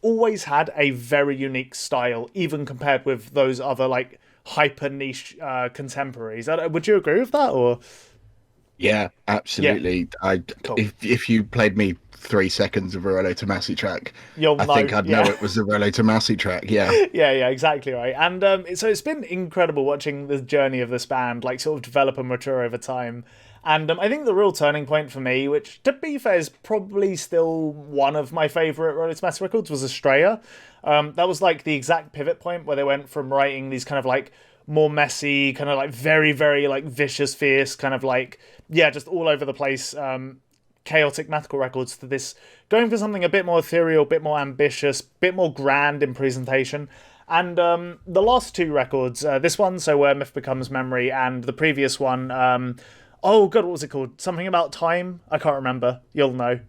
always had a very unique style, even compared with those other like hyper niche contemporaries. Would you agree with that? Or Yeah, absolutely. I Cool. if you played me 3 seconds of a Rolo Tomasi track, You'll I know, think I'd know yeah. it was a Rolo Tomasi track. Yeah. Yeah, exactly right. And so it's been incredible watching the journey of this band, like sort of develop and mature over time. And I think the real turning point for me, which to be fair is probably still one of my favourite Rolling Stones records, was Estrella. That was like the exact pivot point where they went from writing these kind of like more messy, kind of like very, very like vicious, fierce, kind of like, yeah, just all over the place, chaotic mathcore records to this going for something a bit more ethereal, a bit more ambitious, a bit more grand in presentation. And the last two records, this one, so Where Myth Becomes Memory, and the previous one, oh god, what was it called? Something about time? I can't remember. You'll know.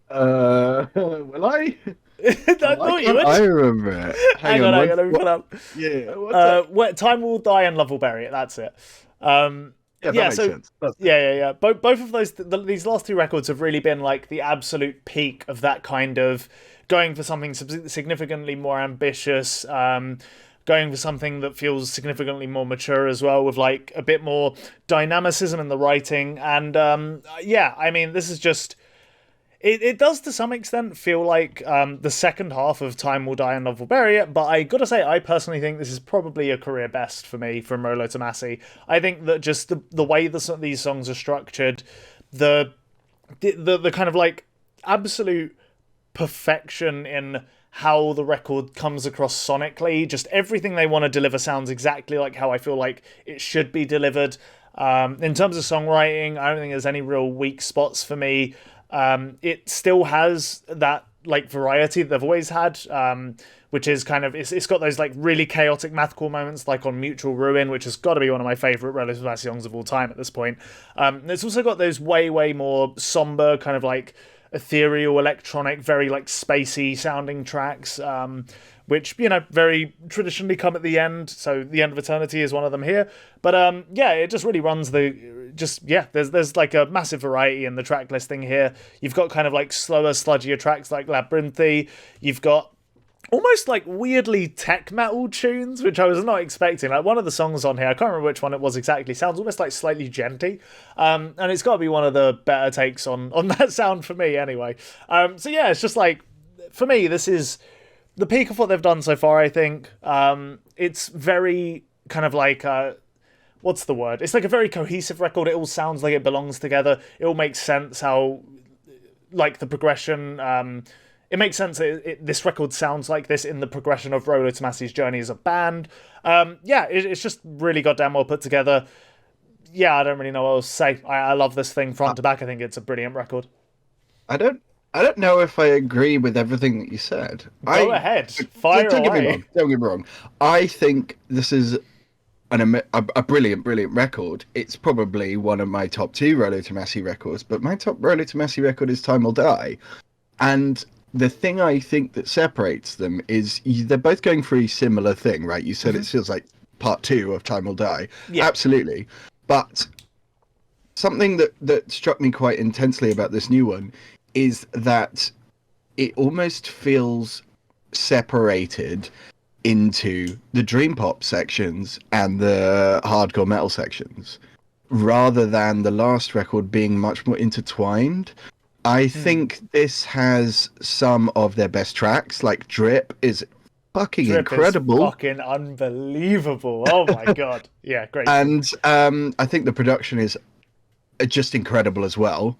Will I? I Why thought you can't I would. remember it? Hang on, let me put up. Yeah, what's up? Where Time Will Die and Love Will Bury It. That's it. Yeah, that yeah, makes so sense. yeah. Both of those, these last two records have really been like the absolute peak of that kind of going for something significantly more ambitious, going for something that feels significantly more mature as well, with like a bit more dynamicism in the writing. And yeah, I mean, this is just. It does to some extent feel like the second half of Time Will Die and Love Will Bury It, but I gotta say, I personally think this is probably a career best for me from Rolo Tomasi. I think that just the way these songs are structured, the kind of like absolute perfection in how the record comes across sonically, just everything they want to deliver sounds exactly like how I feel like it should be delivered. In terms of songwriting, I don't think there's any real weak spots for me. It still has that like variety that they've always had, which is kind of it's got those like really chaotic mathcore moments, like on Mutual Ruin, which has got to be one of my favorite Relative songs of all time at this point. It's also got those way more somber, kind of like ethereal, electronic, very like spacey sounding tracks, which very traditionally come at the end. So the End of Eternity is one of them here. But yeah, it just really runs there's like a massive variety in the track listing here. You've got kind of like slower, sludgier tracks like Labyrinthy. You've got almost like weirdly tech metal tunes, which I was not expecting. Like one of the songs on here, I can't remember which one it was exactly, sounds almost like slightly genty. And it's got to be one of the better takes on that sound for me anyway. So yeah, it's just like, for me, this is the peak of what they've done so far, I think. It's very kind of like... what's the word? It's like a very cohesive record. It all sounds like it belongs together. It all makes sense how, like, the progression... it makes sense that this record sounds like this in the progression of Rolo Tomasi's journey as a band. It's just really goddamn well put together. Yeah, I don't really know what else to say. I love this thing front to back. I think it's a brilliant record. I don't know if I agree with everything that you said. Go ahead. Fire don't away. Get me wrong. Don't get me wrong. I think this is a brilliant record. It's probably one of my top 2 Rolo Tomasi records, but my top Rolo Tomasi record is Time Will Die. And the thing I think that separates them is they're both going through a similar thing, right? You said it feels like part 2 of Time Will Die. Yeah. Absolutely. But something that struck me quite intensely about this new one is that it almost feels separated into the dream pop sections and the hardcore metal sections, rather than the last record being much more intertwined. I think this has some of their best tracks, like Drip is fucking incredible. Is fucking unbelievable. Oh my god. Yeah, great. And I think the production is just incredible as well.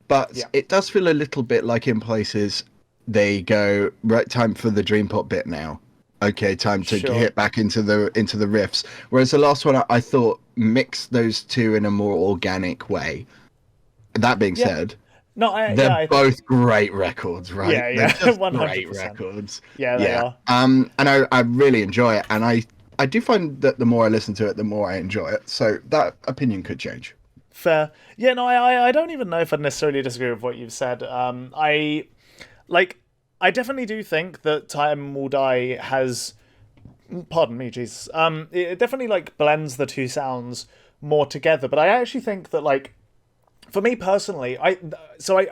But it does feel a little bit like in places they go, right, time for the dream pop bit now. Okay, time to hit back into the riffs. Whereas the last one I thought mixed those two in a more organic way. That being said, they're both great records, right? Yeah, they're just 100%. Great records. Yeah, they are. And I really enjoy it, and I do find that the more I listen to it, the more I enjoy it. So that opinion could change. Fair. Yeah, no, I don't even know if I'd necessarily disagree with what you've said. I definitely do think that Time Will Die has... Pardon me, Jesus. It definitely, like, blends the two sounds more together, but I actually think that, like, for me personally, I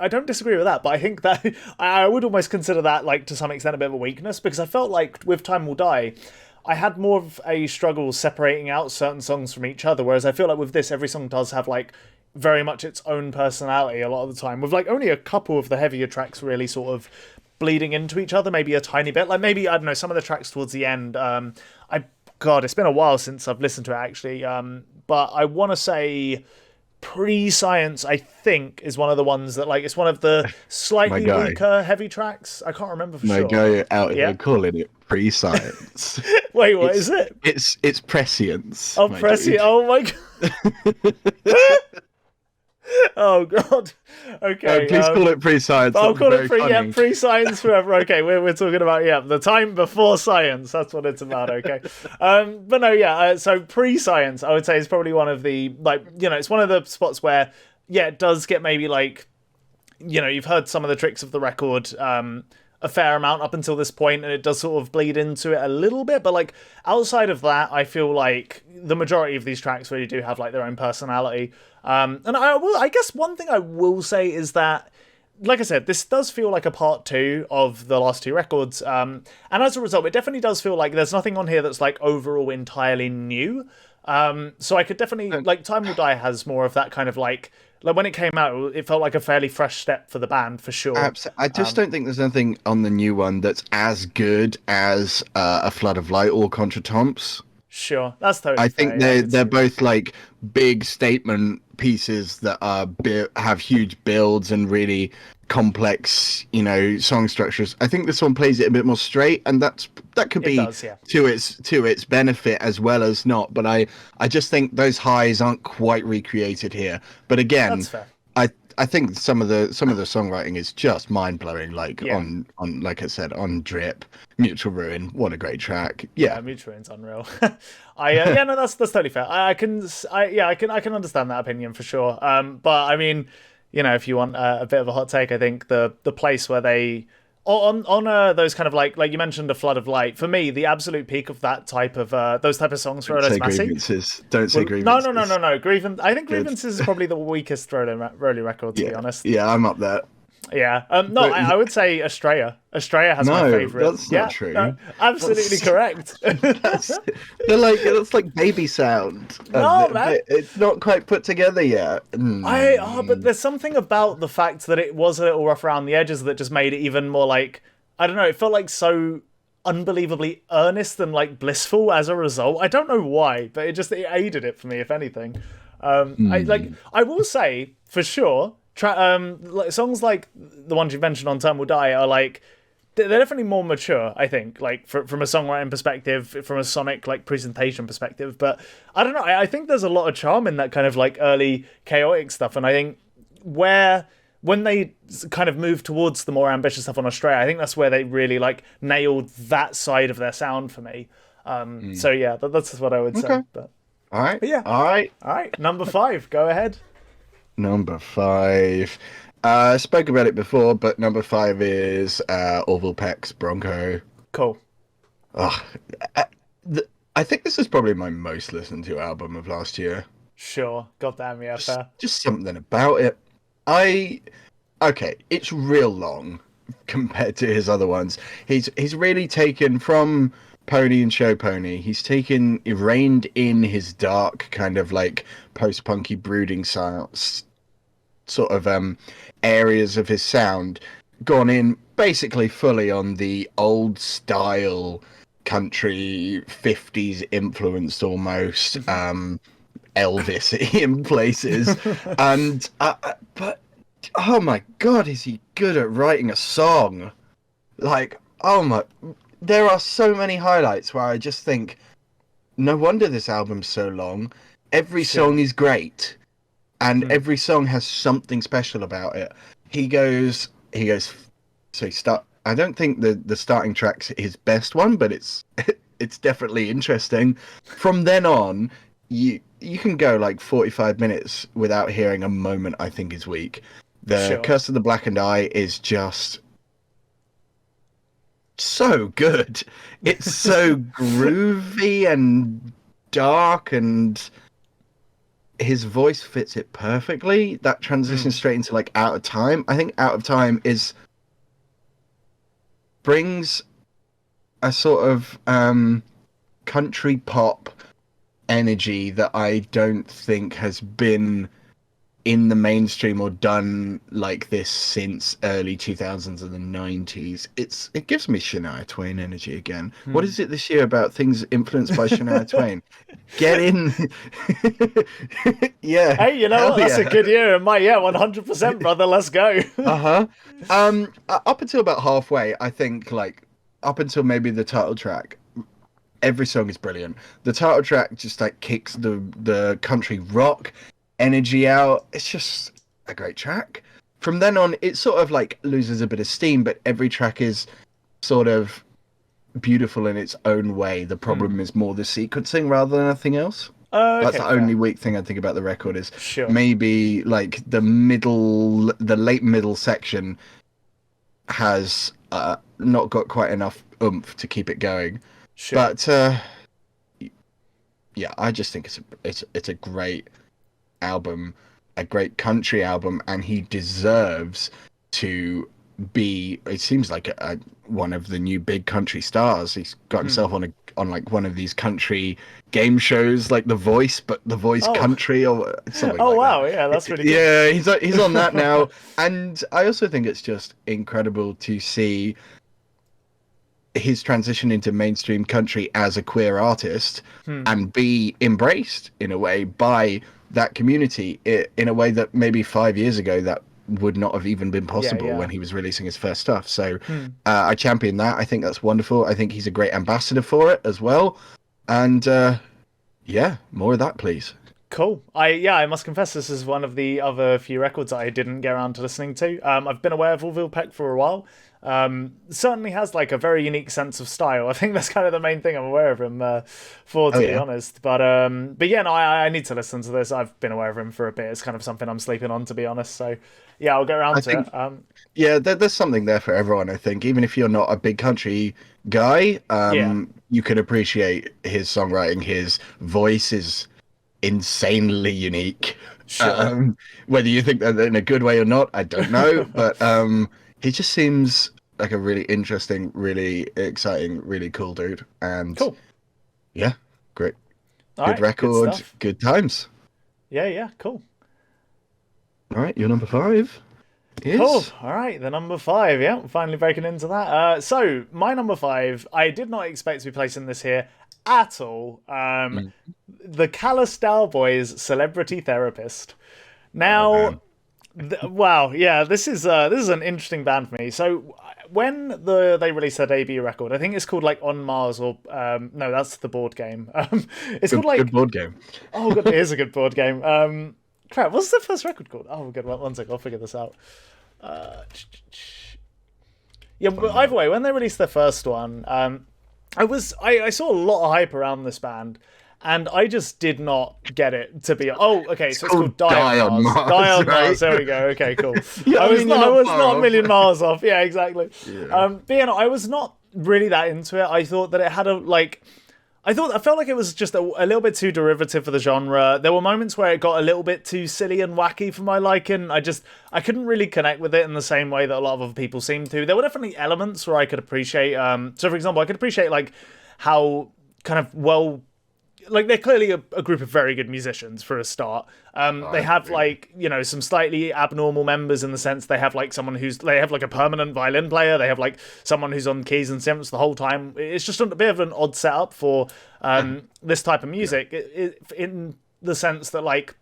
don't disagree with that, but I think that I would almost consider that, like, to some extent a bit of a weakness, because I felt like with Time Will Die, I had more of a struggle separating out certain songs from each other, whereas I feel like with this, every song does have, like, very much its own personality a lot of the time, with, like, only a couple of the heavier tracks really sort of bleeding into each other, maybe a tiny bit. Like, maybe, I don't know, some of the tracks towards the end, God, it's been a while since I've listened to it, actually, but I want to say... Pre-Science, I think, is one of the ones that, like, it's one of the slightly weaker heavy tracks. I can't remember for sure. My guy out here calling it Pre-Science. Wait, what is it? It's Prescience. Oh, Prescience. Oh my god. Oh god. Okay. Please call it Pre-Science. I'll call it Pre-Science forever. Okay, we're talking about the time before science. That's what it's about. Okay. But no, so Pre-Science, I would say, is probably one of the, like, you know, it's one of the spots where it does get maybe, like, you know, you've heard some of the tricks of the record a fair amount up until this point, and it does sort of bleed into it a little bit, but, like, outside of that, I feel like the majority of these tracks really do have, like, their own personality. And I guess one thing I will say is that, like I said, this does feel like a part 2 of the last 2 records, and as a result, it definitely does feel like there's nothing on here that's, like, overall entirely new. So I could definitely, like, Time Will Die has more of that kind of, like when it came out, it felt like a fairly fresh step for the band, for sure. I just don't think there's anything on the new one that's as good as A Flood of Light or Contretemps. Sure, that's totally I think they're both, like, big statement pieces that have huge builds and really complex, you know, song structures. I think this one plays it a bit more straight, and that could be to its benefit as well as not. But I just think those highs aren't quite recreated here. But again, that's fair. I think some of the songwriting is just mind blowing. Like on like I said, on Drip, Mutual Ruin, what a great track. Yeah, Mutual Ruin's unreal. No, that's totally fair. I can understand that opinion for sure. But I mean, you know, if you want a bit of a hot take, I think the place where they on those kind of like you mentioned, A Flood of Light. For me, the absolute peak of that type of those type of songs for Rolo Tomasi. Don't say Grievances. No. Grievance. I think Grievances is probably the weakest Rolo record, to be honest. Yeah, I'm up there. Yeah. No, But I would say Australia. Australia has my no, favorite. that's not Yeah. true. No, absolutely That's correct. that's that's like baby sound, No, man. but it's not quite put together yet. But there's something about the fact that it was a little rough around the edges that just made it even more like, I don't know, it felt like so unbelievably earnest and like blissful as a result. I don't know why, but it aided it for me, if anything. I will say for sure, like, songs like the ones you mentioned on Time Will Die are like, they're definitely more mature, I think, like from a songwriting perspective, from a sonic like presentation perspective. But I don't know, I think there's a lot of charm in that kind of like early chaotic stuff, and I think when they kind of move towards the more ambitious stuff on Australia, I think that's where they really like nailed that side of their sound for me. So yeah, that's what I would say. Okay. But All right. yeah, All right. all right, number 5, go ahead. Number 5. I spoke about it before, but number 5 is Orville Peck's Bronco. Cool. Oh, I, I think this is probably my most listened to album of last year. Sure. Goddamn, yeah, Just, fair. just something about it. Okay, it's real long compared to his other ones. He's really taken from Pony and Show Pony. He reined in his dark kind of like post-punky brooding sounds, sort of areas of his sound, gone in basically fully on the old style country 50s influenced almost Elvis in places. And but oh my god, is he good at writing a song? Like, oh my, there are so many highlights where I just think, no wonder this album's so long. Every song is great, and every song has something special about it. He goes. So he start. I don't think the starting track's his best one, but it's it's definitely interesting. From then on, you can go like 45 minutes without hearing a moment I think is weak. The Curse of the Blackened Eye is just so good. It's so groovy and dark, and his voice fits it perfectly. That transition straight into like Out of Time. I think Out of Time brings a sort of country pop energy that I don't think has been in the mainstream or done like this since early 2000s and the 90s. It gives me Shania Twain energy again. What is it this year about things influenced by Shania Twain? Get in. Yeah. Hey, you know what? That's a good year in my 100%, brother. Let's go. Up until about halfway, I think, like up until maybe the title track, every song is brilliant. The title track just like kicks the country rock energy out. It's just a great track. From then on, it sort of like loses a bit of steam, but every track is sort of beautiful in its own way. The problem is more the sequencing rather than anything else. That's the only weak thing I think about the record is maybe like the late middle section has not got quite enough oomph to keep it going. But yeah, I just think it's a great album, a great country album, and he deserves to be. It seems like one of the new big country stars. He's got himself on like one of these country game shows, like The Voice, but The Voice Country or something. Oh like wow, that. yeah, that's really good. Yeah, he's on that now, and I also think it's just incredible to see his transition into mainstream country as a queer artist and be embraced in a way by that community in a way that maybe 5 years ago that would not have even been possible when he was releasing his first stuff. So I champion that. I think that's wonderful. I think he's a great ambassador for it as well. And yeah, more of that, please. Cool. I must confess this is one of the other few records that I didn't get around to listening to. I've been aware of Orville Peck for a while. Certainly has like a very unique sense of style. I think that's kind of the main thing I'm aware of him for, to be honest. But yeah, no, I need to listen to this. I've been aware of him for a bit. It's kind of something I'm sleeping on, to be honest. So yeah, I'll get around to it. Yeah, there's something there for everyone, I think. Even if you're not a big country guy, you can appreciate his songwriting. His voice is insanely unique. Sure. Whether you think that in a good way or not, I don't know. But he just seems like a really interesting, really exciting, really cool dude. And Cool. yeah, great, All good right. Good record, stuff. good times. Yeah. Yeah. Cool. All right, your number five Cool. is All right, the number five. Yeah, finally breaking into that. So my number five, I did not expect to be placing this here at all. Mm. The Callous Boys Celebrity Therapist. Oh Now, man. wow, yeah, this is an interesting band for me. So when they released their debut record, I think it's called like On Mars or no, that's the board game. It's called Good like board game. oh god, it is a good board game. Crap, what's the first record called? Oh god, one sec, I'll figure this out. Uh, yeah, but either way, when they released their first one, I saw a lot of hype around this band, and I just did not get it to be. Oh, okay, so it's called Die on Mars. Die on right? Mars. There we go. Okay, cool. Yeah, I was mean, not. you're I not was far not a off. million miles off. Yeah, exactly. Yeah. But you know, I was not really that into it. I thought that it had a like. I felt like it was just a little bit too derivative for the genre. There were moments where it got a little bit too silly and wacky for my liking. I couldn't really connect with it in the same way that a lot of other people seem to. There were definitely elements where I could appreciate. So for example, I could appreciate like how kind of well. Like they're clearly a group of very good musicians for a start. They have like, you know, some slightly abnormal members in the sense they have like they have like a permanent violin player. They have like someone who's on keys and synths the whole time. It's just a bit of an odd setup for this type of music in the sense that like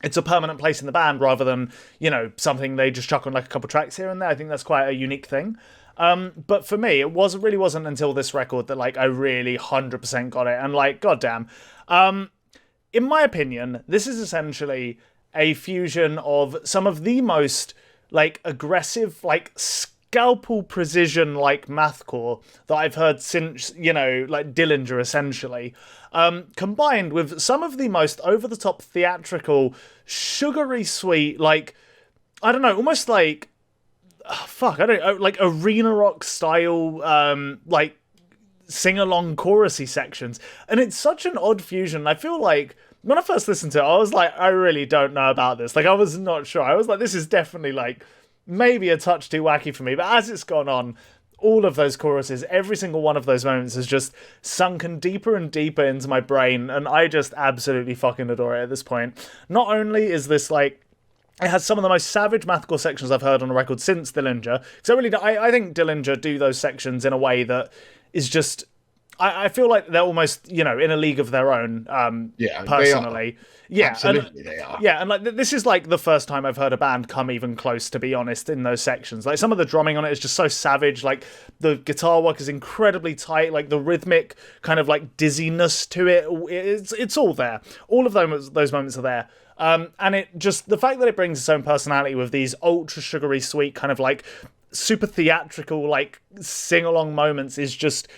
it's a permanent place in the band rather than, you know, something they just chuck on like a couple tracks here and there. I think that's quite a unique thing. But for me, really wasn't until this record that like I really 100% got it. And like, goddamn, in my opinion, this is essentially a fusion of some of the most like aggressive, like scalpel precision, like mathcore that I've heard since, you know, like Dillinger essentially, combined with some of the most over the top theatrical, sugary sweet, like, I don't know, almost like, I don't know, like arena rock style, like sing along chorusy sections, and it's such an odd fusion. I feel like when I first listened to it, I was like, I really don't know about this. Like, I was not sure. I was like, this is definitely like maybe a touch too wacky for me. But as it's gone on, all of those choruses, every single one of those moments has just sunken deeper and deeper into my brain, and I just absolutely fucking adore it at this point. Not only is this like it has some of the most savage mathcore sections I've heard on a record since Dillinger. So I think Dillinger do those sections in a way that is just. I feel like they're almost, you know, in a league of their own. Yeah, personally, yeah, absolutely, they are. Yeah, and like this is like the first time I've heard a band come even close, to be honest, in those sections. Like some of the drumming on it is just so savage. Like the guitar work is incredibly tight. Like the rhythmic kind of like dizziness to it, it's all there. All of those moments are there. And it just the fact that it brings its own personality with these ultra sugary sweet kind of like super theatrical like sing along moments is just.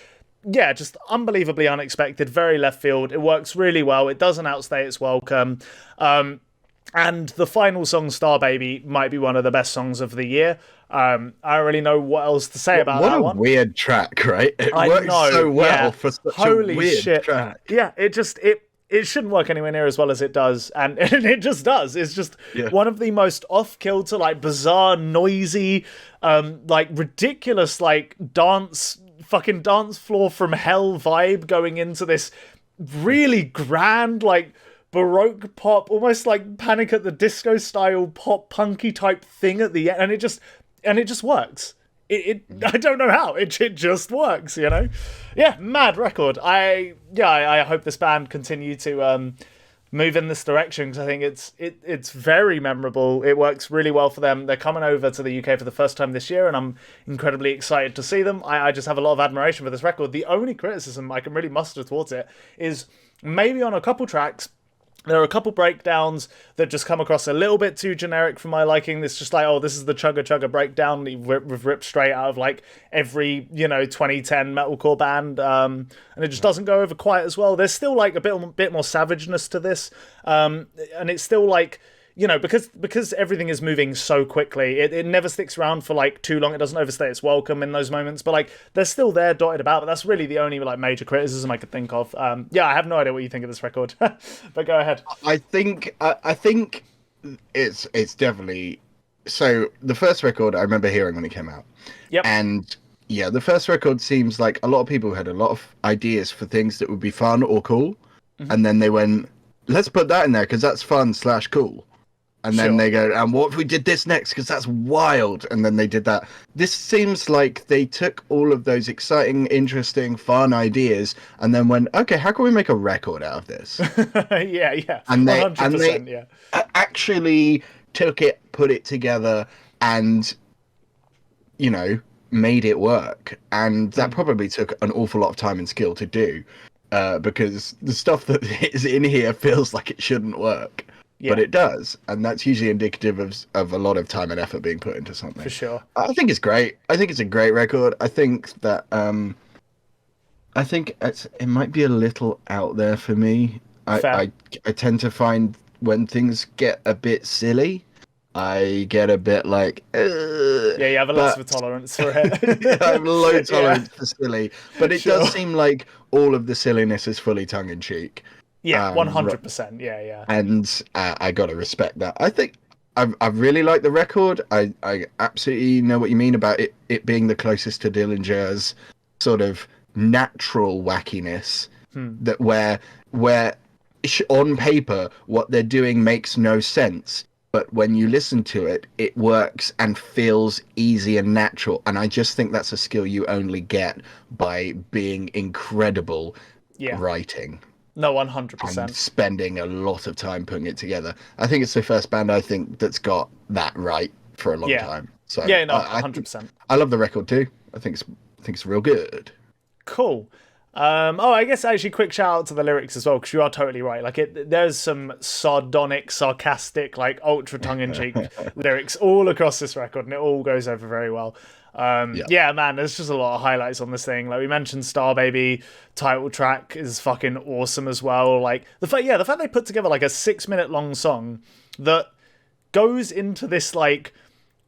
Yeah, just unbelievably unexpected, very left field. It works really well. It doesn't outstay its welcome. And the final song, Star Baby, might be one of the best songs of the year. I don't really know what else to say about that one. What a weird track, right? It works so well for such Holy a weird shit. track. Yeah, it shouldn't work anywhere near as well as it does, and it just does. It's just one of the most off-kilter, like bizarre, noisy, like ridiculous, like fucking dance floor from hell vibe going into this really grand, like Baroque pop, almost like Panic at the Disco style pop punky type thing at the end, and it just works. I don't know how it just works, you know. Yeah, mad record. I hope this band continue to move in this direction because I think it's very memorable. It works really well for them. They're coming over to the UK for the first time this year, and I'm incredibly excited to see them. I just have a lot of admiration for this record. The only criticism I can really muster towards it is maybe on a couple tracks. There are a couple breakdowns that just come across a little bit too generic for my liking. It's just like, oh, this is the chugga chugga breakdown we've ripped straight out of like every, you know, 2010 metalcore band, and it just doesn't go over quite as well. There's still like a bit more savageness to this, and it's still like, you know, because everything is moving so quickly, it never sticks around for like too long. It doesn't overstay its welcome in those moments, but like they're still there dotted about. But that's really the only like major criticism I could think of. Yeah, I have no idea what you think of this record, but go ahead. I think it's definitely. So the first record I remember hearing when it came out, Yep. and yeah, the first record seems like a lot of people had a lot of ideas for things that would be fun or cool, and then they went, let's put that in there because that's fun slash cool. And then Sure. they go, and what if we did this next? Because that's wild. And then they did that. This seems like they took all of those exciting, interesting, fun ideas and then went, okay, how can we make a record out of this? Yeah. And they 100%. Yeah. actually took it, put it together, and you know, made it work. And that probably took an awful lot of time and skill to do, because the stuff that is in here feels like it shouldn't work. Yeah. But it does, and that's usually indicative of a lot of time and effort being put into something. For sure. I think it's great. I think it's a great record. I think that it might be a little out there for me. I tend to find when things get a bit silly, I get a bit like, yeah, you have a less of a tolerance for it. I have low tolerance for silly, but it Sure. does seem like all of the silliness is fully tongue in cheek. Yeah, 100%. Yeah. And I gotta respect that. I think I really like the record. I absolutely know what you mean about it being the closest to Dillinger's sort of natural wackiness. That where on paper what they're doing makes no sense, but when you listen to it, it works and feels easy and natural. And I just think that's a skill you only get by being incredible writing. No, 100%. And spending a lot of time putting it together. I think it's the first band I think that's got that right for a long time. So yeah, no, 100%. I love the record too. I think it's real good. Cool. I guess actually quick shout out to the lyrics as well, because you are totally right. Like there's some sardonic, sarcastic, like ultra tongue-in-cheek lyrics all across this record, and it all goes over very well. Yeah, man, there's just a lot of highlights on this thing. Like we mentioned, Star Baby title track is fucking awesome as well. Like the fact they put together like a 6-minute long song that goes into this like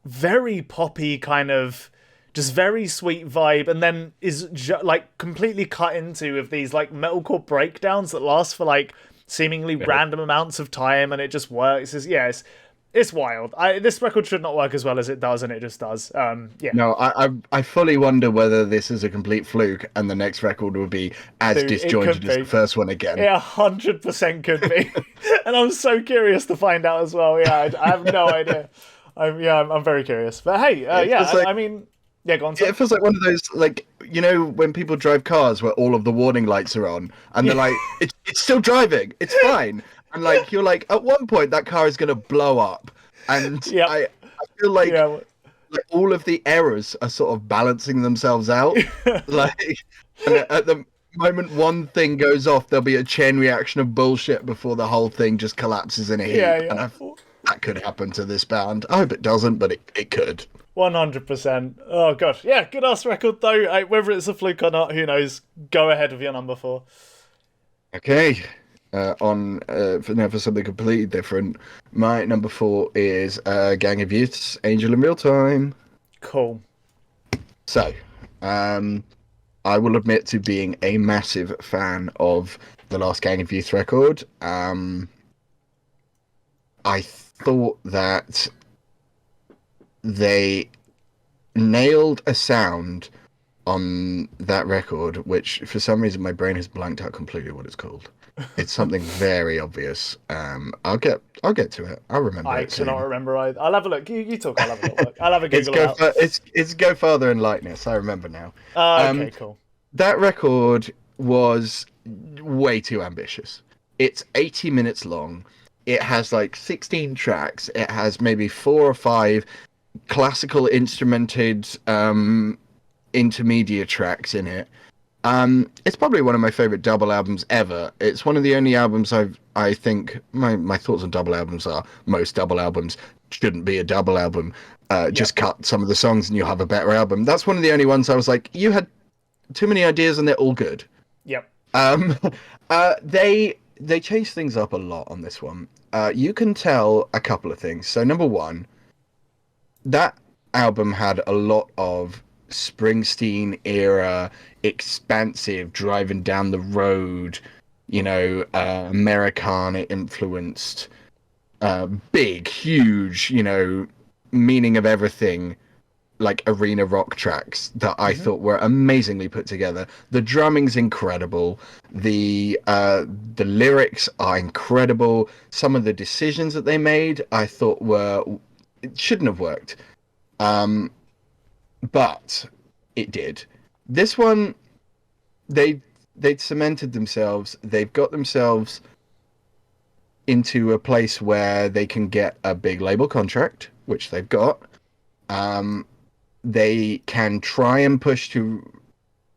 very poppy kind of just very sweet vibe, and then is like completely cut into with these like metalcore breakdowns that last for like seemingly random amounts of time, and it just works. It's wild. This record should not work as well as it does, and it just does. Yeah. No, I fully wonder whether this is a complete fluke, and the next record will be as disjointed as the first one again. Yeah, 100% could be, and I'm so curious to find out as well. Yeah, I have no idea. I'm very curious. But hey, I mean. Yeah, go on. It feels like one of those, like, you know, when people drive cars where all of the warning lights are on, and they're like, it's still driving, it's fine. And, like, you're like, at one point, that car is going to blow up. And I feel like, like all of the errors are sort of balancing themselves out. Like, and at the moment one thing goes off, there'll be a chain reaction of bullshit before the whole thing just collapses in a heap. And that could happen to this band. I hope it doesn't, but it could. 100%. Oh gosh, yeah, good ass record though. Whether it's a fluke or not, who knows? Go ahead with your number 4. Okay, for something completely different, my number 4 is Gang of Youths, Angel in Real Time. Cool. So, I will admit to being a massive fan of the last Gang of Youth record. I thought that they nailed a sound on that record, which for some reason my brain has blanked out completely what it's called. It's something very obvious. I'll get to it. I'll remember. I cannot remember either. I'll have a look. You talk. I'll have a look. I'll have a Google out. It's Go Farther in Lightness. I remember now. Okay, cool. That record was way too ambitious. It's 80 minutes long. It has like 16 tracks. It has maybe 4 or 5 classical instrumented intermediate tracks in it. It's probably one of my favorite double albums ever. It's one of the only albums I think my thoughts on double albums are most double albums shouldn't be a double album. Just cut some of the songs and you'll have a better album. That's one of the only ones I was like, you had too many ideas and they're all good. Yep. They changed things up a lot on this one. You can tell a couple of things. So number one, that album had a lot of Springsteen era, expansive, driving down the road, you know, Americana influenced big, huge, meaning of everything, like arena rock tracks that I thought were amazingly put together. The drumming's incredible. The lyrics are incredible. Some of the decisions that they made, I thought it shouldn't have worked. But it did. This one, they'd cemented themselves. They've got themselves into a place where they can get a big label contract, which they've got. They can try and push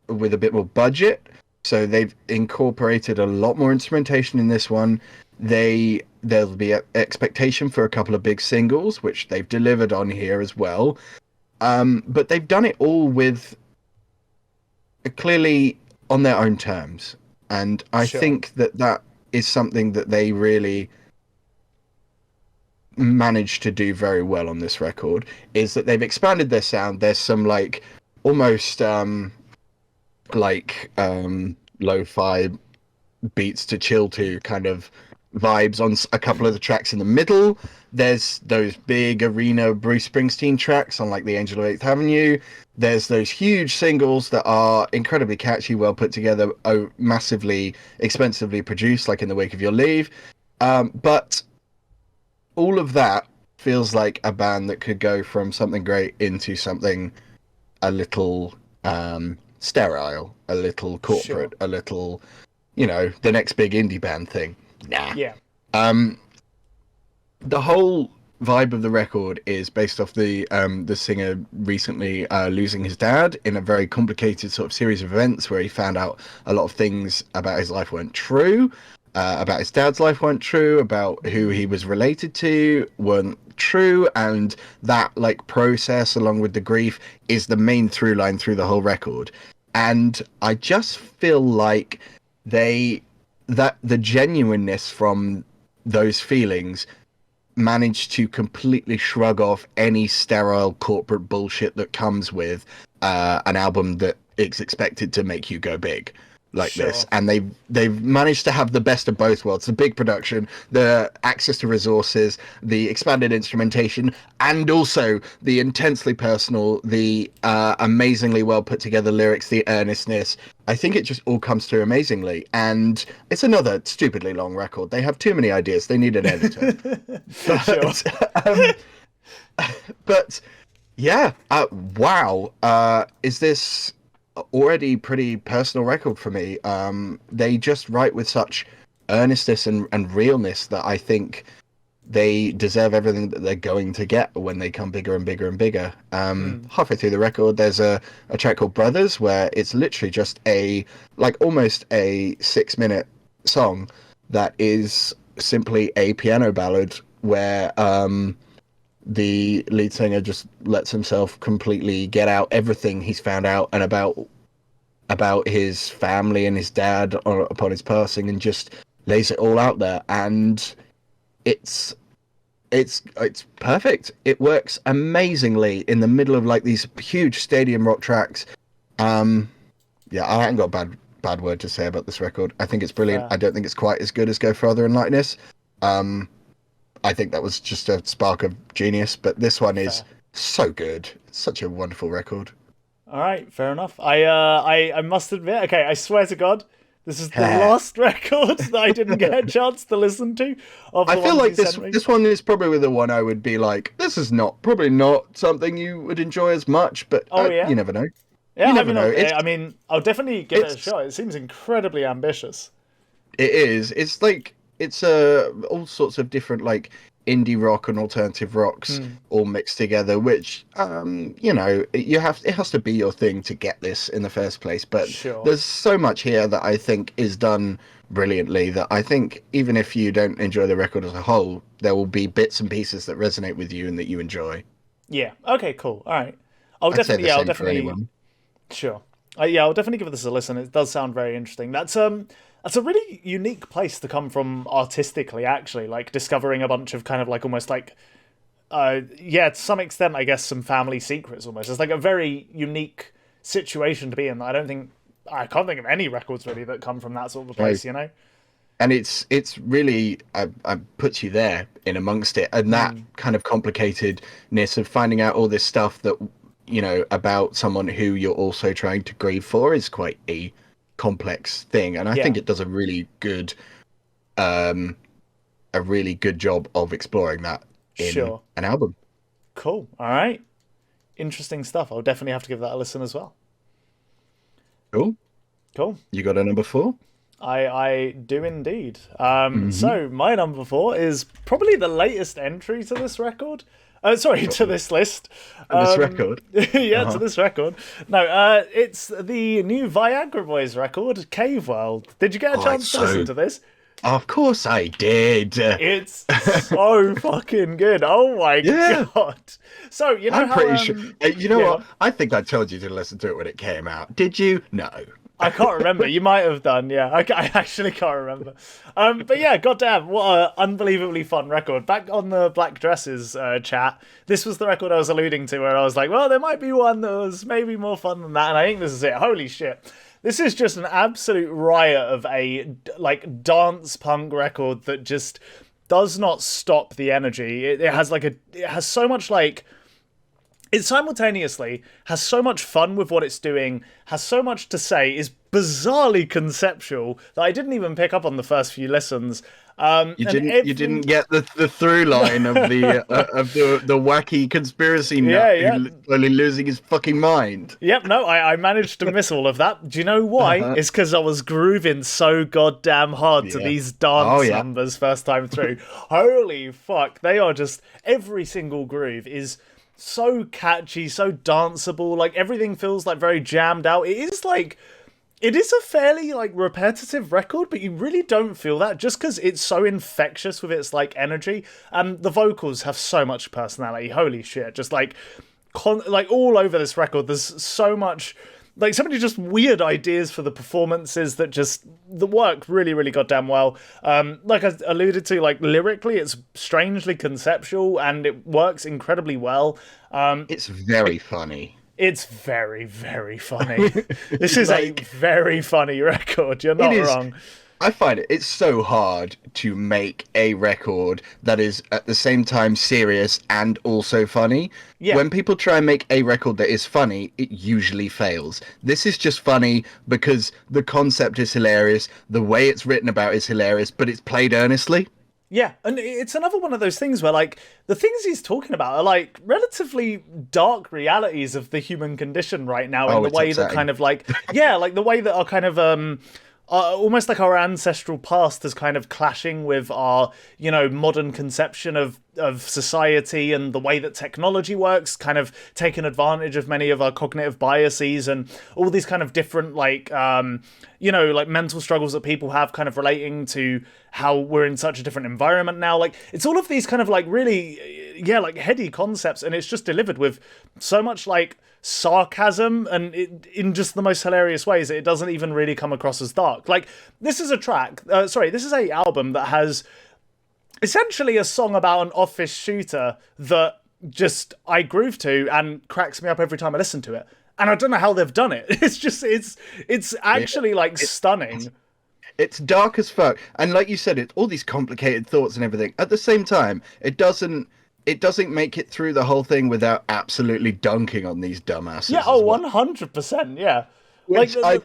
with a bit more budget. So they've incorporated a lot more instrumentation in this one. There'll be an expectation for a couple of big singles, which they've delivered on here as well. But they've done it all with clearly on their own terms. And I think that is something that they really managed to do very well on this record, is that they've expanded their sound. There's some like almost lo-fi beats to chill to kind of vibes on a couple of the tracks in the middle. There's those big arena Bruce Springsteen tracks on like the Angel of 8th Avenue. There's those huge singles that are incredibly catchy, well put together, massively expensively produced, like In the Wake of Your Leave. But all of that feels like a band that could go from something great into something a little sterile, a little corporate, a little, the next big indie band thing. Nah. Yeah. The whole vibe of the record is based off the singer recently losing his dad in a very complicated sort of series of events where he found out a lot of things about his life weren't true. About his dad's life weren't true, about who he was related to weren't true, and that like process along with the grief is the main through line through the whole record. And I just feel like the genuineness from those feelings managed to completely shrug off any sterile corporate bullshit that comes with an album that is expected to make you go big like this. And they've managed to have the best of both worlds: the big production, the access to resources, the expanded instrumentation, and also the intensely personal, the amazingly well put together lyrics, the earnestness. I think it just all comes through amazingly. And it's another stupidly long record. They have too many ideas. They need an editor. But yeah, wow. Is this already pretty personal record for me? They just write with such earnestness and realness that I think they deserve everything that they're going to get when they come bigger and bigger and bigger. Halfway through the record, there's a track called Brothers, where it's literally just almost a 6-minute song that is simply a piano ballad where the lead singer just lets himself completely get out everything he's found out and about his family and his dad upon his passing, and just lays it all out there. And it's perfect. It works amazingly in the middle of like these huge stadium rock tracks. I haven't got a bad word to say about this record. I think it's brilliant. I don't think it's quite as good as Go Further and Lightness. I think that was just a spark of genius, but this one is so good. It's such a wonderful record. All right, fair enough. I must admit, okay, I swear to God, this is the last record that I didn't get a chance to listen to. I feel like this one is probably the one I would be like, this is probably not something you would enjoy as much, but you never know. Yeah, you never know. I mean, I'll definitely give it a shot. It seems incredibly ambitious. It is. It's like, it's all sorts of different like indie rock and alternative rocks all mixed together, which it has to be your thing to get this in the first place. But there's so much here that I think is done brilliantly that I think even if you don't enjoy the record as a whole, there will be bits and pieces that resonate with you and that you enjoy. Yeah. Okay. Cool. All right. I'll definitely. Sure. I'll definitely give this a listen. It does sound very interesting. That's a really unique place to come from artistically, actually, like discovering a bunch of kind of like almost like, to some extent, I guess, some family secrets almost. It's like a very unique situation to be in. I can't think of any records really that come from that sort of a place, you know? and it's really I puts you there in amongst it, and that kind of complicatedness of finding out all this stuff that about someone who you're also trying to grieve for is quite a complex thing, and I Yeah. think it does a really good job of exploring that in Sure. an album. Cool. All right. Interesting stuff. I'll definitely have to give that a listen as well. Cool. Cool. You got a number 4? I do indeed. Mm-hmm. So my number 4 is probably the latest entry to this record. Sorry, to this list. This record. Yeah, to this record. No, it's the new Viagra Boys record, Cave World. Did you get a chance to listen to this? Of course I did. It's so fucking good. Oh my god. So, you know I'm how, pretty sure. You know yeah. what? I think I told you to listen to it when it came out. Did you? No. I can't remember. You might have done, yeah. I actually can't remember. But yeah, goddamn, what an unbelievably fun record. Back on the Black Dresses chat, this was the record I was alluding to where I was like, well, there might be one that was maybe more fun than that, and I think this is it. Holy shit. This is just an absolute riot of a, like, dance punk record that just does not stop the energy. It has so much, like... It simultaneously has so much fun with what it's doing, has so much to say, is bizarrely conceptual that I didn't even pick up on the first few listens. You didn't get the through line of the wacky conspiracy nut who's slowly losing his fucking mind. Yep, no, I managed to miss all of that. Do you know why? It's because I was grooving so goddamn hard to these dance numbers first time through. Holy fuck, they are just... Every single groove is so catchy, so danceable. Like, everything feels like very jammed out. It is a fairly, like, repetitive record, but you really don't feel that just because it's so infectious with its, like, energy. And the vocals have so much personality. Holy shit. Just, like, all over this record, there's so much... Like, so many just weird ideas for the performances that work really, really goddamn well. Like I alluded to, like, lyrically, it's strangely conceptual and it works incredibly well. It's very funny. It's very, very funny. This is a very funny record. You're not wrong. I find it's so hard to make a record that is at the same time serious and also funny. Yeah. When people try and make a record that is funny, it usually fails. This is just funny because the concept is hilarious, the way it's written about is hilarious, but it's played earnestly. Yeah, and it's another one of those things where, like, the things he's talking about are, like, relatively dark realities of the human condition right now in the way that kind of, like, yeah, like the way that are kind of, almost like our ancestral past is kind of clashing with our, modern conception of society and the way that technology works, kind of taking advantage of many of our cognitive biases and all these kind of different, like, like mental struggles that people have kind of relating to how we're in such a different environment now. Like, it's all of these kind of, like, really, like, heady concepts, and it's just delivered with so much, like, sarcasm and in just the most hilarious ways that it doesn't even really come across as dark. Like, this is a album that has essentially a song about an office shooter that just I groove to and cracks me up every time I listen to it. And I don't know how they've done it. It's actually stunning. It's dark as fuck, and like you said, it's all these complicated thoughts and everything. At the same time, it doesn't make it through the whole thing without absolutely dunking on these dumbasses. Yeah, 100%, yeah. Which I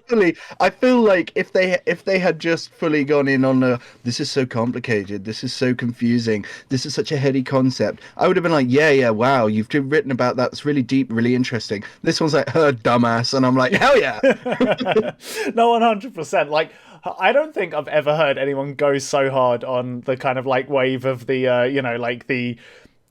feel like if they had just fully gone in on this is so complicated, this is so confusing, this is such a heady concept, I would have been like, yeah, wow, you've written about that, it's really deep, really interesting. This one's like, dumbass, and I'm like, hell yeah. No, 100%. Like, I don't think I've ever heard anyone go so hard on the kind of, like, wave of the,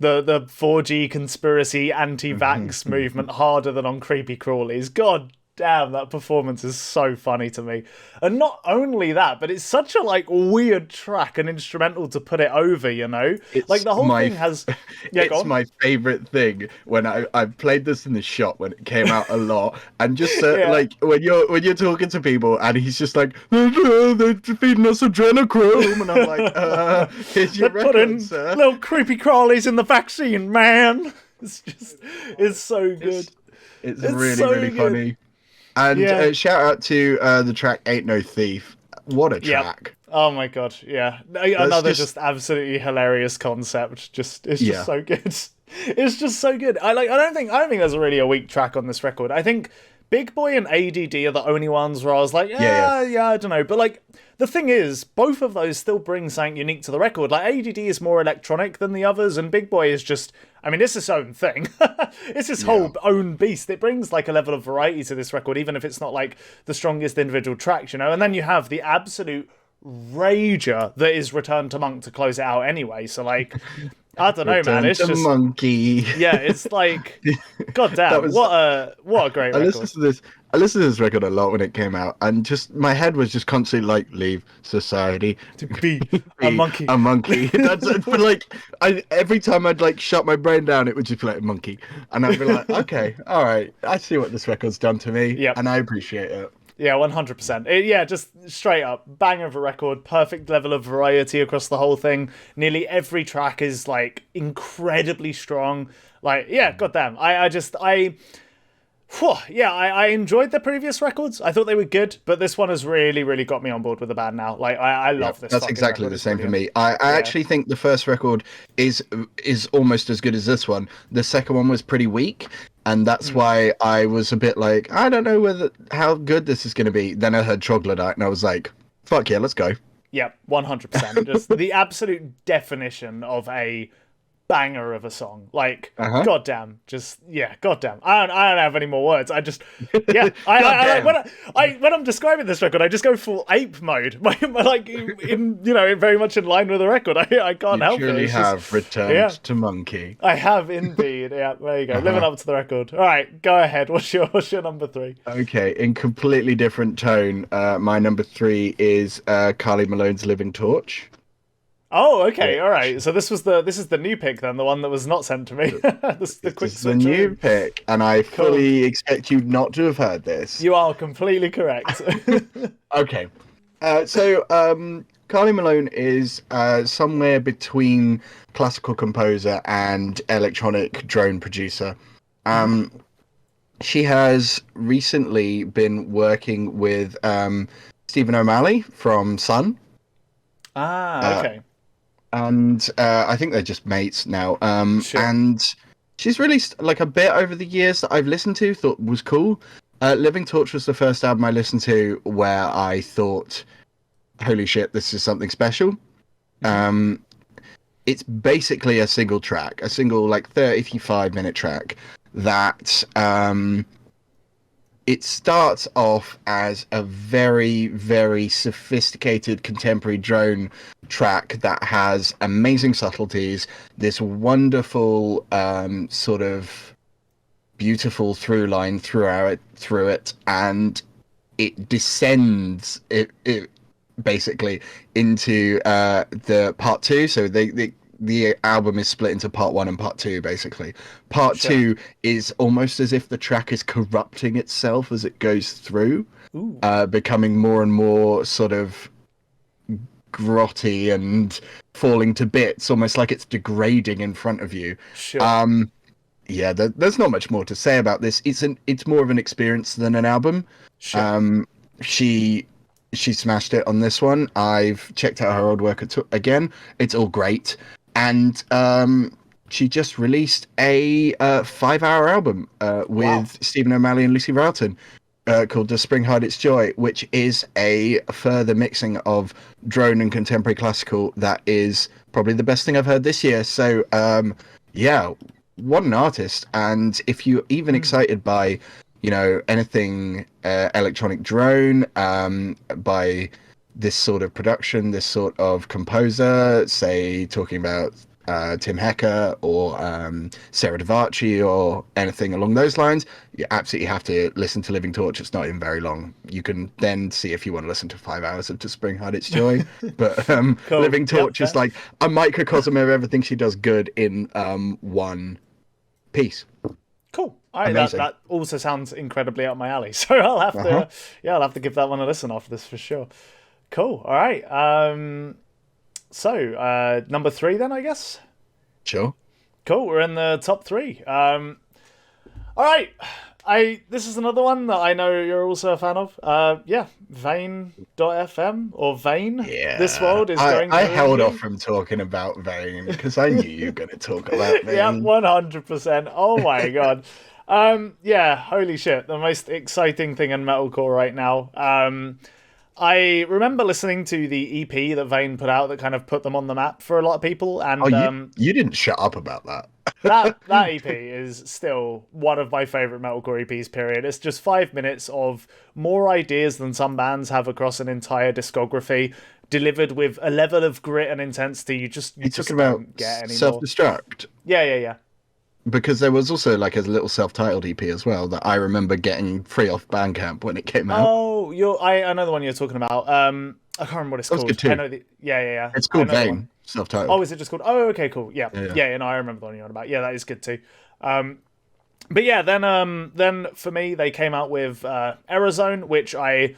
the 4G conspiracy anti-vax movement harder than on Creepy Crawlies. God damn, that performance is so funny to me. And not only that, but it's such a, like, weird track and instrumental to put it over, It's like, the whole thing has... Yeah, it's my favourite thing when I played this in the shop when it came out a lot, and just like when you're talking to people and he's just like, they're feeding us adrenochrome, and I'm like, here's your record, sir. Little creepy crawlies in the vaccine, man. It's so good. It's really, so really funny. And shout out to the track Ain't No Thief. What a track. Oh my god, yeah. Another just absolutely hilarious concept. It's just so good. It's just so good. I don't think there's really a weak track on this record. I think Big Boy and ADD are the only ones where I was like, yeah, I don't know. But like the thing is, both of those still bring something unique to the record. Like ADD is more electronic than the others, and Big Boy is just, I mean, it's its own thing. It's its whole own beast. It brings like a level of variety to this record, even if it's not like the strongest individual tracks, you know. And then you have the absolute rager that is Return to Monk to close it out anyway. So like, I don't know, man. It's just Monkey. Yeah, it's like, goddamn, what a great record. I listened to this record a lot when it came out, and just my head was just constantly like, leave society to be a monkey. A monkey. But like, every time I'd like shut my brain down, it would just be like monkey, and I'd be like, okay, all right, I see what this record's done to me, and I appreciate it. Yeah, 100%. Yeah, just straight up, bang of a record, perfect level of variety across the whole thing. Nearly every track is, like, incredibly strong. Like, yeah, goddamn. I enjoyed the previous records. I thought they were good, but this one has really, really got me on board with the band now. Like, I love this. That's exactly the same for me. I actually think the first record is almost as good as this one. The second one was pretty weak, and that's why I was a bit like, I don't know how good this is going to be. Then I heard Troglodyte, and I was like, fuck yeah, let's go. Yeah, 100%. Just the absolute definition of a banger of a song. Like, goddamn, goddamn. I don't have any more words. When I'm describing this record, I just go full ape mode. Like, very much in line with the record. I can't help it. You surely have returned to Monkey. I have indeed. Yeah, there you go. Living up to the record. All right, go ahead. What's your number 3? Okay, in completely different tone, my number 3 is Carly Malone's Living Torch. Oh, okay, all right. So this is the new pick then, the one that was not sent to me. This is the new pick, and I fully expect you not to have heard this. You are completely correct. Okay, so Carly Malone is somewhere between classical composer and electronic drone producer. She has recently been working with Stephen O'Malley from Sun. Okay. And I think they're just mates now. Sure. And she's released like a bit over the years that I've listened to, thought was cool. Living Torch was the first album I listened to where I thought, holy shit, this is something special. It's basically a single like 35-minute track that it starts off as a very, very sophisticated contemporary drone track that has amazing subtleties, this wonderful sort of beautiful through line through it, and it descends it basically into the part 2. So the album is split into part 1 and part 2, basically. Part 2 is almost as if the track is corrupting itself as it goes through, becoming more and more sort of grotty and falling to bits, almost like it's degrading in front of you. Sure. There's not much more to say about this. It's more of an experience than an album. Sure. She smashed it on this one. I've checked out her old work again. It's all great. And she just released a 5-hour album with Stephen O'Malley and Lucy Rowton called Does Spring Hide Its Joy, which is a further mixing of drone and contemporary classical that is probably the best thing I've heard this year. So, what an artist. And if you're even excited by, anything electronic drone, by this sort of production, this sort of composer, say talking about Tim Hecker or Sarah Davachi or anything along those lines, you absolutely have to listen to Living Torch. It's not even very long. You can then see if you want to listen to 5 hours of To Spring Hide Its Joy. But cool. Living Torch is like a microcosm of everything she does good in one piece. Cool. That also sounds incredibly up my alley. So I'll have to give that one a listen after this for sure. Cool. All right. So number 3 then, I guess. Sure. Cool. We're in the top 3. All right. This is another one that I know you're also a fan of. Yeah, Vane.fm or Vane. Yeah, This world is going. I to held review. off from talking about Vane because I knew you were going to talk about Yeah, Vane. 100%. Oh my god. Yeah, holy shit, the most exciting thing in metalcore right now. I remember listening to the EP that Vane put out that kind of put them on the map for a lot of people, Oh, and you didn't shut up about that. that EP is still one of my favorite metalcore EPs. Period. It's just 5 minutes of more ideas than some bands have across an entire discography, delivered with a level of grit and intensity you just Talking about don't get anymore. self-destruct. Yeah. Because there was also like a little self-titled EP as well that I remember getting free off Bandcamp when it came out. Oh, I know the one you're talking about. I can't remember what it's That was called. good too. I know yeah. It's I called know the Vane, one. self-titled. Oh, is it just called? Oh, okay, cool. Yeah. No, I remember the one you're on about. Yeah, that is good too. But yeah, then for me, they came out with Aerozone, which I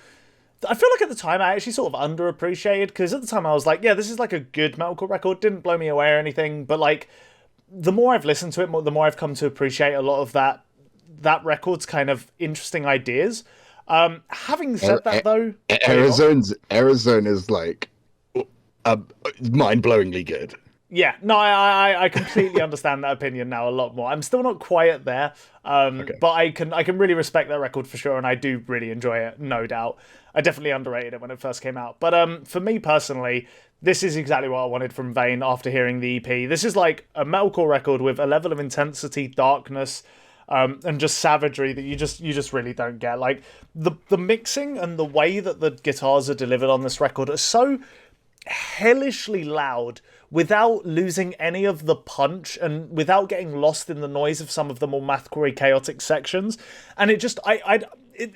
feel like at the time I actually sort of underappreciated, because at the time I was like, yeah, this is like a good metalcore record. Didn't blow me away or anything, but like the more I've listened to it, the more I've come to appreciate a lot of that record's kind of interesting ideas. Having said that, though, Arizona is like mind-blowingly good. yeah, no, I completely understand that opinion now a lot more. I'm still not quite there, but I can really respect that record for sure, and I do really enjoy it, no doubt. I definitely underrated it when it first came out, but for me personally, this is exactly what I wanted from Vane after hearing the EP. This is like a metalcore record with a level of intensity, darkness, and just savagery that you just really don't get. Like the mixing and the way that the guitars are delivered on this record are so hellishly loud without losing any of the punch and without getting lost in the noise of some of the more mathcore chaotic sections. And it just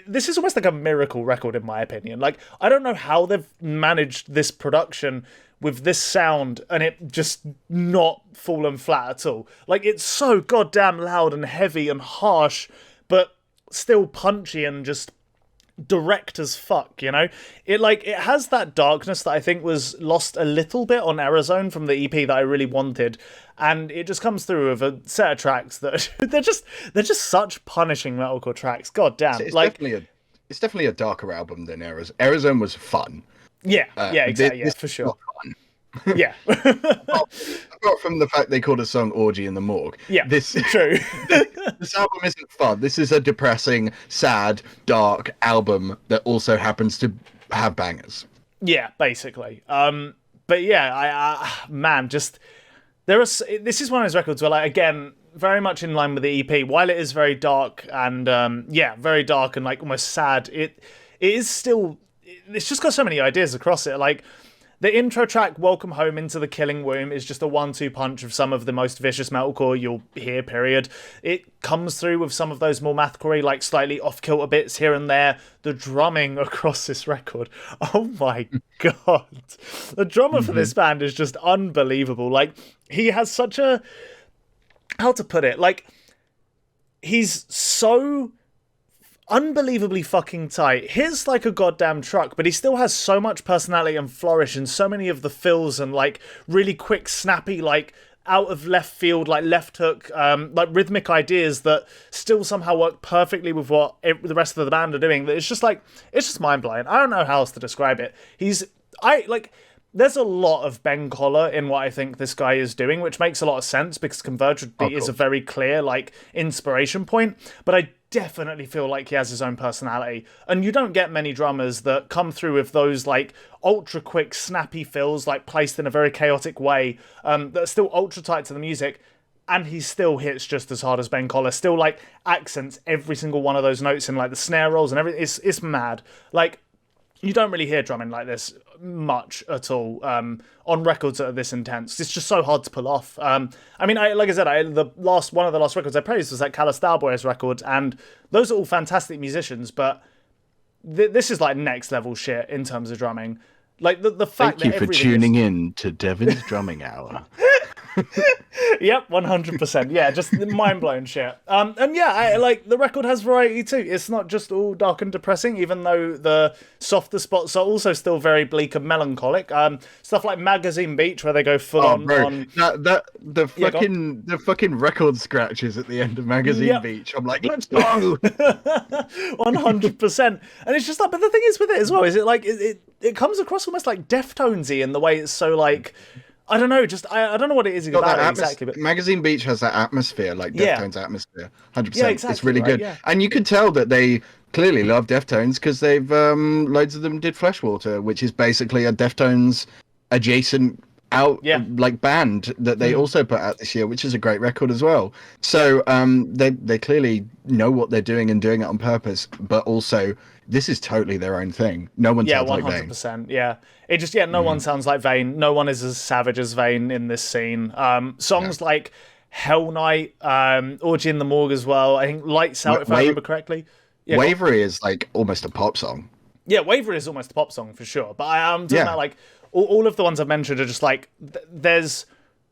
this is almost like a miracle record in my opinion. Like, I don't know how they've managed this production with this sound and it just not fallen flat at all. Like, it's so goddamn loud and heavy and harsh, but still punchy and just direct as fuck, you know? It has that darkness that I think was lost a little bit on Arizona from the EP that I really wanted, and it just comes through with a set of tracks that they're just such punishing metalcore tracks. God damn. It's definitely a darker album than Arizona. Arizona was fun. Yeah, exactly, for sure. Yeah. Apart from the fact they called a song "Orgy in the Morgue." Yeah, this true. This album isn't fun. This is a depressing, sad, dark album that also happens to have bangers. Yeah, basically. But yeah, man, just this is one of those records where, like, again, very much in line with the EP. While it is very dark and very dark and like almost sad, it is still. It's just got so many ideas across it. Like, the intro track, Welcome Home Into the Killing Womb, is just a 1-2 punch of some of the most vicious metalcore you'll hear, period. It comes through with some of those more mathcore, like slightly off-kilter bits here and there. The drumming across this record, oh my god. The drummer for this band is just unbelievable. Like, he has such a... How to put it? Like, he's so unbelievably fucking tight. Hits like a goddamn truck, but he still has so much personality and flourish and so many of the fills and like really quick, snappy, like out of left field, like left hook, like rhythmic ideas that still somehow work perfectly with what the rest of the band are doing. That it's just mind blowing. I don't know how else to describe it. There's a lot of Ben Collar in what I think this guy is doing, which makes a lot of sense because Converged Beat is a very clear, like, inspiration point. But I definitely feel like he has his own personality. And you don't get many drummers that come through with those, like, ultra quick, snappy fills, like, placed in a very chaotic way, that are still ultra tight to the music. And he still hits just as hard as Ben Collar. Still, like, accents every single one of those notes in, like, the snare rolls and everything. It's mad. Like, you don't really hear drumming like this much at all on records that are this intense. It's just so hard to pull off. Like I said, one of the last records I praised was that Callous Boys record, and those are all fantastic musicians, but this is like next level shit in terms of drumming. Like the fact Thank you for tuning in to Devin's Drumming Hour. Yep, 100%. Yeah, just mind blown shit. And yeah, I like the record has variety too. It's not just all dark and depressing, even though the softer spots are also still very bleak and melancholic. Stuff like Magazine Beach, where they go full Oh, on bro, on. that the Yeah, go on. fucking record scratches at the end of Magazine Yep. Beach. I'm like, let's go. 100%. And it's just like, but the thing is with it as well, is it like it comes across almost like Deftonesy in the way it's so like, I don't know, just I don't know what it is Got about that it exactly, but Magazine Beach has that atmosphere, like yeah, Deftones atmosphere. 100%. yeah, It's exactly, really right, good, yeah. and you could tell that they clearly love Deftones because they've loads of them did Fleshwater, which is basically a Deftones adjacent out Yeah. like band that they also put out this year, which is a great record as well. So they clearly know what they're doing and doing it on purpose, but also this is totally their own thing. No one Yeah, sounds one like hundred Vane. percent. Yeah, it just no one sounds like Vane. No one is as savage as Vane in this scene. Songs like Hell Night, Orgy in the Morgue as well. I think Lights Out, if I remember correctly. Yeah, go on. Wavery is like almost a pop song. Yeah, Wavery is almost a pop song for sure. But I'm talking Yeah. about like all of the ones I've mentioned are just like there's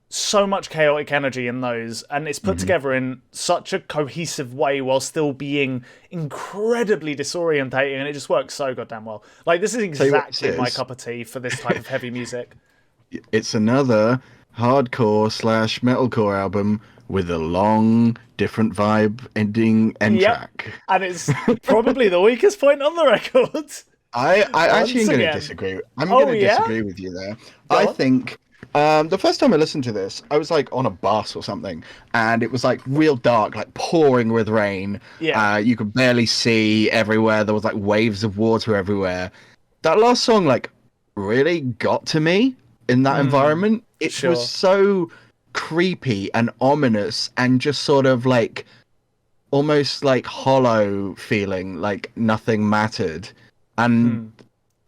so much chaotic energy in those, and it's put together in such a cohesive way while still being incredibly disorientating, and it just works so goddamn well. Like this is you what this exactly my is. cup of tea for this type of heavy music. It's another hardcore slash metalcore album with a long, different vibe end Yep. track. And it's probably the weakest point on the record. I actually am going to again. disagree. I'm Oh, going to yeah? disagree with you there. Go I on. think the first time I listened to this, I was like on a bus or something, and it was like real dark, like pouring with rain. Yeah. You could barely see everywhere. There was like waves of water everywhere. That last song, like, really got to me in that environment. It sure. was so creepy and ominous and just sort of like almost like hollow feeling, like nothing mattered. And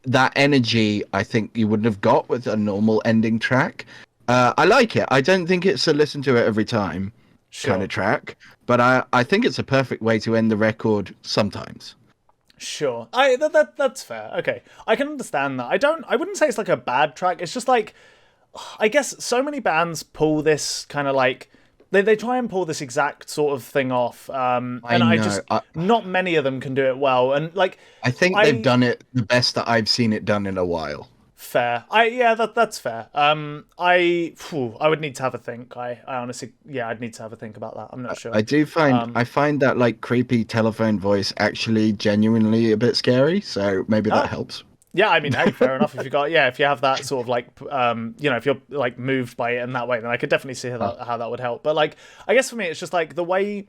that energy, I think you wouldn't have got with a normal ending track. I like it. I don't think it's a listen to it every time kind of track, but I think it's a perfect way to end the record sometimes. Sure. That's fair. Okay. I can understand that. I wouldn't say it's like a bad track. It's just like I guess so many bands pull this kind of like they try and pull this exact sort of thing off. And I know. just not many of them can do it well. And like I think they've done it the best that I've seen it done in a while. fair. That's fair. I would need to have a think. I honestly I'd need to have a think about that. I'm not sure. I do find I find that like creepy telephone voice actually genuinely a bit scary, so maybe that helps. Yeah, I mean, hey, fair enough. If you have that sort of like, if you're like moved by it in that way, then I could definitely see how that would help. But like, I guess for me, it's just like the way,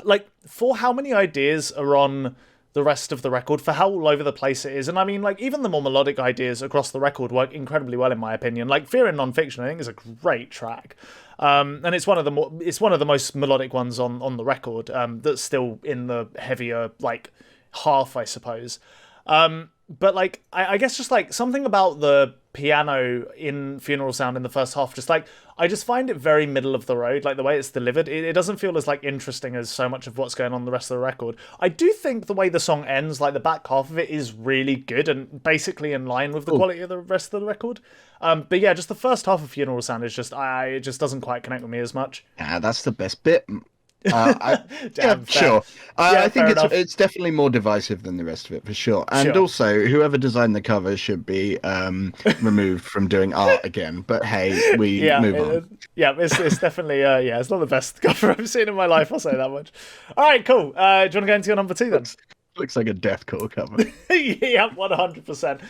like, for how many ideas are on the rest of the record, for how all over the place it is, and I mean, like, even the more melodic ideas across the record work incredibly well, in my opinion. Like, Fear and Nonfiction, I think, is a great track, and it's one of the most melodic ones on the record. That's still in the heavier like half, I suppose. But like, I guess just like something about the piano in Funeral Sound in the first half, just like, I just find it very middle of the road, like the way it's delivered. It doesn't feel as like interesting as so much of what's going on the rest of the record. I do think the way the song ends, like the back half of it is really good and basically in line with the quality of the rest of the record. But yeah, just the first half of Funeral Sound is just, it just doesn't quite connect with me as much. Yeah, that's the best bit. Damn, sure. Yeah, I think fair enough. it's definitely more divisive than the rest of it for sure. And Sure. also, whoever designed the cover should be removed from doing art again. But hey, we move on. It's definitely it's not the best cover I've seen in my life. I'll say that much. All right, cool. Do you want to go into your number 2 then? Looks like a deathcore cover. Yeah, 100%.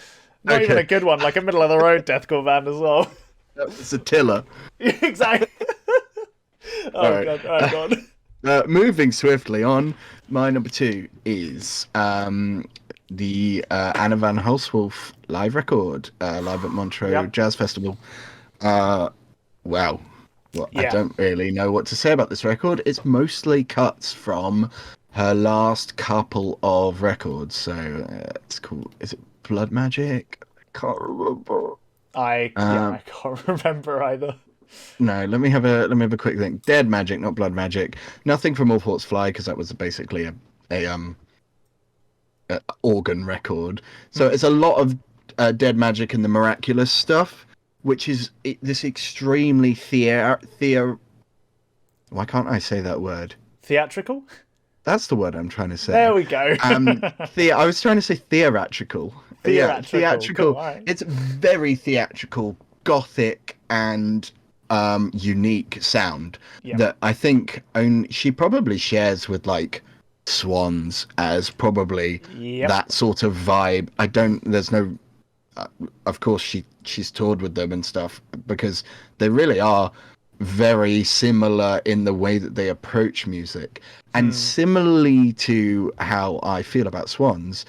Not Okay. even a good one, like a middle of the road deathcore band as well. It's a Tiller. Exactly. All right. God, all right, go on. Moving swiftly on, my number 2 is the Anna Van Hulswolf live record, live at Montreux Jazz Festival. Wow. Well, I don't really know what to say about this record. It's mostly cuts from her last couple of records. So it's called, is it Blood Magic? I can't remember. I can't remember either. No, let me have a quick think. Dead Magic, not Blood Magic. Nothing from All Thoughts Fly, because that was basically a organ record. So it's a lot of Dead Magic and the Miraculous stuff, which is this extremely why can't I say that word? Theatrical? That's the word I'm trying to say. There we go. I was trying to say theatrical. Yeah, Theatrical. Cool, theatrical. all right. It's very theatrical, gothic, and unique sound Yeah. that I think she probably shares with like Swans as probably Yep. that sort of vibe. There's no, of course she's toured with them and stuff because they really are very similar in the way that they approach music. And similarly to how I feel about Swans,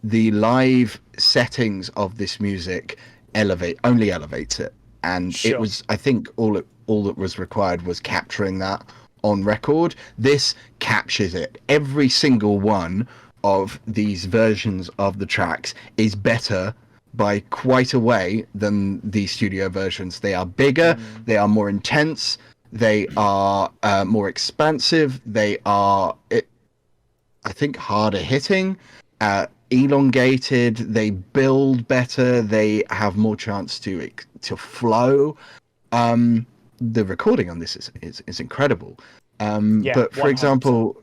the live settings of this music only elevates it. And Sure. it was, I think, all that was required was capturing that on record. This captures it. Every single one of these versions of the tracks is better by quite a way than the studio versions. They are bigger, they are more intense, they are more expansive, they are, I think, harder hitting, elongated, they build better, they have more chance to flow. The recording on this is incredible. But for 100%. example,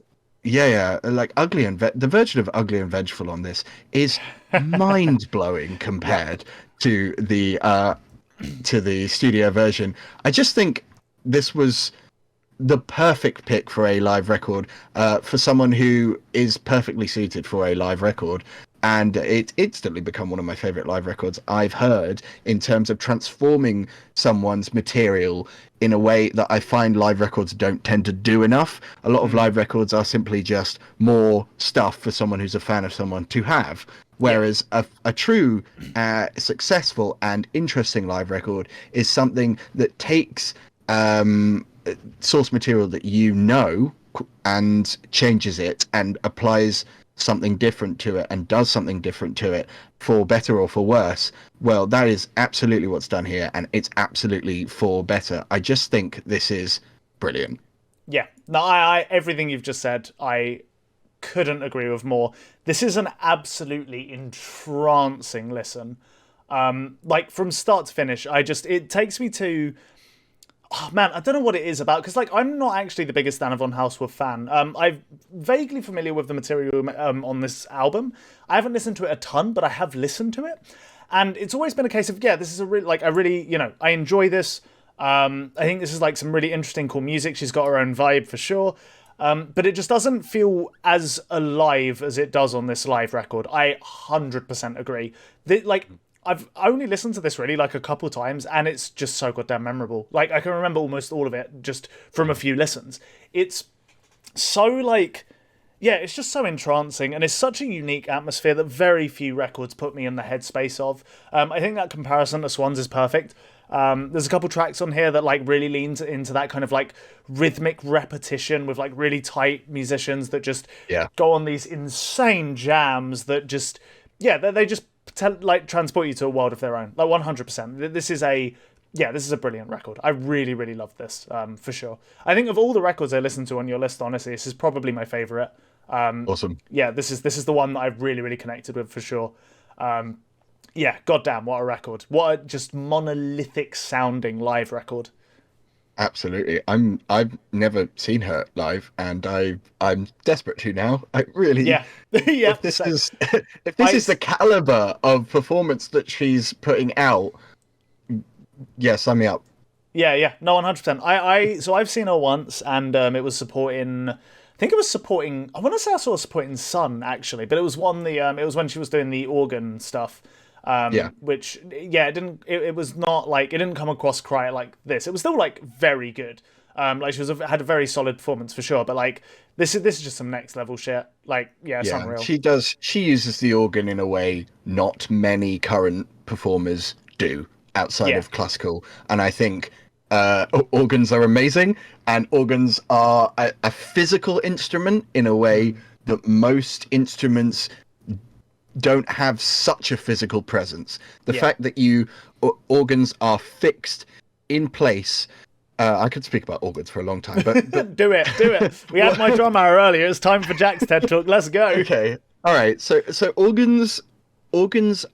like the version of Ugly and Vengeful on this is mind blowing compared to the studio version. I just think this was the perfect pick for a live record, for someone who is perfectly suited for a live record. And it instantly become one of my favorite live records I've heard in terms of transforming someone's material in a way that I find live records don't tend to do enough. A lot of live records are simply just more stuff for someone who's a fan of someone to have. Whereas a true, successful and interesting live record is something that takes source material that and changes it and applies something different to it and does something different to it, for better or for worse. Well, that is absolutely what's done here, and it's absolutely for better. I just think this is brilliant. Yeah. No, I everything you've just said, I couldn't agree with more. This is an absolutely entrancing listen. Like from start to finish, it takes me to, oh man, I don't know what it is about, because like I'm not actually the biggest Anna von Houseworth fan. I'm vaguely familiar with the material on this album. I haven't listened to it a ton, but I have listened to it, and it's always been a case of this is I enjoy this. I think this is like some really interesting, cool music. She's got her own vibe for sure, but it just doesn't feel as alive as it does on this live record. I 100% agree. I've only listened to this really like a couple times, and it's just so goddamn memorable. Like I can remember almost all of it just from a few listens. It's so it's just so entrancing, and it's such a unique atmosphere that very few records put me in the headspace of. I think that comparison to Swans is perfect. There's a couple tracks on here that like really leans into that kind of like rhythmic repetition with like really tight musicians that just go on these insane jams that just they just transport you to a world of their own, like 100%. This is a brilliant record. I really, really love this, for sure. I think of all the records I listened to on your list, honestly, this is probably my favorite. Awesome. Yeah, this is the one that I've really, really connected with for sure. Goddamn, what a record! What a just monolithic sounding live record. Absolutely. I've never seen her live, and I'm desperate to now. I really If this is the caliber of performance that she's putting out, sign me up. No, 100%. So I've seen her once, and it was supporting. I think it was supporting. I want to say I saw her supporting Sun actually, but it was it was when she was doing the organ stuff. Which it didn't. It was not like it didn't come across quite like this. It was still like very good. Like she had a very solid performance for sure. But like this is just some next level shit. Like it's unreal. She uses the organ in a way not many current performers do outside of classical, and I think organs are amazing, and organs are a physical instrument in a way that most instruments don't have such a physical presence. The fact that organs are fixed in place. I could speak about organs for a long time, but do it. We had my drum hour earlier. It's time for Jack's TED Talk. Let's go. Okay. All right. So organs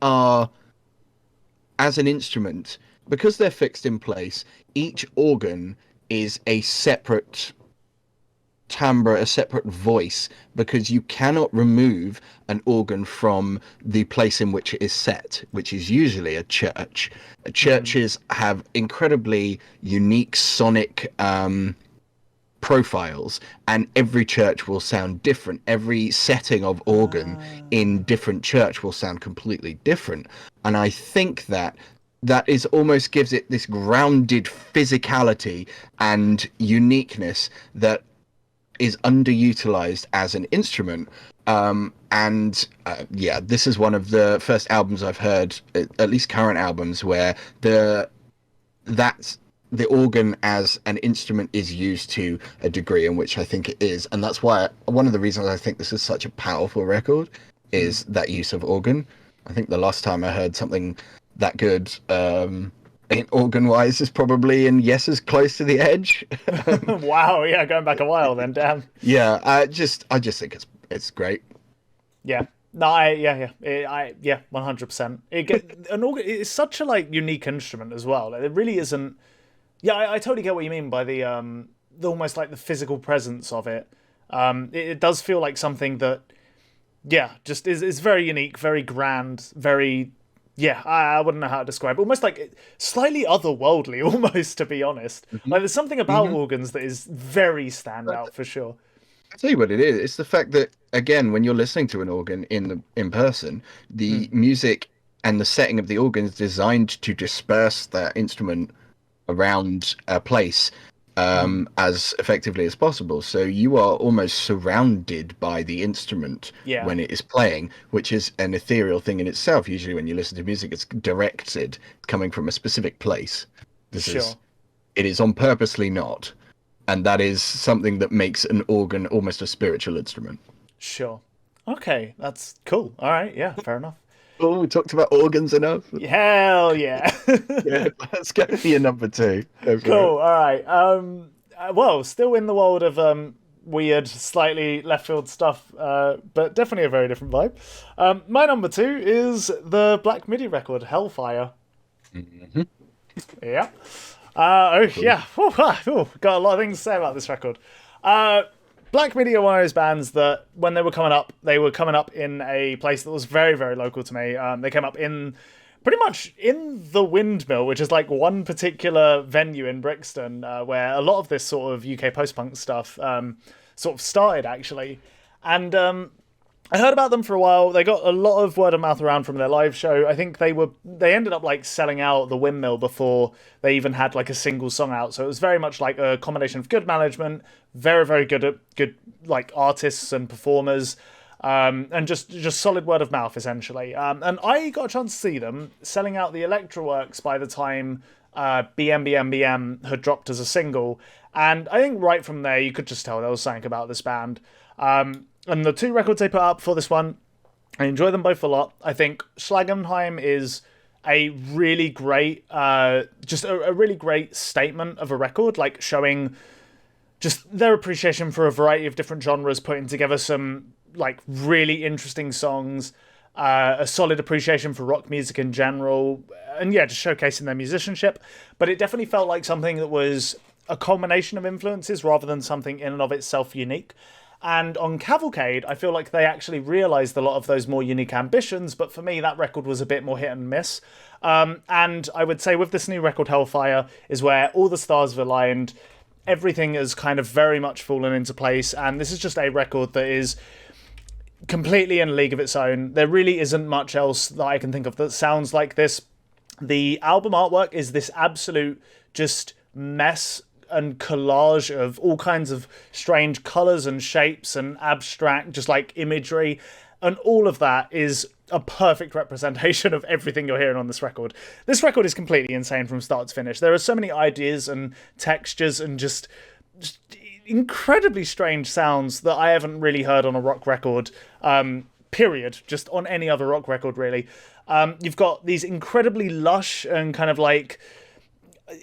are, as an instrument, because they're fixed in place, each organ is a separate timbre, a separate voice, because you cannot remove an organ from the place in which it is set, which is usually a church. Churches have incredibly unique sonic profiles, and every church will sound different. Every setting of organ in different church will sound completely different. And I think that is almost gives it this grounded physicality and uniqueness that is underutilized as an instrument. Yeah, this is one of the first albums I've heard, at least current albums, where that's the organ as an instrument is used to a degree in which I think it is. And that's why one of the reasons I think this is such a powerful record is that use of organ. I think the last time I heard something that good in organ wise is probably in Yes is Close to the Edge. Wow, yeah, going back a while then, damn. Yeah, I just think it's great. Yeah. No, yeah, 100%. An organ. It's such a like unique instrument as well. Like, it really isn't. Yeah, I totally get what you mean by the almost like the physical presence of it. It does feel like something that, yeah, just is very unique, very grand, very. Yeah, I wouldn't know how to describe it. Almost like slightly otherworldly, almost, to be honest. Like there's something about organs that is very standout for sure. I'll tell you what it is. It's the fact that, again, when you're listening to an organ in person, the music and the setting of the organ is designed to disperse that instrument around a place as effectively as possible. So you are almost surrounded by the instrument when it is playing, which is an ethereal thing in itself. Usually when you listen to music, it's directed, coming from a specific place. It is on purposely not. And that is something that makes an organ almost a spiritual instrument. Sure. Okay, that's cool. All right, yeah, fair enough. Oh, we talked about organs enough. Hell yeah. Yeah, let's go for your number 2. Cool. All right. Well, still in the world of weird, slightly left field stuff, but definitely a very different vibe. My number 2 is the Black Midi record, Hellfire. Yeah. Yeah. Got a lot of things to say about this record. Black Midi are one of those bands that when they were coming up in a place that was very, very local to me. They came up in pretty much in the Windmill, which is like one particular venue in Brixton where a lot of this sort of UK post-punk stuff sort of started, actually. And I heard about them for a while. They got a lot of word of mouth around from their live show. I think they ended up like selling out the Windmill before they even had like a single song out. So it was very much like a combination of good management, very, very good like artists and performers, and just solid word of mouth essentially. And I got a chance to see them selling out the Electra Works by the time BM had dropped as a single. And I think right from there you could just tell there was something about this band. And the 2 records they put up for this one, I enjoy them both a lot. I think Schlagenheim is a really great, just a really great statement of a record, like showing just their appreciation for a variety of different genres, putting together some like really interesting songs, a solid appreciation for rock music in general, and yeah, just showcasing their musicianship. But it definitely felt like something that was a culmination of influences rather than something in and of itself unique. And on Cavalcade, I feel like they actually realised a lot of those more unique ambitions, but for me, that record was a bit more hit and miss. And I would say with this new record, Hellfire, is where all the stars have aligned, everything has kind of very much fallen into place, and this is just a record that is completely in a league of its own. There really isn't much else that I can think of that sounds like this. The album artwork is this absolute just mess and collage of all kinds of strange colours and shapes and abstract just like imagery, and all of that is a perfect representation of everything you're hearing on this record. This record is completely insane from start to finish. There are so many ideas and textures and just incredibly strange sounds that I haven't really heard on a rock record, period, just on any other rock record really. You've got these incredibly lush and kind of like,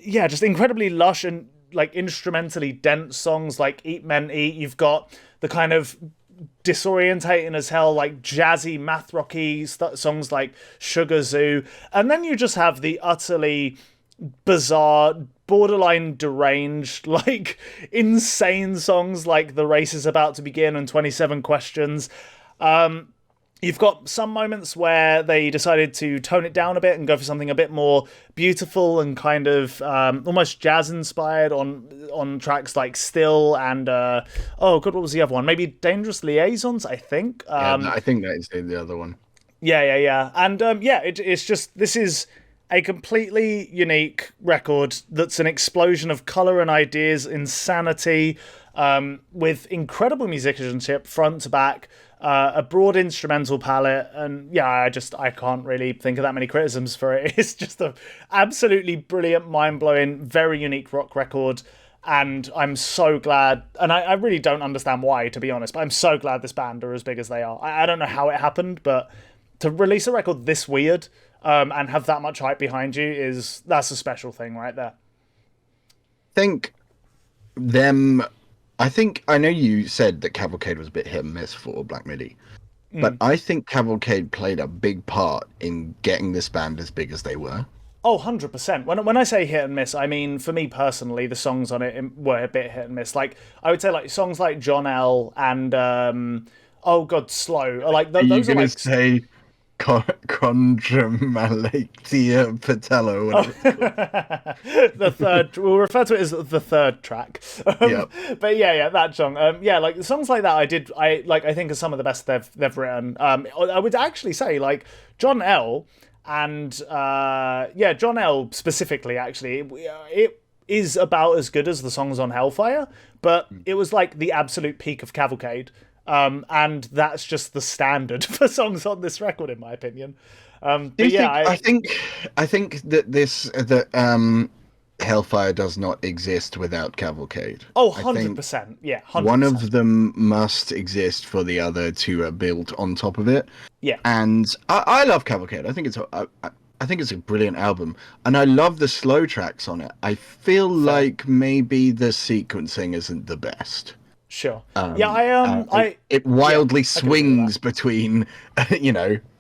yeah, just incredibly lush and like instrumentally dense songs like Eat Men Eat. You've got the kind of disorientating as hell like jazzy math rocky songs like Sugar Zoo, and then you just have the utterly bizarre, borderline deranged, like insane songs like The Race is About to Begin and 27 Questions. You've got some moments where they decided to tone it down a bit and go for something a bit more beautiful and kind of almost jazz inspired on tracks like Still and oh god, what was the other one? Maybe Dangerous Liaisons, I think. I think that is the other one. Yeah. And it's just, this is a completely unique record that's an explosion of color and ideas, insanity, with incredible musicianship front to back. A broad instrumental palette, and yeah, I can't really think of that many criticisms for it. It's just a absolutely brilliant, mind-blowing, very unique rock record, and I'm so glad, and I really don't understand why, to be honest, but I'm so glad this band are as big as they are. I don't know how it happened, but to release a record this weird, and have that much hype behind you, that's a special thing right there. Think them I know you said that Cavalcade was a bit hit and miss for Black Midi, but I think Cavalcade played a big part in getting this band as big as they were. Oh, 100%. When I say hit and miss, I mean, for me personally, the songs on it were a bit hit and miss. Like, I would say, like, songs like John L. and, oh god, Slow. Are like, those are like... say Chondromalacia patella, whatever it's called. The third, we'll refer to it as the third track. But yeah, that song. Like songs like that, I think are some of the best they've written. I would actually say like John L. and John L. specifically. Actually, it is about as good as the songs on Hellfire, but it was like the absolute peak of Cavalcade. And that's just the standard for songs on this record, in my opinion. I think that Hellfire does not exist without Cavalcade. Oh, 100%. Yeah, 100%. One of them must exist for the other to are built on top of it. Yeah, and I love Cavalcade. I think it's a brilliant album, and I love the slow tracks on it. I feel like maybe the sequencing isn't the best. Sure. It wildly swings between,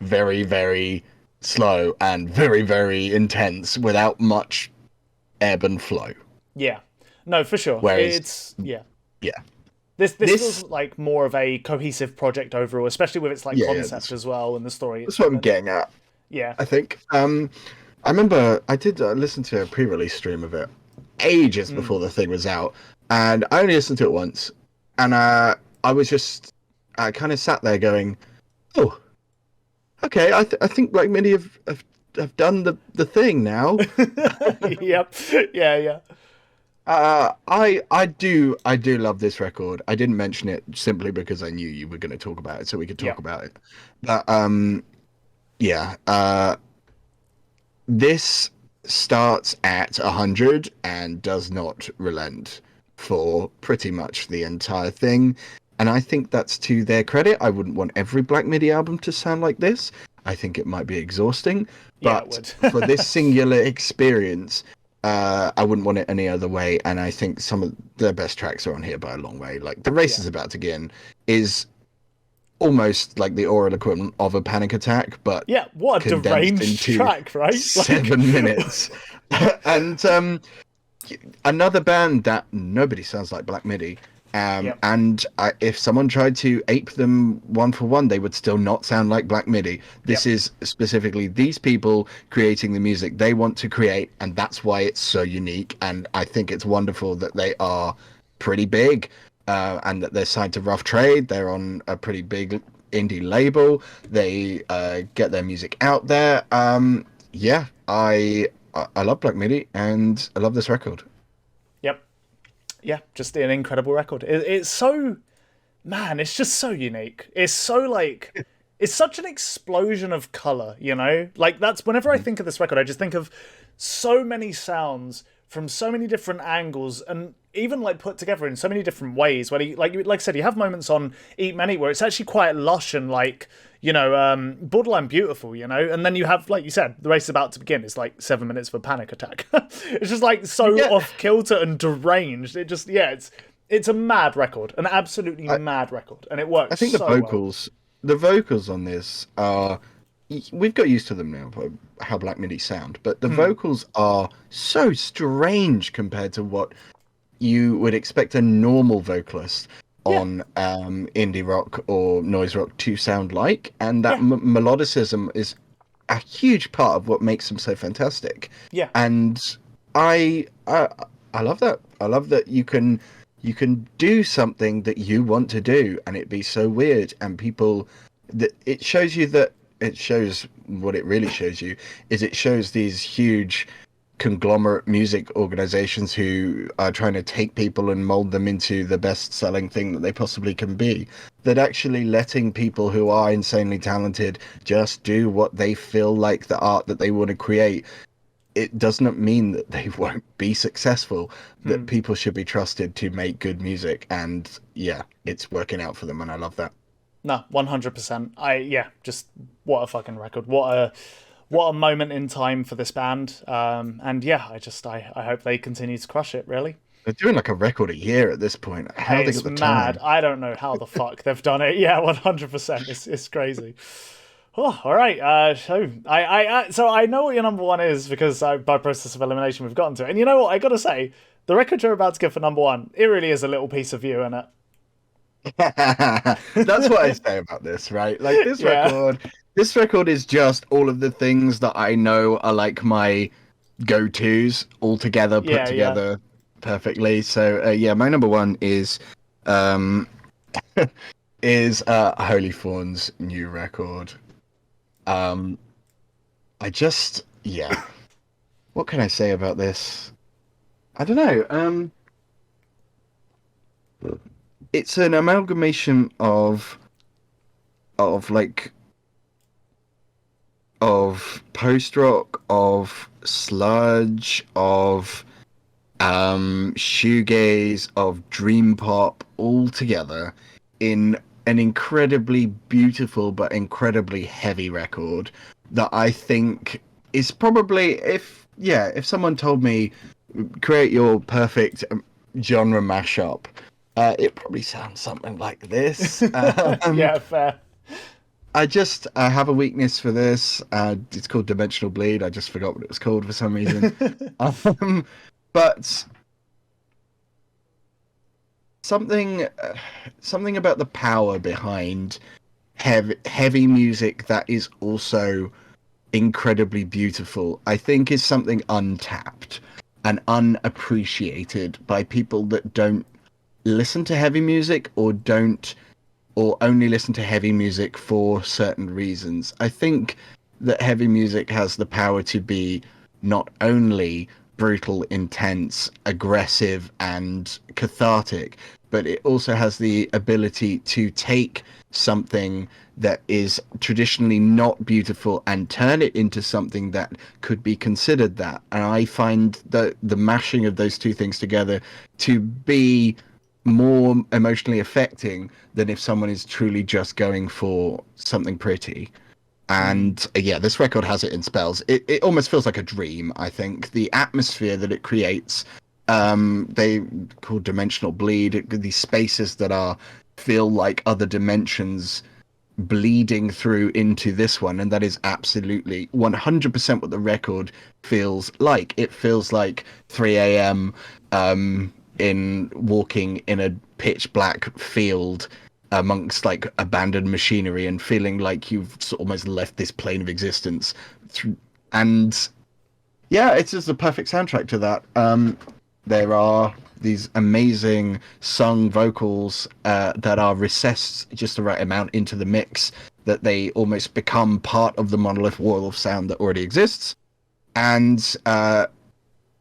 very, very slow and very, very intense without much ebb and flow. Yeah. No, for sure. Whereas, yeah. This feels like more of a cohesive project overall, especially with its like concept as well and the story. That's what I'm getting at. Yeah. I think. I remember I did listen to a pre-release stream of it ages before the thing was out, and I only listened to it once. And I kind of sat there going, "Oh, okay. I think Black Midi have done the thing now." Yep. Yeah. I do love this record. I didn't mention it simply because I knew you were going to talk about it, so we could talk about it. But this starts at 100 and does not relent for pretty much the entire thing, and I think that's to their credit. I wouldn't want every Black Midi album to sound like this. I think it might be exhausting, but for this singular experience, I wouldn't want it any other way, and I think some of the best tracks are on here by a long way. Like The Race is About to Begin is almost like the oral equivalent of a Panic Attack, but what a deranged track, right? 7 minutes. And another band that nobody sounds like Black Midi, and if someone tried to ape them one for one, they would still not sound like Black Midi. This is specifically these people creating the music they want to create, and that's why it's so unique. And I think it's wonderful that they are pretty big, and that they're signed to Rough Trade. They're on a pretty big indie label. They get their music out there. I love Black Midi, and I love this record. Yep. Yeah, just an incredible record. It's so... Man, it's just so unique. It's so, like... It's such an explosion of colour, you know? Like, that's... Whenever I think of this record, I just think of so many sounds from so many different angles, and even, like, put together in so many different ways, where, like I said, you have moments on Eat Many where it's actually quite lush and, like... borderline beautiful, you know, and then you have, like you said, The Race is About to Begin. It's like 7 minutes for Panic Attack. It's just like so off kilter and deranged. It just, it's a mad record, an absolutely mad record, and it works. I think the vocals on this are we've got used to them now, how Black Midi sound, but the Hmm. vocals are so strange compared to what you would expect a normal vocalist Yeah, on indie rock or noise rock to sound like, and that yeah, melodicism is a huge part of what makes them so fantastic. yeah. And I, I I love that. I love that you can do something that you want to do and it be so weird, and people, that it shows you that it shows what it really shows you is it shows these huge conglomerate music organizations who are trying to take people and mold them into the best selling thing that they possibly can be, that actually letting people who are insanely talented just do what they feel like, the art that they want to create, it does not mean that they won't be successful, that Hmm. people should be trusted to make good music. And yeah, it's working out for them, and I love that. No, 100%. Just what a fucking record. What a moment in time for this band. And yeah, I hope they continue to crush it, really. They're doing like a record a year at this point. How they It's got the mad. time? I don't know how the fuck they've done it. Yeah, 100%. It's crazy. Oh, all right. So I know what your number one is because by process of elimination we've gotten to it. And you know what? I gotta say, the record you're about to get for number one, it really is a little piece of you in That's what I it. say about this, right? Like Yeah, this record is just all of the things that I know are like my go-tos all together, put yeah. together perfectly. So yeah, my number one um is Holy Fawn's new record. Um I just, yeah. What can I say about this? I don't know. It's an amalgamation of like of post rock, of sludge, of shoegaze, of dream pop, all together in an incredibly beautiful but incredibly heavy record that I think is probably, if someone told me create your perfect genre mashup, it probably sounds something like this. Yeah, fair. I have a weakness for this. It's called Dimensional Bleed. I just forgot what it was called for some reason. Um, but something something about the power behind heavy music that is also incredibly beautiful, I think, is something untapped and unappreciated by people that don't listen to heavy music, or only listen to heavy music for certain reasons. I think that heavy music has the power to be not only brutal, intense, aggressive, and cathartic, but it also has the ability to take something that is traditionally not beautiful and turn it into something that could be considered that. And I find that the mashing of those two things together to be more emotionally affecting than if someone is truly just going for something pretty. Hmm. And yeah, this record has it in spells. It almost feels like a dream, I think. The atmosphere that it creates, they call dimensional bleed, these spaces that are feel like other dimensions bleeding through into this one, and that is absolutely 100% what the record feels like. It feels like 3 a.m. In walking in a pitch black field amongst like abandoned machinery and feeling like you've almost left this plane of existence. And yeah, it's just a perfect soundtrack to that. There are these amazing sung vocals that are recessed just the right amount into the mix that they almost become part of the monolith wall of sound that already exists. And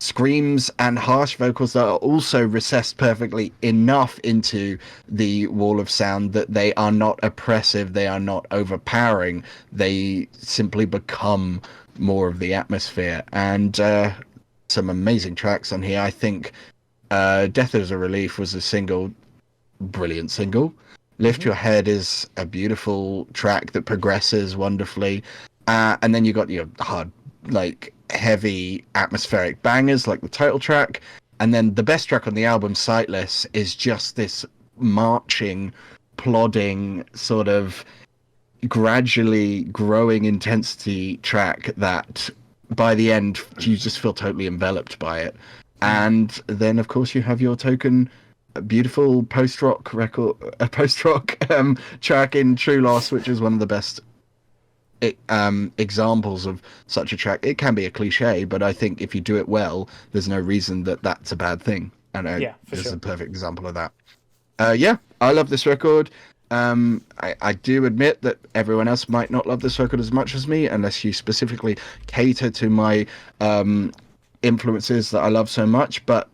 screams and harsh vocals that are also recessed perfectly enough into the wall of sound that they are not oppressive, they are not overpowering, they simply become more of the atmosphere. And some amazing tracks on here. I think Death as a Relief was a single, brilliant single. Lift Hmm. Your Head is a beautiful track that progresses wonderfully. And then you got your hard, like heavy atmospheric bangers like the title track. And then the best track on the album, Sightless, is just this marching, plodding sort of gradually growing intensity track that by the end you just feel totally enveloped by it. And then of course you have your token beautiful post-rock record, post-rock track in True Loss, which is one of the best examples of such a track. It can be a cliche, but I think if you do it well, there's no reason that that's a bad thing. And this is a perfect example of that. Yeah, I love this record. I do admit that everyone else might not love this record as much as me, unless you specifically cater to my influences that I love so much. But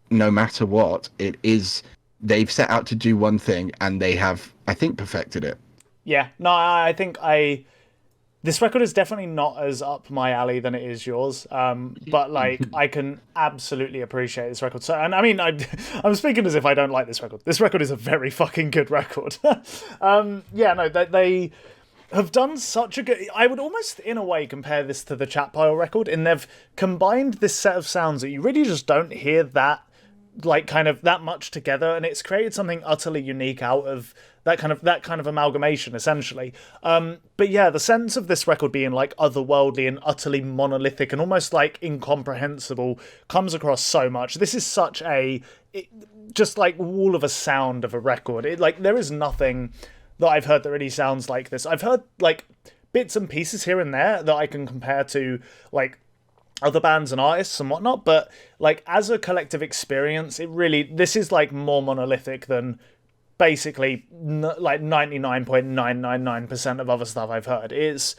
no matter what, they've set out to do one thing, and they have, I think, perfected it. Yeah, no, I think this record is definitely not as up my alley than it is yours. But like, I can absolutely appreciate this record. So, and I mean, I'm speaking as if I don't like this record. This record is a very fucking good record. Yeah, no, they have done such a good. I would almost, in a way, compare this to the Chat Pile record, in they've combined this set of sounds that you really just don't hear that like kind of that much together, and it's created something utterly unique out of that kind of amalgamation, essentially. But yeah, the sense of this record being like otherworldly and utterly monolithic and almost like incomprehensible comes across so much. This is such just like wall of a sound of a record. Like there is nothing that I've heard that really sounds like this. I've heard like bits and pieces here and there that I can compare to like other bands and artists and whatnot, but like as a collective experience, this is like more monolithic than basically like 99.999% of other stuff I've heard. This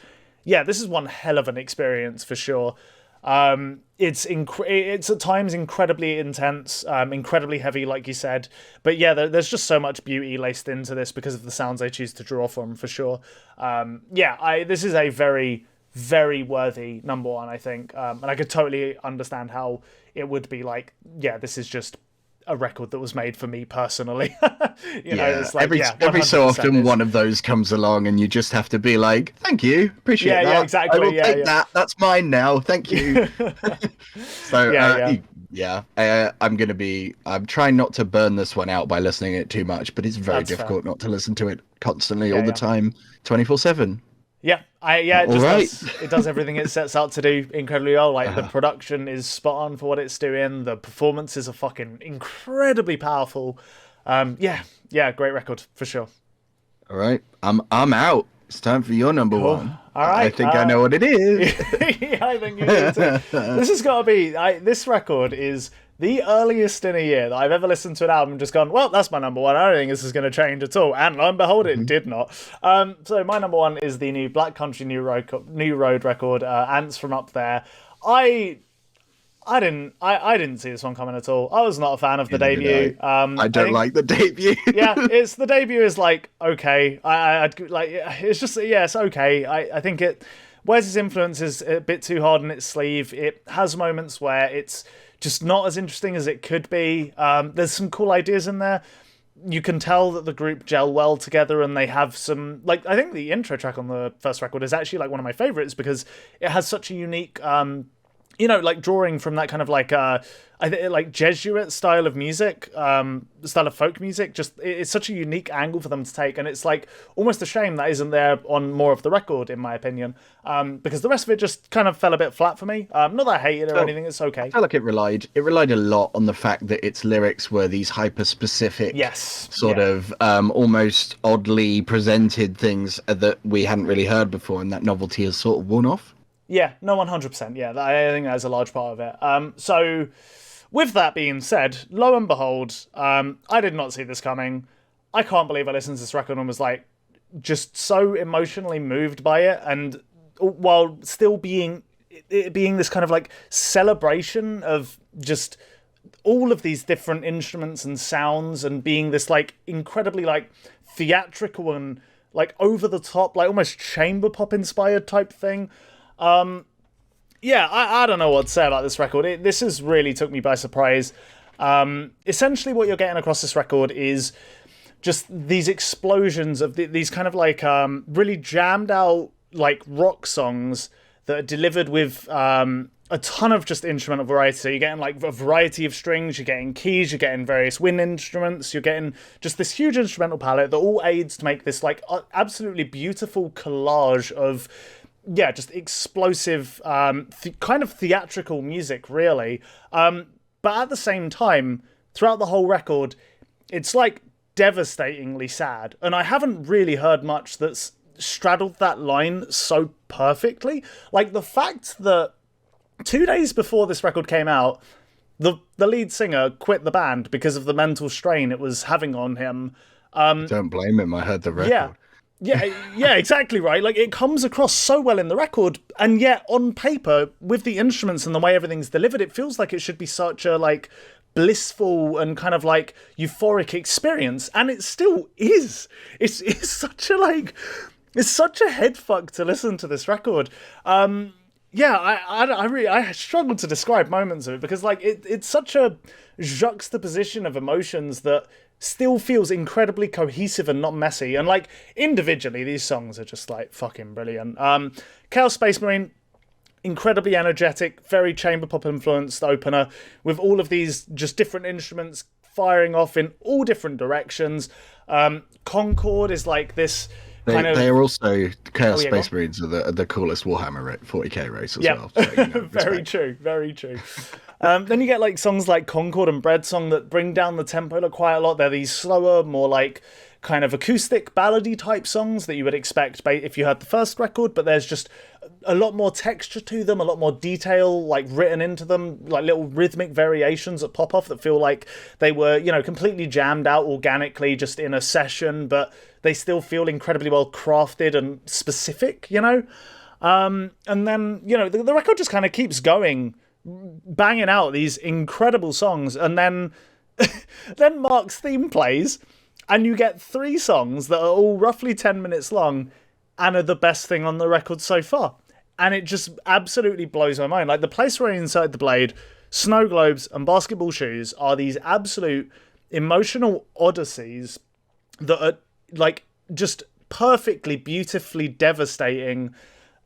is one hell of an experience for sure. It's at times incredibly intense, incredibly heavy, like you said. But yeah, there's just so much beauty laced into this because of the sounds I choose to draw from, for sure. This is a very, very worthy number one, I think. And I could totally understand how it would be like, yeah, this is just a record that was made for me personally. It's like, every so often one of those comes along and you just have to be like, thank you, appreciate that. Yeah, exactly. I will take that. That's mine now. Thank you. I'm trying not to burn this one out by listening to it too much, but it's very difficult not to listen to it constantly all the time, 24/7. It does everything it sets out to do incredibly well. Like the production is spot on for what it's doing. The performances are fucking incredibly powerful. Great record for sure. All right, I'm out. It's time for your number one. All right, I think I know what it is. Yeah, I think you do too. This has got to be. This record is the earliest in a year that I've ever listened to an album and just gone, well, that's my number one. I don't think this is going to change at all. And lo and behold, it did not. So my number one is the new Black Country New Road record, Ants from Up There. I didn't see this one coming at all. I was not a fan of the debut. I don't like the debut. The debut is like okay. It's okay. I think it wears its influences a bit too hard on its sleeve. It has moments where it's just not as interesting as it could be. There's some cool ideas in there. You can tell that the group gel well together, and they have some I think the intro track on the first record is actually like one of my favorites because it has such a unique drawing from that kind of like Jesuit style of music, style of folk music. Just it's such a unique angle for them to take, and it's like almost a shame that isn't there on more of the record, in my opinion, because the rest of it just kind of fell a bit flat for me. Not that I hate it or anything; it's okay. I feel like it relied a lot on the fact that its lyrics were these hyper specific, of almost oddly presented things that we hadn't really heard before, and that novelty has sort of worn off. Yeah, no, 100%. Yeah, I think that's a large part of it. So, with that being said, lo and behold, I did not see this coming. I can't believe I listened to this record and was like, just so emotionally moved by it, and while still being this kind of like celebration of just all of these different instruments and sounds, and being this like incredibly like theatrical and like over the top, like almost chamber pop inspired type thing. I don't know what to say about this record. This has really took me by surprise. Essentially what you're getting across this record is just these explosions of these kind of like really jammed out like rock songs that are delivered with a ton of just instrumental variety. So you're getting like a variety of strings, you're getting keys, you're getting various wind instruments, you're getting just this huge instrumental palette that all aids to make this like absolutely beautiful collage of, yeah, just explosive, kind of theatrical music, really. But at the same time, throughout the whole record, it's like devastatingly sad. And I haven't really heard much that's straddled that line so perfectly. Like the fact that 2 days before this record came out, the lead singer quit the band because of the mental strain it was having on him. Don't blame him. I heard the record. Yeah, exactly right. Like, it comes across so well in the record, and yet on paper, with the instruments and the way everything's delivered, it feels like it should be such a like blissful and kind of like euphoric experience, and it still is. It's such a like, it's such a head fuck to listen to this record. Yeah, I really struggle to describe moments of it because like it's such a juxtaposition of emotions that still feels incredibly cohesive and not messy. And like individually, these songs are just like fucking brilliant. Chaos Space Marine, incredibly energetic, very chamber pop influenced opener with all of these just different instruments firing off in all different directions. Concord is like this. They are also Chaos Space Marines are the coolest Warhammer 40k race as well. So, you know, very true, very true. Then you get like songs like Concord and Bread Song that bring down the tempo quite a lot. They're these slower, more like kind of acoustic ballady type songs that you would expect if you heard the first record, but there's just a lot more texture to them, a lot more detail like written into them, like little rhythmic variations that pop off that feel like they were, you know, completely jammed out organically just in a session, but they still feel incredibly well crafted and specific, you know? And then, you know, the record just kind of keeps going, banging out these incredible songs, and then then Mark's theme plays, and you get 3 songs that are all roughly 10 minutes long and are the best thing on the record so far. And it just absolutely blows my mind. Like, The Place Where I Insert the Blade, Snow Globes, and Basketball Shoes are these absolute emotional odysseys that are like just perfectly, beautifully devastating.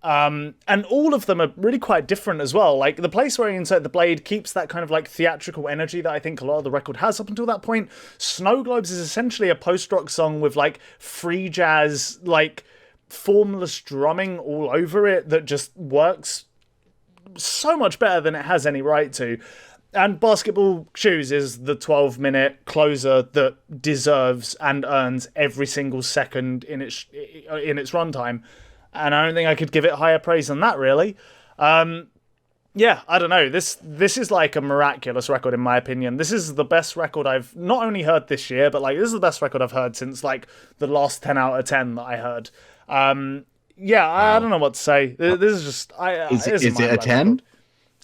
And all of them are really quite different as well. Like, The Place Where I Insert the Blade keeps that kind of like theatrical energy that I think a lot of the record has up until that point. Snow Globes is essentially a post-rock song with like free jazz, like formless drumming all over it that just works so much better than it has any right to. And Basketball Shoes is the 12-minute closer that deserves and earns every single second in its runtime. And I don't think I could give it higher praise than that, really. Yeah, I don't know. This is like a miraculous record, in my opinion. This is the best record I've not only heard this year, but like this is the best record I've heard since like the last 10 out of 10 that I heard. Yeah, I don't know what to say. This is just... Is it a 10?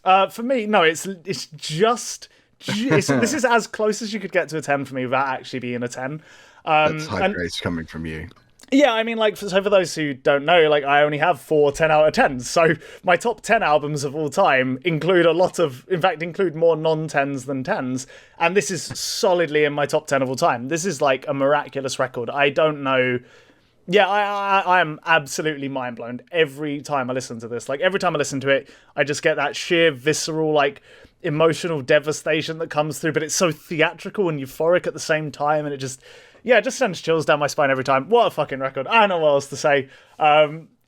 For me, no, it's just... this is as close as you could get to a 10 for me without actually being a 10. That's high praise coming from you. Yeah, I mean, like, so for those who don't know, like, I only have 4 10 out of 10s. So my top 10 albums of all time include include more non-10s than 10s. And this is solidly in my top 10 of all time. This is like a miraculous record. I don't know. Yeah, I am absolutely mind blown every time I listen to this. Like, every time I listen to it, I just get that sheer visceral, like, emotional devastation that comes through. But it's so theatrical and euphoric at the same time. And it just sends chills down my spine every time. What a fucking record. I don't know what else to say.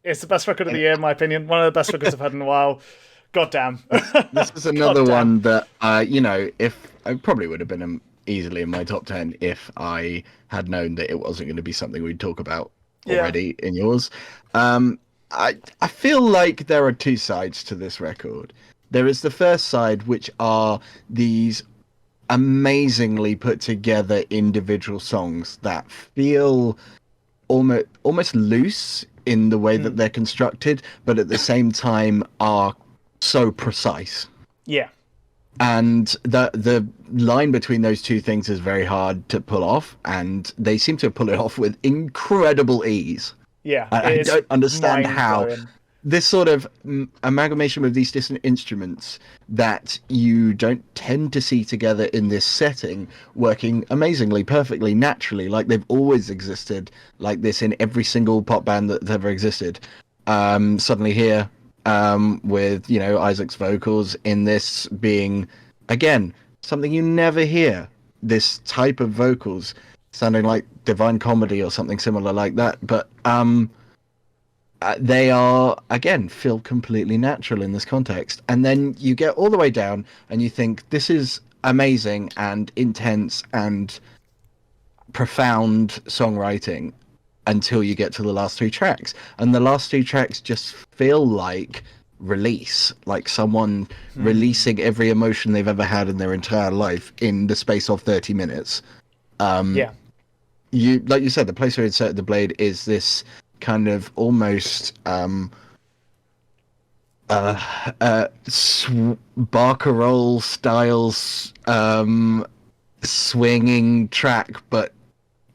It's the best record of the year, in my opinion. One of the best records I've had in a while. God damn. This is another one that, you know, if I probably would have been easily in my top 10 if I had known that it wasn't going to be something we'd talk about already in yours. I feel like there are 2 sides to this record. There is the first side, which are these amazingly put together individual songs that feel almost loose in the way that they're constructed, but at the same time are so precise. Yeah. And the line between those 2 things is very hard to pull off, and they seem to pull it off with incredible ease. Yeah. I don't understand how this sort of amalgamation of these different instruments that you don't tend to see together in this setting working amazingly, perfectly, naturally, like they've always existed like this in every single pop band that's ever existed. Suddenly here, with Isaac's vocals in this being again something you never hear. This type of vocals sounding like Divine Comedy or something similar like that, but they are again feel completely natural in this context. And then you get all the way down and you think this is amazing and intense and profound songwriting until you get to the last three tracks, and the last three tracks just feel like release, like someone releasing every emotion they've ever had in their entire life in the space of 30 minutes. Yeah. You, like you said, the place where you insert the blade is this kind of almost barcarolle styles swinging track, but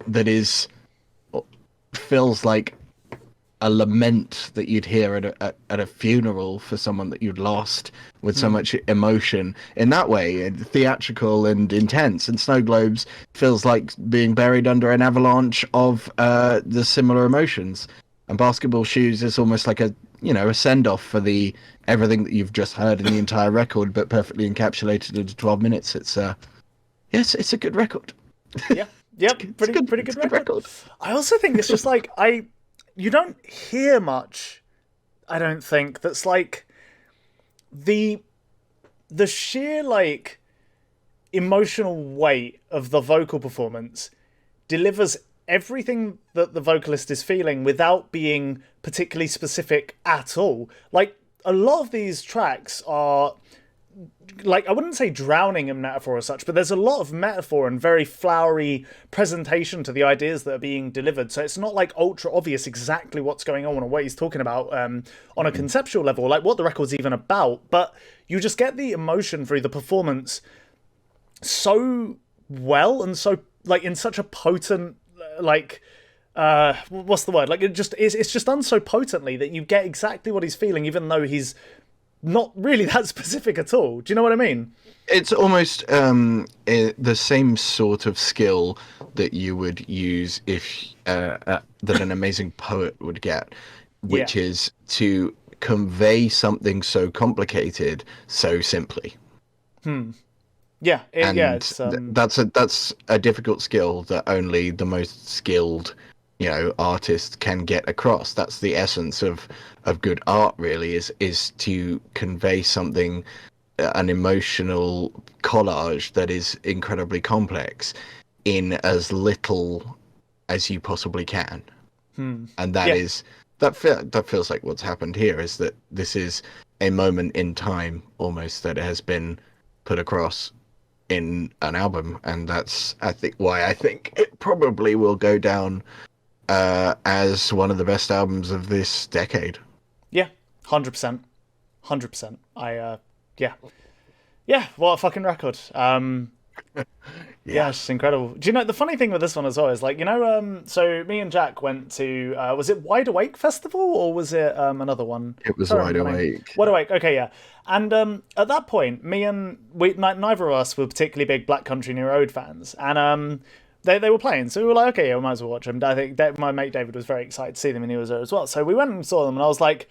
that feels like a lament that you'd hear at a funeral for someone that you'd lost, with so much emotion in that way, theatrical and intense. And Snow Globes feels like being buried under an avalanche of the similar emotions. And Basketball Shoes is almost like a send-off for the everything that you've just heard in the entire record, but perfectly encapsulated into 12 minutes. It's it's a good record. Yeah. Yep, pretty good record. I also think it's just like you don't hear much, I don't think, that's like the sheer like emotional weight of the vocal performance delivers everything that the vocalist is feeling without being particularly specific at all. Like, a lot of these tracks are, like, I wouldn't say drowning in metaphor as such, but there's a lot of metaphor and very flowery presentation to the ideas that are being delivered. So it's not like ultra obvious exactly what's going on or what he's talking about on a conceptual level, like what the record's even about. But you just get the emotion through the performance so well, and so, like, in such a potent, like, what's the word? Like, it's just done so potently that you get exactly what he's feeling, even though he's not really that specific at all. Do you know what I mean? It's almost the same sort of skill that you would use if that an amazing poet would get, which is to convey something so complicated so simply. Yeah, that's a difficult skill that only the most skilled artist can get across. That's the essence of good art, really, is to convey something, an emotional collage that is incredibly complex in as little as you possibly can. And that feels like what's happened here, is that this is a moment in time almost that has been put across in an album, and that's why I think it probably will go down as one of the best albums of this decade. Yeah, 100%. Yeah, what a fucking record. Yeah, it's just incredible. Do you know, the funny thing with this one as well is, like, so me and Jack went to, was it Wide Awake Festival, or was it another one? It was Wide Awake. Wide Awake, okay, yeah. And at that point, neither of us were particularly big Black Country New Road fans, and they were playing, so we were like, okay, yeah, we might as well watch them. I think my mate David was very excited to see them, and he was there as well. So we went and saw them, and I was like,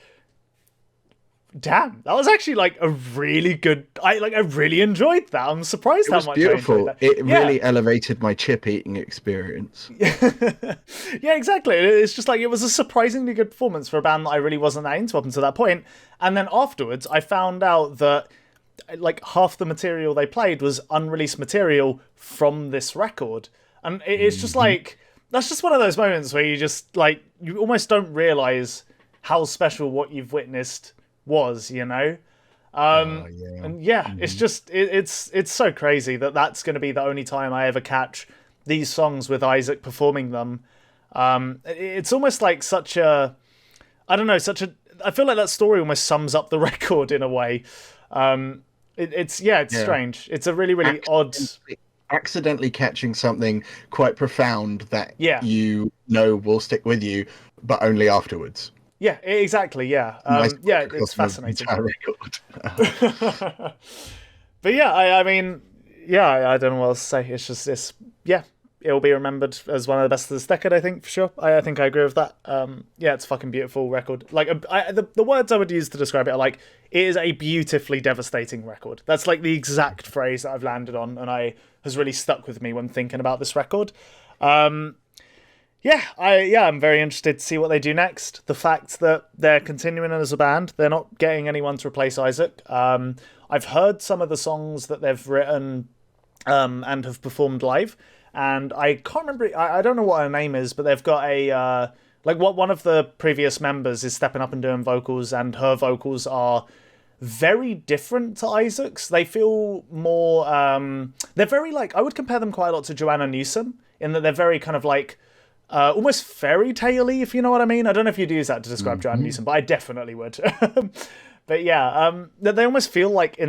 damn, that was actually like a really good. I really enjoyed that. I'm surprised how much beautiful. I enjoyed that. It really elevated my chip eating experience. Yeah, exactly. It's just like, it was a surprisingly good performance for a band that I really wasn't that into up until that point. And then afterwards, I found out that like half the material they played was unreleased material from this record, and it's just like, that's just one of those moments where you just like, you almost don't realize how special what you've witnessed was, and it's just it's so crazy that that's going to be the only time I ever catch these songs with Isaac performing them. It's almost like such a, I don't know, I feel like that story almost sums up the record in a way. It's strange. It's a really odd, accidentally catching something quite profound that will stick with you, but only afterwards. Yeah, exactly. Yeah, it's fascinating. But yeah, I mean, I don't know what else to say. It's just it will be remembered as one of the best of this decade. I think for sure. I think I agree with that. Yeah, it's a fucking beautiful record. Like the words I would use to describe it are like, it is a beautifully devastating record. That's like the exact phrase that I've landed on, and has really stuck with me when thinking about this record. I'm very interested to see what they do next. The fact that they're continuing as a band, they're not getting anyone to replace Isaac. I've heard some of the songs that they've written and have performed live, and I can't remember. I don't know what her name is, but they've got a one of the previous members is stepping up and doing vocals, and her vocals are very different to Isaac's. They feel more. They're very like, I would compare them quite a lot to Joanna Newsom in that they're very kind of like. Almost fairy tale-y, if you know what I mean. I don't know if you'd use that to describe Joanna Newsom, but I definitely would. But yeah, they almost feel like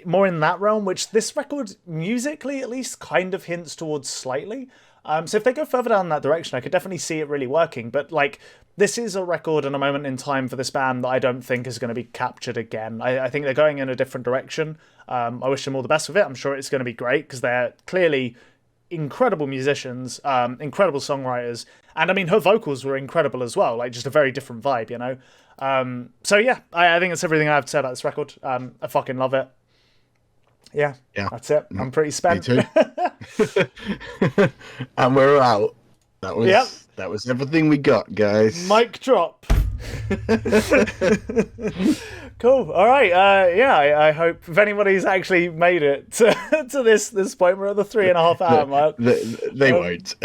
more in that realm, which this record, musically at least, kind of hints towards slightly. So if they go further down that direction, I could definitely see it really working. But like, this is a record and a moment in time for this band that I don't think is going to be captured again. I think they're going in a different direction. I wish them all the best with it. I'm sure it's going to be great because they're clearly incredible musicians, incredible songwriters, and I mean her vocals were incredible as well, like just a very different vibe, you know. So yeah, I think that's everything I have to say about this record. I fucking love it. Yeah, that's it. I'm pretty spent. Me too. And we're out. That was everything we got, guys. Mic drop. Cool. All right. I hope if anybody's actually made it to this point, we're at the 3.5 hour mark. They won't.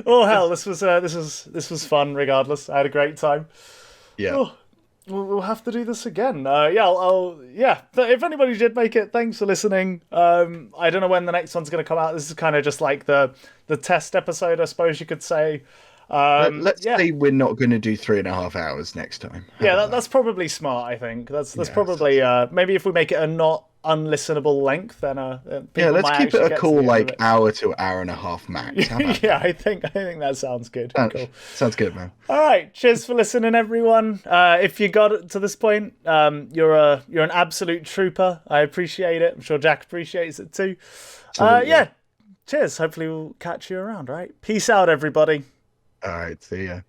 Oh hell, this was fun. Regardless, I had a great time. Yeah. Oh, we'll have to do this again. If anybody did make it, thanks for listening. I don't know when the next one's going to come out. This is kind of just like the test episode, I suppose you could say. Let's say we're not going to do 3.5 hours next time. That's probably smart. I think that's probably maybe if we make it a not unlistenable length, then let's keep it a cool like hour to hour and a half max. I think that sounds good. Cool. Sounds good, man. All right, cheers for listening, everyone. If you got it to this point, you're an absolute trooper. I appreciate it. I'm sure Jack appreciates it too. Cheers. Hopefully we'll catch you around. All right, peace out, everybody. All right, see ya.